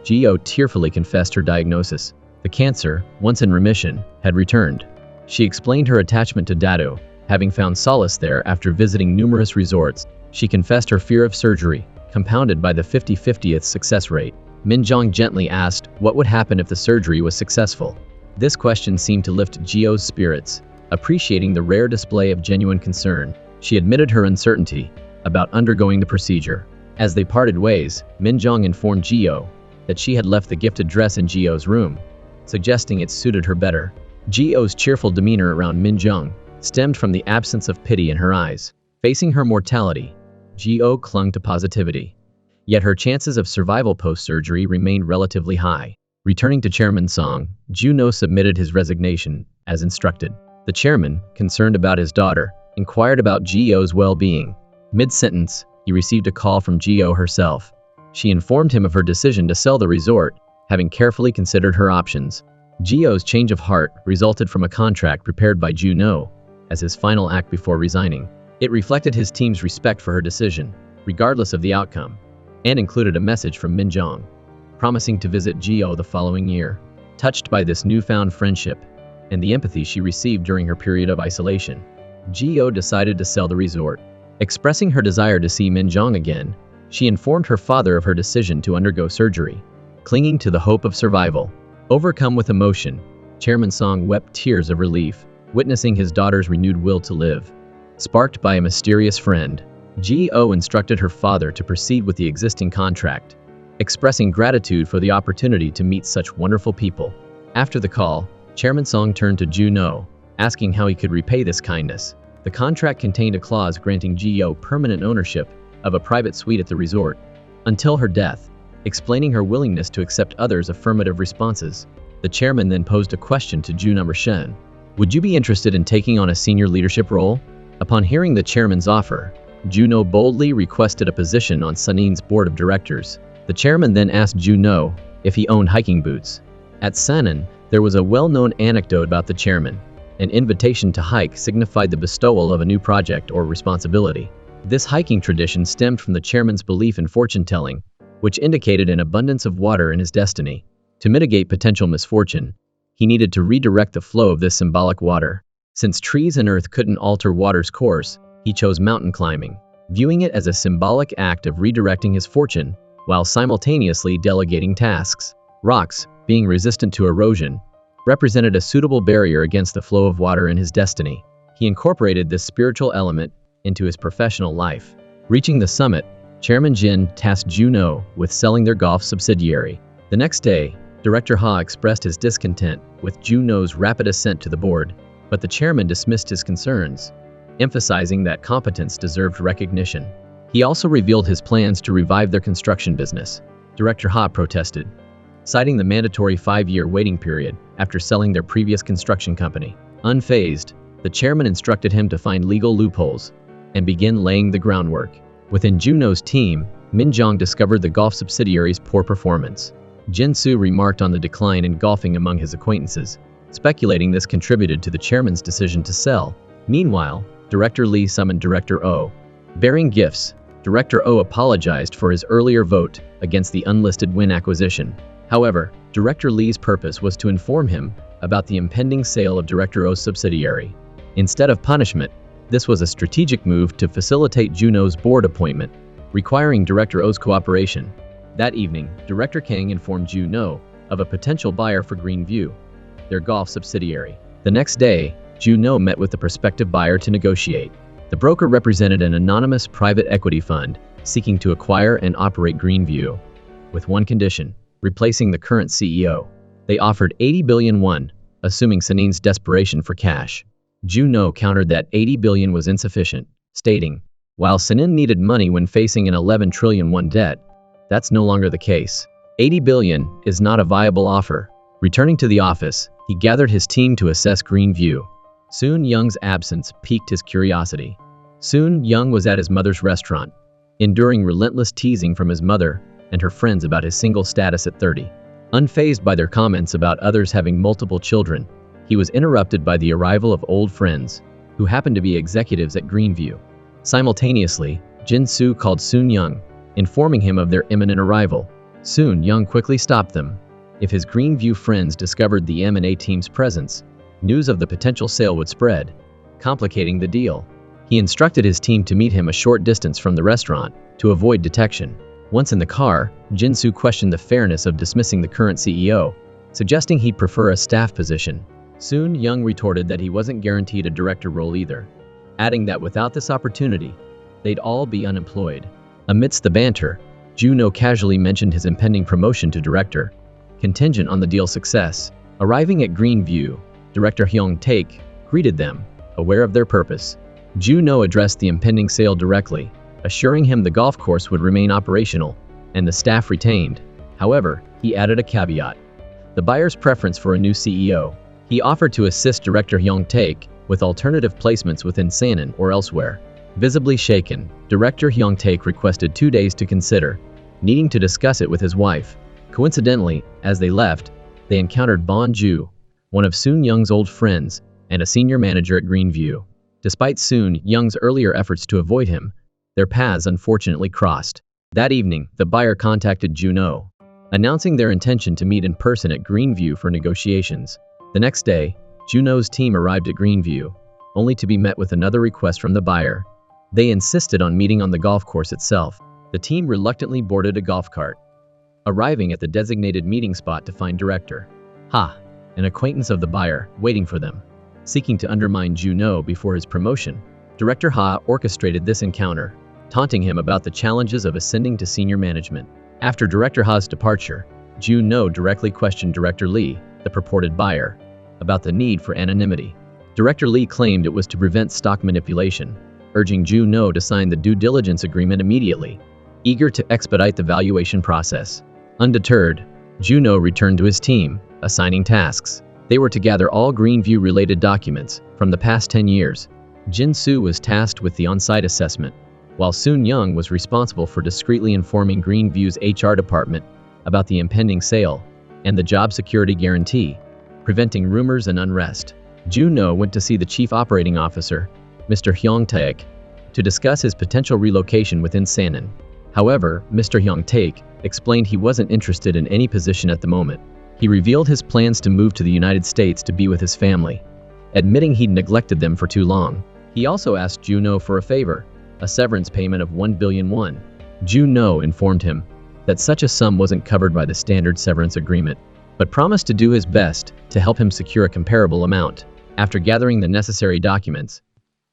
Speaker 1: Ji-Oh tearfully confessed her diagnosis. The cancer, once in remission, had returned. She explained her attachment to Dado, having found solace there after visiting numerous resorts. She confessed her fear of surgery, compounded by the 50/50th success rate. Min Jong gently asked what would happen if the surgery was successful. This question seemed to lift Ji-Oh's spirits. Appreciating the rare display of genuine concern, she admitted her uncertainty about undergoing the procedure. As they parted ways, Min Jong informed Ji-Oh that she had left the gifted dress in Ji-Oh's room, suggesting it suited her better. Ji-Oh's cheerful demeanor around Min Jong stemmed from the absence of pity in her eyes. Facing her mortality, Ji-Oh clung to positivity. Yet her chances of survival post-surgery remained relatively high. Returning to Chairman Song, Joo-No submitted his resignation, as instructed. The chairman, concerned about his daughter, inquired about Ji-Oh's well-being. Mid-sentence, he received a call from Ji-Oh herself. She informed him of her decision to sell the resort, having carefully considered her options. Joo-No's change of heart resulted from a contract prepared by Joo-No as his final act before resigning. It reflected his team's respect for her decision, regardless of the outcome, and included a message from Min Jong, promising to visit Joo-No the following year. Touched by this newfound friendship and the empathy she received during her period of isolation, Joo-No decided to sell the resort. Expressing her desire to see Min Jong again, she informed her father of her decision to undergo surgery, clinging to the hope of survival. Overcome with emotion, Chairman Song wept tears of relief, witnessing his daughter's renewed will to live. Sparked by a mysterious friend, Joo-No instructed her father to proceed with the existing contract, expressing gratitude for the opportunity to meet such wonderful people. After the call, Chairman Song turned to Joo-No, asking how he could repay this kindness. The contract contained a clause granting Joo-No permanent ownership of a private suite at the resort until her death, explaining her willingness to accept others' affirmative responses. The chairman then posed a question to Joo-No Shen. Would you be interested in taking on a senior leadership role? Upon hearing the chairman's offer, Joo-No boldly requested a position on Sanin's board of directors. The chairman then asked Joo-No if he owned hiking boots. At Sanin, there was a well-known anecdote about the chairman. An invitation to hike signified the bestowal of a new project or responsibility. This hiking tradition stemmed from the chairman's belief in fortune-telling, which indicated an abundance of water in his destiny. To mitigate potential misfortune, he needed to redirect the flow of this symbolic water. Since trees and earth couldn't alter water's course, he chose mountain climbing, viewing it as a symbolic act of redirecting his fortune while simultaneously delegating tasks. Rocks, being resistant to erosion, represented a suitable barrier against the flow of water in his destiny. He incorporated this spiritual element into his professional life. Reaching the summit, Chairman Jin tasked Joo-No with selling their golf subsidiary. The next day, Director Ha expressed his discontent with Joo-No's rapid ascent to the board, but the chairman dismissed his concerns, emphasizing that competence deserved recognition. He also revealed his plans to revive their construction business. Director Ha protested, citing the mandatory 5-year waiting period after selling their previous construction company. Unfazed, the chairman instructed him to find legal loopholes and begin laying the groundwork. Within Joo-No's team, Min Jong discovered the golf subsidiary's poor performance. Jin Soo remarked on the decline in golfing among his acquaintances, speculating this contributed to the chairman's decision to sell. Meanwhile, Director Lee summoned Director Oh. Bearing gifts, Director Oh apologized for his earlier vote against the unlisted Win acquisition. However, Director Lee's purpose was to inform him about the impending sale of Director Oh's subsidiary. Instead of punishment, this was a strategic move to facilitate Joo-No's board appointment, requiring Director Oh's cooperation. That evening, Director Kang informed Joo-No of a potential buyer for Greenview, their golf subsidiary. The next day, Joo-No met with the prospective buyer to negotiate. The broker represented an anonymous private equity fund seeking to acquire and operate Greenview, with one condition: replacing the current CEO. They offered 80 billion won, assuming Sanin's desperation for cash. Joo-No countered that 80 billion was insufficient, stating, while Sanin needed money when facing an 11 trillion won debt, that's no longer the case. 80 billion is not a viable offer. Returning to the office, he gathered his team to assess Greenview. Soon Young's absence piqued his curiosity. Soon Young was at his mother's restaurant, enduring relentless teasing from his mother and her friends about his single status at 30. Unfazed by their comments about others having multiple children, he was interrupted by the arrival of old friends, who happened to be executives at Greenview. Simultaneously, Jin Soo called Soon Young, informing him of their imminent arrival. Soon Young quickly stopped them. If his Greenview friends discovered the M&A team's presence, news of the potential sale would spread, complicating the deal. He instructed his team to meet him a short distance from the restaurant to avoid detection. Once in the car, Jin Soo questioned the fairness of dismissing the current CEO, suggesting he'd prefer a staff position. Soon Young retorted that he wasn't guaranteed a director role either, adding that without this opportunity, they'd all be unemployed. Amidst the banter, Joo-No casually mentioned his impending promotion to director, contingent on the deal's success. Arriving at Greenview, Director Hyung Taek greeted them, aware of their purpose. Joo-No addressed the impending sale directly, assuring him the golf course would remain operational and the staff retained. However, he added a caveat: the buyer's preference for a new CEO. He offered to assist Director Hyung Taek with alternative placements within Sanin or elsewhere. Visibly shaken, Director Hyung Taek requested 2 days to consider, needing to discuss it with his wife. Coincidentally, as they left, they encountered Bon Joo, one of Soon Young's old friends and a senior manager at Greenview. Despite Soon Young's earlier efforts to avoid him, their paths unfortunately crossed. That evening, the buyer contacted Joo-No, announcing their intention to meet in person at Greenview for negotiations. The next day, Joo-No's team arrived at Greenview, only to be met with another request from the buyer. They insisted on meeting on the golf course itself. The team reluctantly boarded a golf cart, arriving at the designated meeting spot to find Director Ha, an acquaintance of the buyer, waiting for them. Seeking to undermine Joo-No before his promotion, Director Ha orchestrated this encounter, taunting him about the challenges of ascending to senior management. After Director Ha's departure, Joo-No directly questioned Director Lee, the purported buyer, about the need for anonymity. Director Lee claimed it was to prevent stock manipulation, urging Joo-No to sign the due diligence agreement immediately, eager to expedite the valuation process. Undeterred, Joo-No returned to his team, assigning tasks. They were to gather all Greenview-related documents from the past 10 years. Jin Soo was tasked with the on-site assessment, while Soon Young was responsible for discreetly informing Greenview's HR department about the impending sale and the job security guarantee, preventing rumors and unrest. Joo-No went to see the Chief Operating Officer, Mr. Hyung-taek, to discuss his potential relocation within Sanin. However, Mr. Hyung-taek explained he wasn't interested in any position at the moment. He revealed his plans to move to the United States to be with his family, admitting he'd neglected them for too long. He also asked Joo-No for a favor, a severance payment of 1 billion won. Joo-No informed him that such a sum wasn't covered by the standard severance agreement, but promised to do his best to help him secure a comparable amount. After gathering the necessary documents,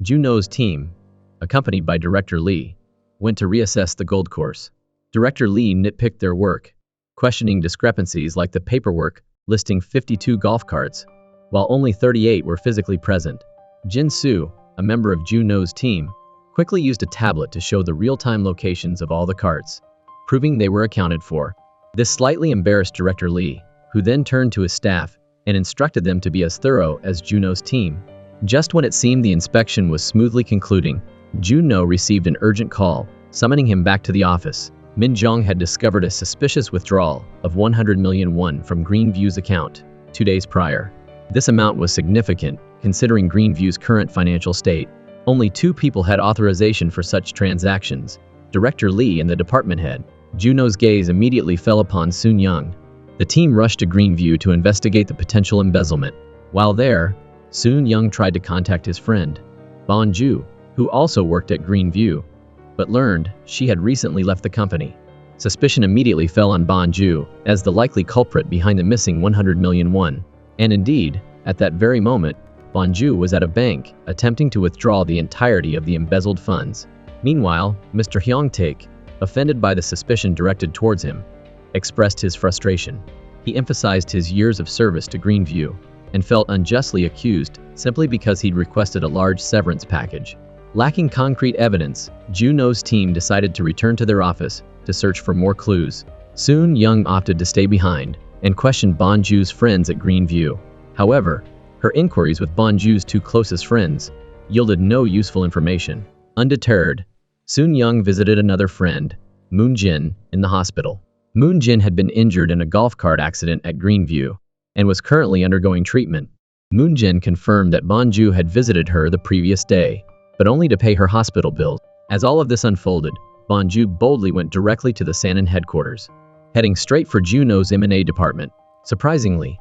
Speaker 1: Joo-No's team, accompanied by Director Lee, went to reassess the gold course. Director Lee nitpicked their work, questioning discrepancies like the paperwork listing 52 golf carts, while only 38 were physically present. Jin Soo, a member of Joo-No's team, quickly used a tablet to show the real-time locations of all the carts, proving they were accounted for. This slightly embarrassed Director Lee, who then turned to his staff and instructed them to be as thorough as Joo-No's team. Just when it seemed the inspection was smoothly concluding, Joo-No received an urgent call, summoning him back to the office. Min Jong had discovered a suspicious withdrawal of 100 million won from Greenview's account 2 days prior. This amount was significant, considering Greenview's current financial state. Only 2 people had authorization for such transactions, Director Lee and the department head. Joo-No's gaze immediately fell upon Soon Young. The team rushed to Greenview to investigate the potential embezzlement. While there, Soon Young tried to contact his friend, Bon Joo, who also worked at Greenview, but learned she had recently left the company. Suspicion immediately fell on Bon Joo as the likely culprit behind the missing 100 million won. And indeed, at that very moment, Bon Joo was at a bank, attempting to withdraw the entirety of the embezzled funds. Meanwhile, Mr. Hyung-taek, offended by the suspicion directed towards him, expressed his frustration. He emphasized his years of service to Greenview and felt unjustly accused simply because he'd requested a large severance package. Lacking concrete evidence, Joo-No's team decided to return to their office to search for more clues. Soon Young opted to stay behind and questioned Bon Joo's friends at Greenview. However, her inquiries with Bon Joo's 2 closest friends yielded no useful information. Undeterred, Soon Young visited another friend, Moon Jin, in the hospital. Moon Jin had been injured in a golf cart accident at Greenview and was currently undergoing treatment. Moon Jin confirmed that Bon Joo had visited her the previous day, but only to pay her hospital bills. As all of this unfolded, Bon Joo boldly went directly to the Sanin headquarters, heading straight for Joo-No's M&A department. Surprisingly,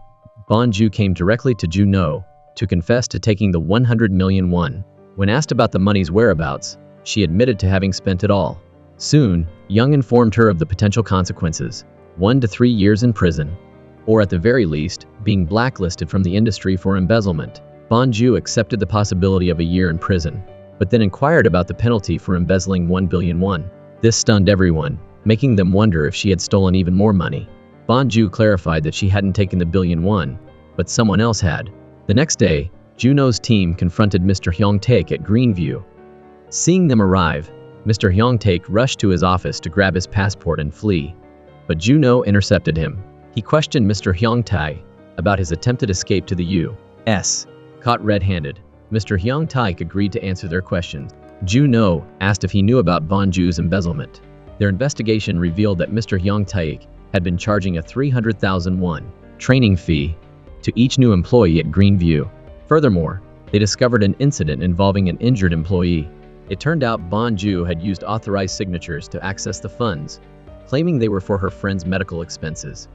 Speaker 1: Bon Joo came directly to Joo-No to confess to taking the 100 million won. When asked about the money's whereabouts, she admitted to having spent it all. Soon, Young informed her of the potential consequences: 1 to 3 years in prison, or at the very least, being blacklisted from the industry for embezzlement. Bon Joo accepted the possibility of a year in prison, but then inquired about the penalty for embezzling 1 billion won. This stunned everyone, making them wonder if she had stolen even more money. Bon Joo clarified that she hadn't taken the billion won, but someone else had. The next day, Joo-No's team confronted Mr. Hyung-taek at Greenview. Seeing them arrive, Mr. Hyung-taek rushed to his office to grab his passport and flee, but Joo-No intercepted him. He questioned Mr. Hyung-taek about his attempted escape to the U.S. Caught red-handed, Mr. Hyung-taek agreed to answer their questions. Joo-No asked if he knew about Bon Joo's embezzlement. Their investigation revealed that Mr. Hyung-taek had been charging a 300,000 won training fee to each new employee at Greenview. Furthermore, they discovered an incident involving an injured employee. It turned out Bonju had used authorized signatures to access the funds, claiming they were for her friend's medical expenses,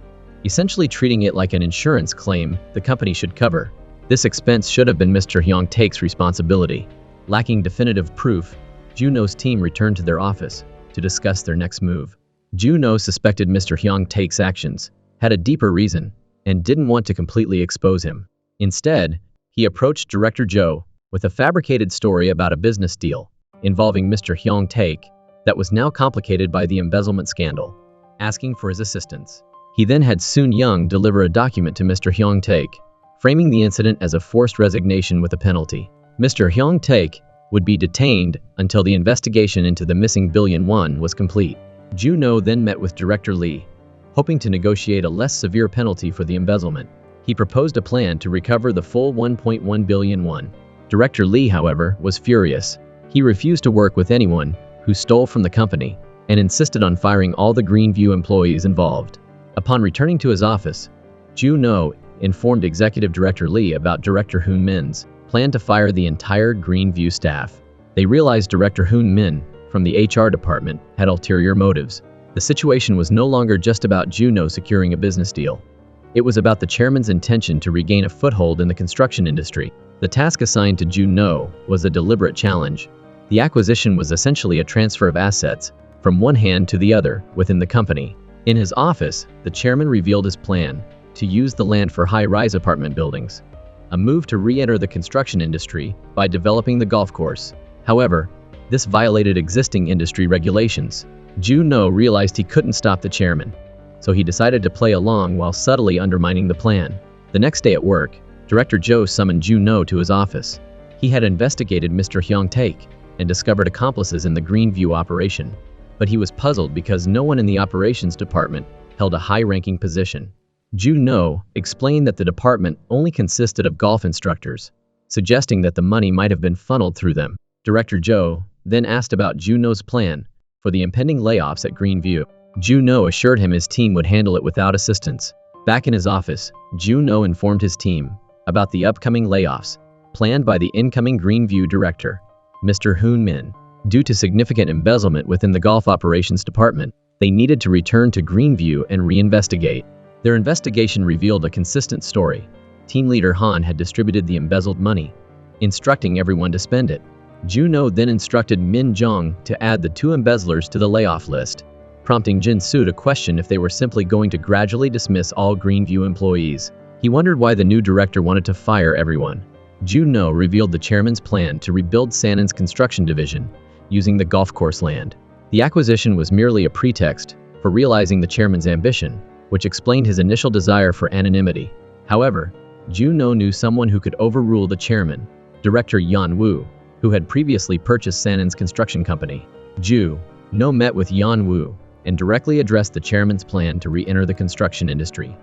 Speaker 1: essentially treating it like an insurance claim the company should cover. This expense should have been Mr. Hyung Taek's responsibility. Lacking definitive proof, Joo-No's team returned to their office to discuss their next move. Joo-No suspected Mr. Hyung Taek's actions had a deeper reason and didn't want to completely expose him. Instead, he approached Director Jo with a fabricated story about a business deal involving Mr. Hyung Taek that was now complicated by the embezzlement scandal, asking for his assistance. He then had Soon Young deliver a document to Mr. Hyung Taek, framing the incident as a forced resignation with a penalty. Mr. Hyung Taek would be detained until the investigation into the missing billion was complete. Joo-No then met with Director Lee, hoping to negotiate a less severe penalty for the embezzlement. He proposed a plan to recover the full 1.1 billion. Director Lee, however, was furious. He refused to work with anyone who stole from the company and insisted on firing all the Greenview employees involved. Upon returning to his office, Joo-No informed Executive Director Lee about Director Hoon Min's plan to fire the entire Greenview staff. They realized Director Hoon Min from the HR department had ulterior motives. The situation was no longer just about Joo-No securing a business deal. It was about the chairman's intention to regain a foothold in the construction industry. The task assigned to Joo-No was a deliberate challenge. The acquisition was essentially a transfer of assets from one hand to the other within the company. In his office, the chairman revealed his plan to use the land for high-rise apartment buildings, a move to re-enter the construction industry by developing the golf course. However, this violated existing industry regulations. Joo-No realized he couldn't stop the chairman, so he decided to play along while subtly undermining the plan. The next day at work, Director Jo summoned Joo-No to his office. He had investigated Mr. Hyung Taek and discovered accomplices in the Greenview operation, but he was puzzled because no one in the operations department held a high-ranking position. Joo-No explained that the department only consisted of golf instructors, suggesting that the money might have been funneled through them. Director Jo then asked about Joo-No's plan for the impending layoffs at Greenview. Joo-No assured him his team would handle it without assistance. Back in his office, Joo-No informed his team about the upcoming layoffs planned by the incoming Greenview director, Mr. Hoon Min. Due to significant embezzlement within the golf operations department, they needed to return to Greenview and reinvestigate. Their investigation revealed a consistent story. Team leader Han had distributed the embezzled money, instructing everyone to spend it. Joo-No then instructed Min Jong to add the two embezzlers to the layoff list, prompting Jin Soo to question if they were simply going to gradually dismiss all Greenview employees. He wondered why the new director wanted to fire everyone. Joo-No revealed the chairman's plan to rebuild Sanin's construction division using the golf course land. The acquisition was merely a pretext for realizing the chairman's ambition, which explained his initial desire for anonymity. However, Joo-No knew someone who could overrule the chairman, Director Yan Woo, who had previously purchased Sanin's construction company. Joo-No met with Yan Woo and directly addressed the chairman's plan to re-enter the construction industry,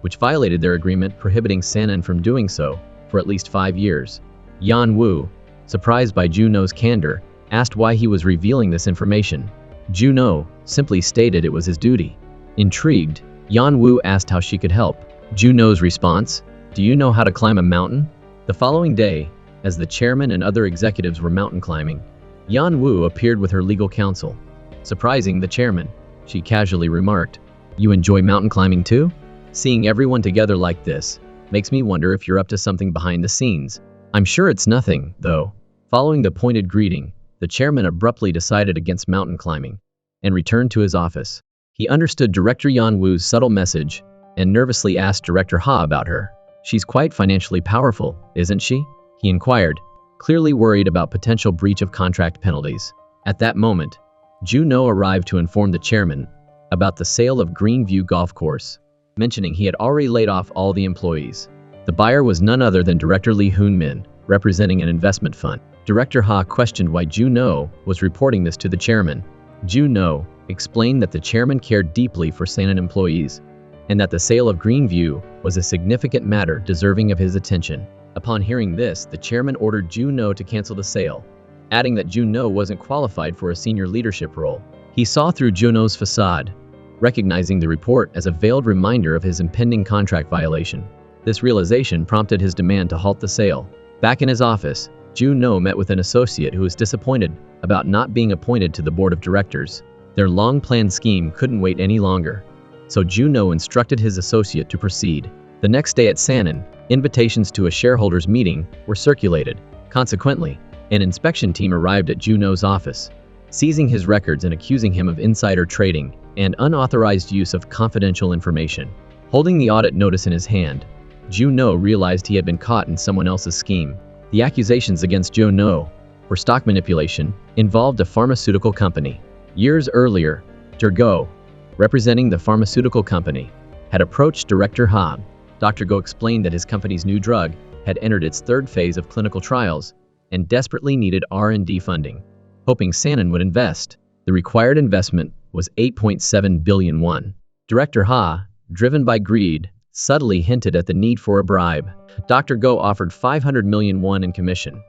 Speaker 1: which violated their agreement prohibiting Sanin from doing so for at least 5 years. Yan Woo, surprised by Joo-No's candor, asked why he was revealing this information. Joo-No simply stated it was his duty. Intrigued, Yan Woo asked how she could help. Joo-No's response: "Do you know how to climb a mountain?" The following day, as the chairman and other executives were mountain climbing, Yan Woo appeared with her legal counsel. Surprising the chairman, she casually remarked, "You enjoy mountain climbing too? Seeing everyone together like this makes me wonder if you're up to something behind the scenes. I'm sure it's nothing, though." Following the pointed greeting, the chairman abruptly decided against mountain climbing and returned to his office. He understood Director Yan Woo's subtle message and nervously asked Director Ha about her. "She's quite financially powerful, isn't she?" he inquired, clearly worried about potential breach of contract penalties. At that moment, Joo-No arrived to inform the chairman about the sale of Greenview Golf Course, mentioning he had already laid off all the employees. The buyer was none other than Director Lee Hoon Min, representing an investment fund. Director Ha questioned why Joo-No was reporting this to the chairman. Joo-No explained that the chairman cared deeply for Sanin employees, and that the sale of Greenview was a significant matter deserving of his attention. Upon hearing this, the chairman ordered Joo-No to cancel the sale, adding that Joo-No wasn't qualified for a senior leadership role. He saw through Joo-No's facade recognizing the report as a veiled reminder of his impending contract violation. This realization prompted his demand to halt the sale. Back in his office, Joo-No met with an associate who was disappointed about not being appointed to the board of directors. Their long-planned scheme couldn't wait any longer, so Joo-No instructed his associate to proceed. The next day at Sanin, invitations to a shareholders' meeting were circulated. Consequently, an inspection team arrived at Joo-No's office, seizing his records and accusing him of insider trading and unauthorized use of confidential information. Holding the audit notice in his hand, Joo-No realized he had been caught in someone else's scheme. The accusations against Joo-No for stock manipulation involved a pharmaceutical company. Years earlier, Go, representing the pharmaceutical company, had approached Director Ha. Dr. Go explained that his company's new drug had entered its third phase of clinical trials and desperately needed R&D funding. Hoping Sanin would invest, the required investment was 8.7 billion won. Director Ha, driven by greed, subtly hinted at the need for a bribe. Dr. Go offered 500 million won in commission,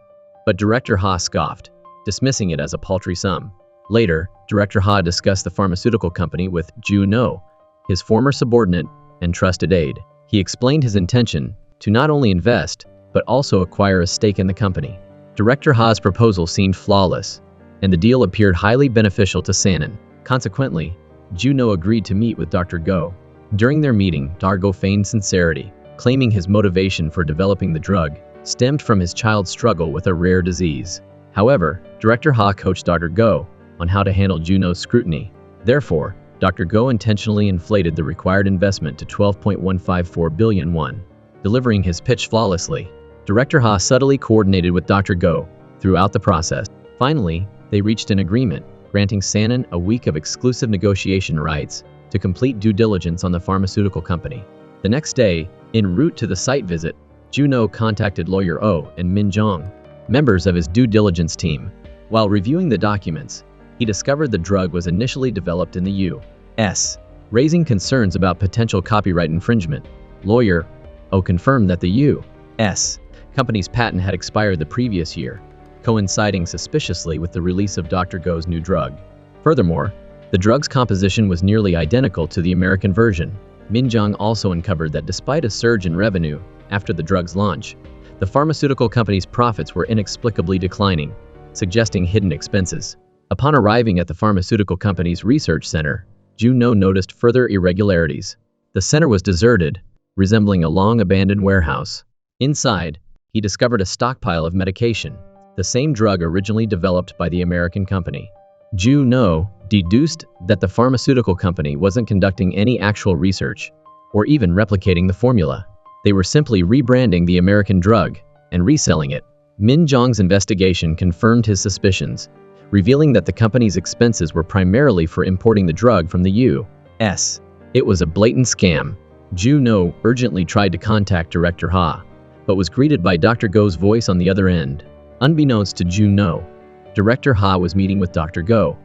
Speaker 1: but Director Ha scoffed, dismissing it as a paltry sum. Later, Director Ha discussed the pharmaceutical company with Joo-No, his former subordinate and trusted aide. He explained his intention to not only invest, but also acquire a stake in the company. Director Ha's proposal seemed flawless, and the deal appeared highly beneficial to Sanin. Consequently, Joo-No agreed to meet with Dr. Go. During their meeting, Dr. Go feigned sincerity, claiming his motivation for developing the drug stemmed from his child's struggle with a rare disease. However, Director Ha coached Dr. Go on how to handle Joo-No's scrutiny. Therefore, Dr. Go intentionally inflated the required investment to 12.154 billion won, delivering his pitch flawlessly. Director Ha subtly coordinated with Dr. Go throughout the process. Finally, they reached an agreement, granting Sanin a week of exclusive negotiation rights to complete due diligence on the pharmaceutical company. The next day, en route to the site visit, Joo-No contacted lawyer Oh and Min Jong, members of his due diligence team. While reviewing the documents, he discovered the drug was initially developed in the U.S., raising concerns about potential copyright infringement. Lawyer Oh confirmed that the U.S. company's patent had expired the previous year, coinciding suspiciously with the release of Dr. Go's new drug. Furthermore, the drug's composition was nearly identical to the American version. Min Jong also uncovered that despite a surge in revenue after the drug's launch, the pharmaceutical company's profits were inexplicably declining, suggesting hidden expenses. Upon arriving at the pharmaceutical company's research center, Joo-No noticed further irregularities. The center was deserted, resembling a long-abandoned warehouse. Inside, he discovered a stockpile of medication, the same drug originally developed by the American company. Joo-No deduced that the pharmaceutical company wasn't conducting any actual research or even replicating the formula. They were simply rebranding the American drug and reselling it. Min Jong's investigation confirmed his suspicions, revealing that the company's expenses were primarily for importing the drug from the U.S. It was a blatant scam. Joo-No urgently tried to contact Director Ha, but was greeted by Dr. Go's voice on the other end. Unbeknownst to Joo-No, Director Ha was meeting with Dr. Go,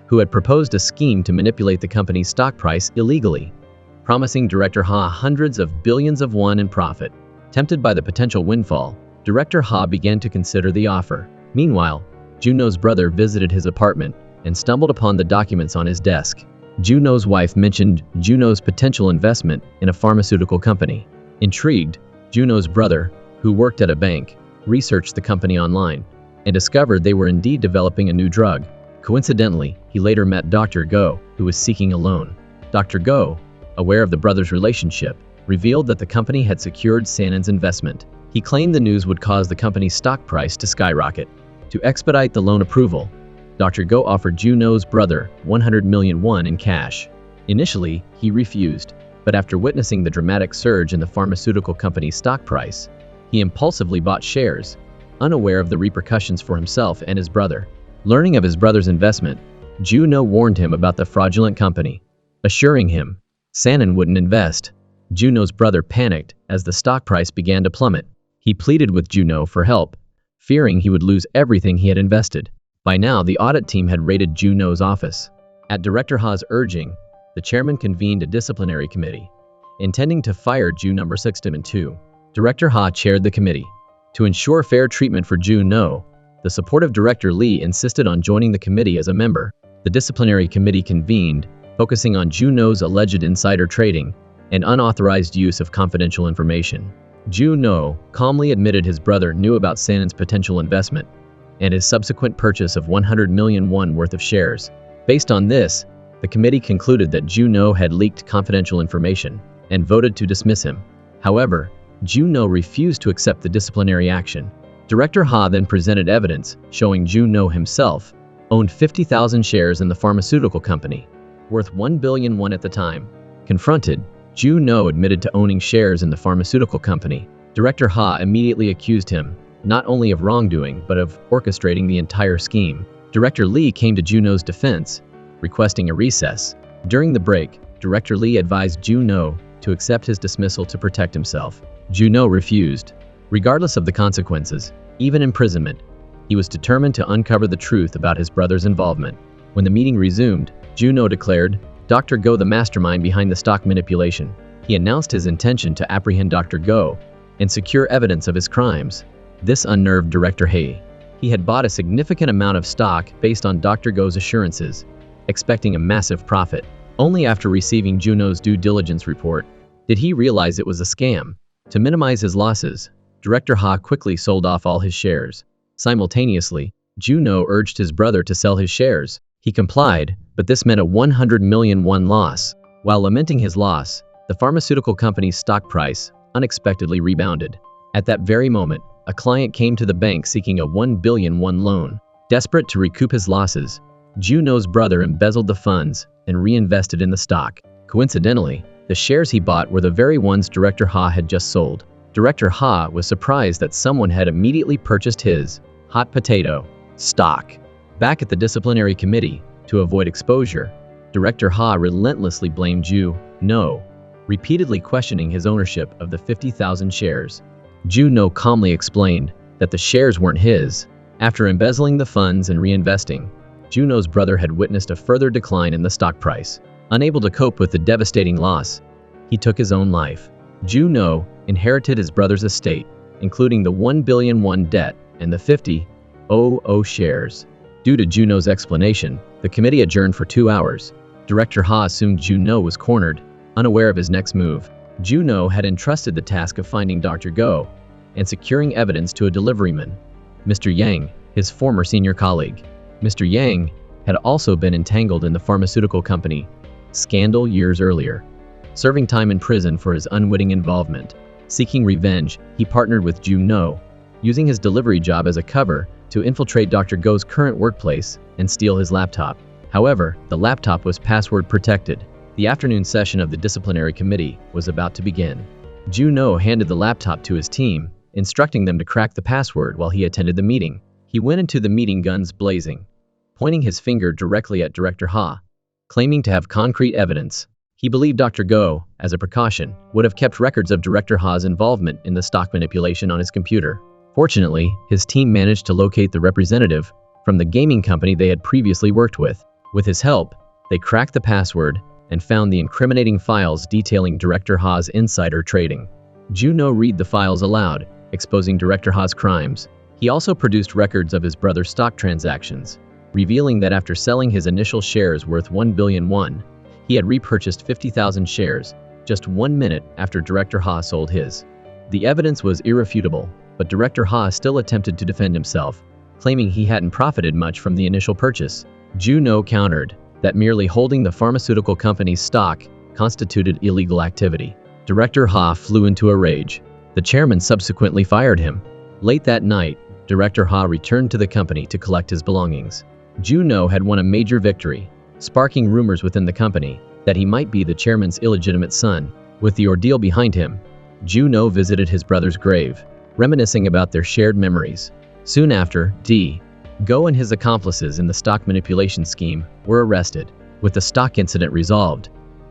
Speaker 1: who had proposed a scheme to manipulate the company's stock price illegally, promising Director Ha hundreds of billions of won in profit. Tempted by the potential windfall, Director Ha began to consider the offer. Meanwhile, Joo-No's brother visited his apartment and stumbled upon the documents on his desk. Joo-No's wife mentioned Joo-No's potential investment in a pharmaceutical company. Intrigued, Joo-No's brother, who worked at a bank, researched the company online and discovered they were indeed developing a new drug. Coincidentally, he later met Dr. Go, who was seeking a loan. Dr. Go, aware of the brothers' relationship, revealed that the company had secured Sanin's investment. He claimed the news would cause the company's stock price to skyrocket. To expedite the loan approval, Dr. Go offered Joo-No's brother 100 million won in cash. Initially, he refused, but after witnessing the dramatic surge in the pharmaceutical company's stock price, he impulsively bought shares, unaware of the repercussions for himself and his brother. Learning of his brother's investment, Joo-No warned him about the fraudulent company, assuring him Sanin wouldn't invest. Joo-No's brother panicked as the stock price began to plummet. He pleaded with Joo-No for help, fearing he would lose everything he had invested. By now, the audit team had raided Joo-No's office. At Director Ha's urging, the chairman convened a disciplinary committee, intending to fire Joo-No 6 and 2. Director Ha chaired the committee. To ensure fair treatment for Joo-No, the supportive Director Lee insisted on joining the committee as a member. The disciplinary committee convened focusing on Joo-No's alleged insider trading and unauthorized use of confidential information. Joo-No calmly admitted his brother knew about Sanin's potential investment and his subsequent purchase of 100 million won worth of shares. Based on this, the committee concluded that Joo-No had leaked confidential information and voted to dismiss him. However, Joo-No refused to accept the disciplinary action. Director Ha then presented evidence showing Joo-No himself owned 50,000 shares in the pharmaceutical company, worth 1 billion won at the time. Confronted, Joo-No admitted to owning shares in the pharmaceutical company. Director Ha immediately accused him not only of wrongdoing but of orchestrating the entire scheme. Director Lee came to Joo-No's defense, requesting a recess. During the break, Director Lee advised Joo-No to accept his dismissal to protect himself. Joo-No refused. Regardless of the consequences, even imprisonment, he was determined to uncover the truth about his brother's involvement. When the meeting resumed, Joo-No declared Dr. Go the mastermind behind the stock manipulation. He announced his intention to apprehend Dr. Go and secure evidence of his crimes. This unnerved Director He. He had bought a significant amount of stock based on Dr. Go's assurances, expecting a massive profit. Only after receiving Joo-No's due diligence report did he realize it was a scam. To minimize his losses, Director Ha quickly sold off all his shares. Simultaneously, Joo-No urged his brother to sell his shares. He complied, but this meant a 100 million won loss. While lamenting his loss, the pharmaceutical company's stock price unexpectedly rebounded. At that very moment, a client came to the bank seeking a 1 billion won loan. Desperate to recoup his losses, Joo-No's brother embezzled the funds and reinvested in the stock. Coincidentally, the shares he bought were the very ones Director Ha had just sold. Director Ha was surprised that someone had immediately purchased his hot potato stock. Back at the disciplinary committee, to avoid exposure, Director Ha relentlessly blamed Joo-No, repeatedly questioning his ownership of the 50,000 shares. Joo-No calmly explained that the shares weren't his. After embezzling the funds and reinvesting, Joo-No's brother had witnessed a further decline in the stock price. Unable to cope with the devastating loss, he took his own life. Joo-No inherited his brother's estate, including the 1 billion won debt and the 50,000 shares. Due to Joo-No's explanation, the committee adjourned for 2 hours. Director Ha assumed Joo-No was cornered, unaware of his next move. Joo-No had entrusted the task of finding Dr. Go and securing evidence to a deliveryman, Mr. Yang, his former senior colleague. Mr. Yang had also been entangled in the pharmaceutical company scandal years earlier, serving time in prison for his unwitting involvement. Seeking revenge, he partnered with Joo-No, using his delivery job as a cover to infiltrate Dr. Go's current workplace and steal his laptop. However, the laptop was password protected. The afternoon session of the disciplinary committee was about to begin. Joo-No handed the laptop to his team, instructing them to crack the password while he attended the meeting. He went into the meeting guns blazing, pointing his finger directly at Director Ha, claiming to have concrete evidence. He believed Dr. Go, as a precaution, would have kept records of Director Ha's involvement in the stock manipulation on his computer. Fortunately, his team managed to locate the representative from the gaming company they had previously worked with. With his help, they cracked the password and found the incriminating files detailing Director Ha's insider trading. Joo-No read the files aloud, exposing Director Ha's crimes. He also produced records of his brother's stock transactions, revealing that after selling his initial shares worth 1 billion won, he had repurchased 50,000 shares just 1 minute after Director Ha sold his. The evidence was irrefutable, but Director Ha still attempted to defend himself, claiming he hadn't profited much from the initial purchase. Joo-No countered that merely holding the pharmaceutical company's stock constituted illegal activity. Director Ha flew into a rage. The chairman subsequently fired him. Late that night, Director Ha returned to the company to collect his belongings. Joo-No had won a major victory, sparking rumors within the company that he might be the chairman's illegitimate son. With the ordeal behind him, Joo-No visited his brother's grave, reminiscing about their shared memories. Soon after, Go and his accomplices in the stock manipulation scheme were arrested. With the stock incident resolved,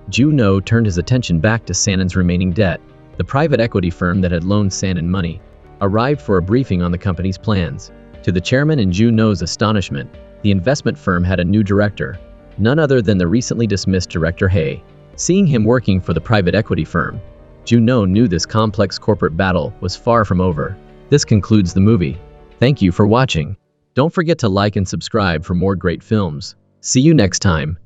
Speaker 1: Joo-No turned his attention back to Sanin's remaining debt. The private equity firm that had loaned Sanin money arrived for a briefing on the company's plans. To the chairman and Joo-No's astonishment, the investment firm had a new director, none other than the recently dismissed Director He. Seeing him working for the private equity firm, Joo-No knew this complex corporate battle was far from over. This concludes the movie. Thank you for watching. Don't forget to like and subscribe for more great films. See you next time.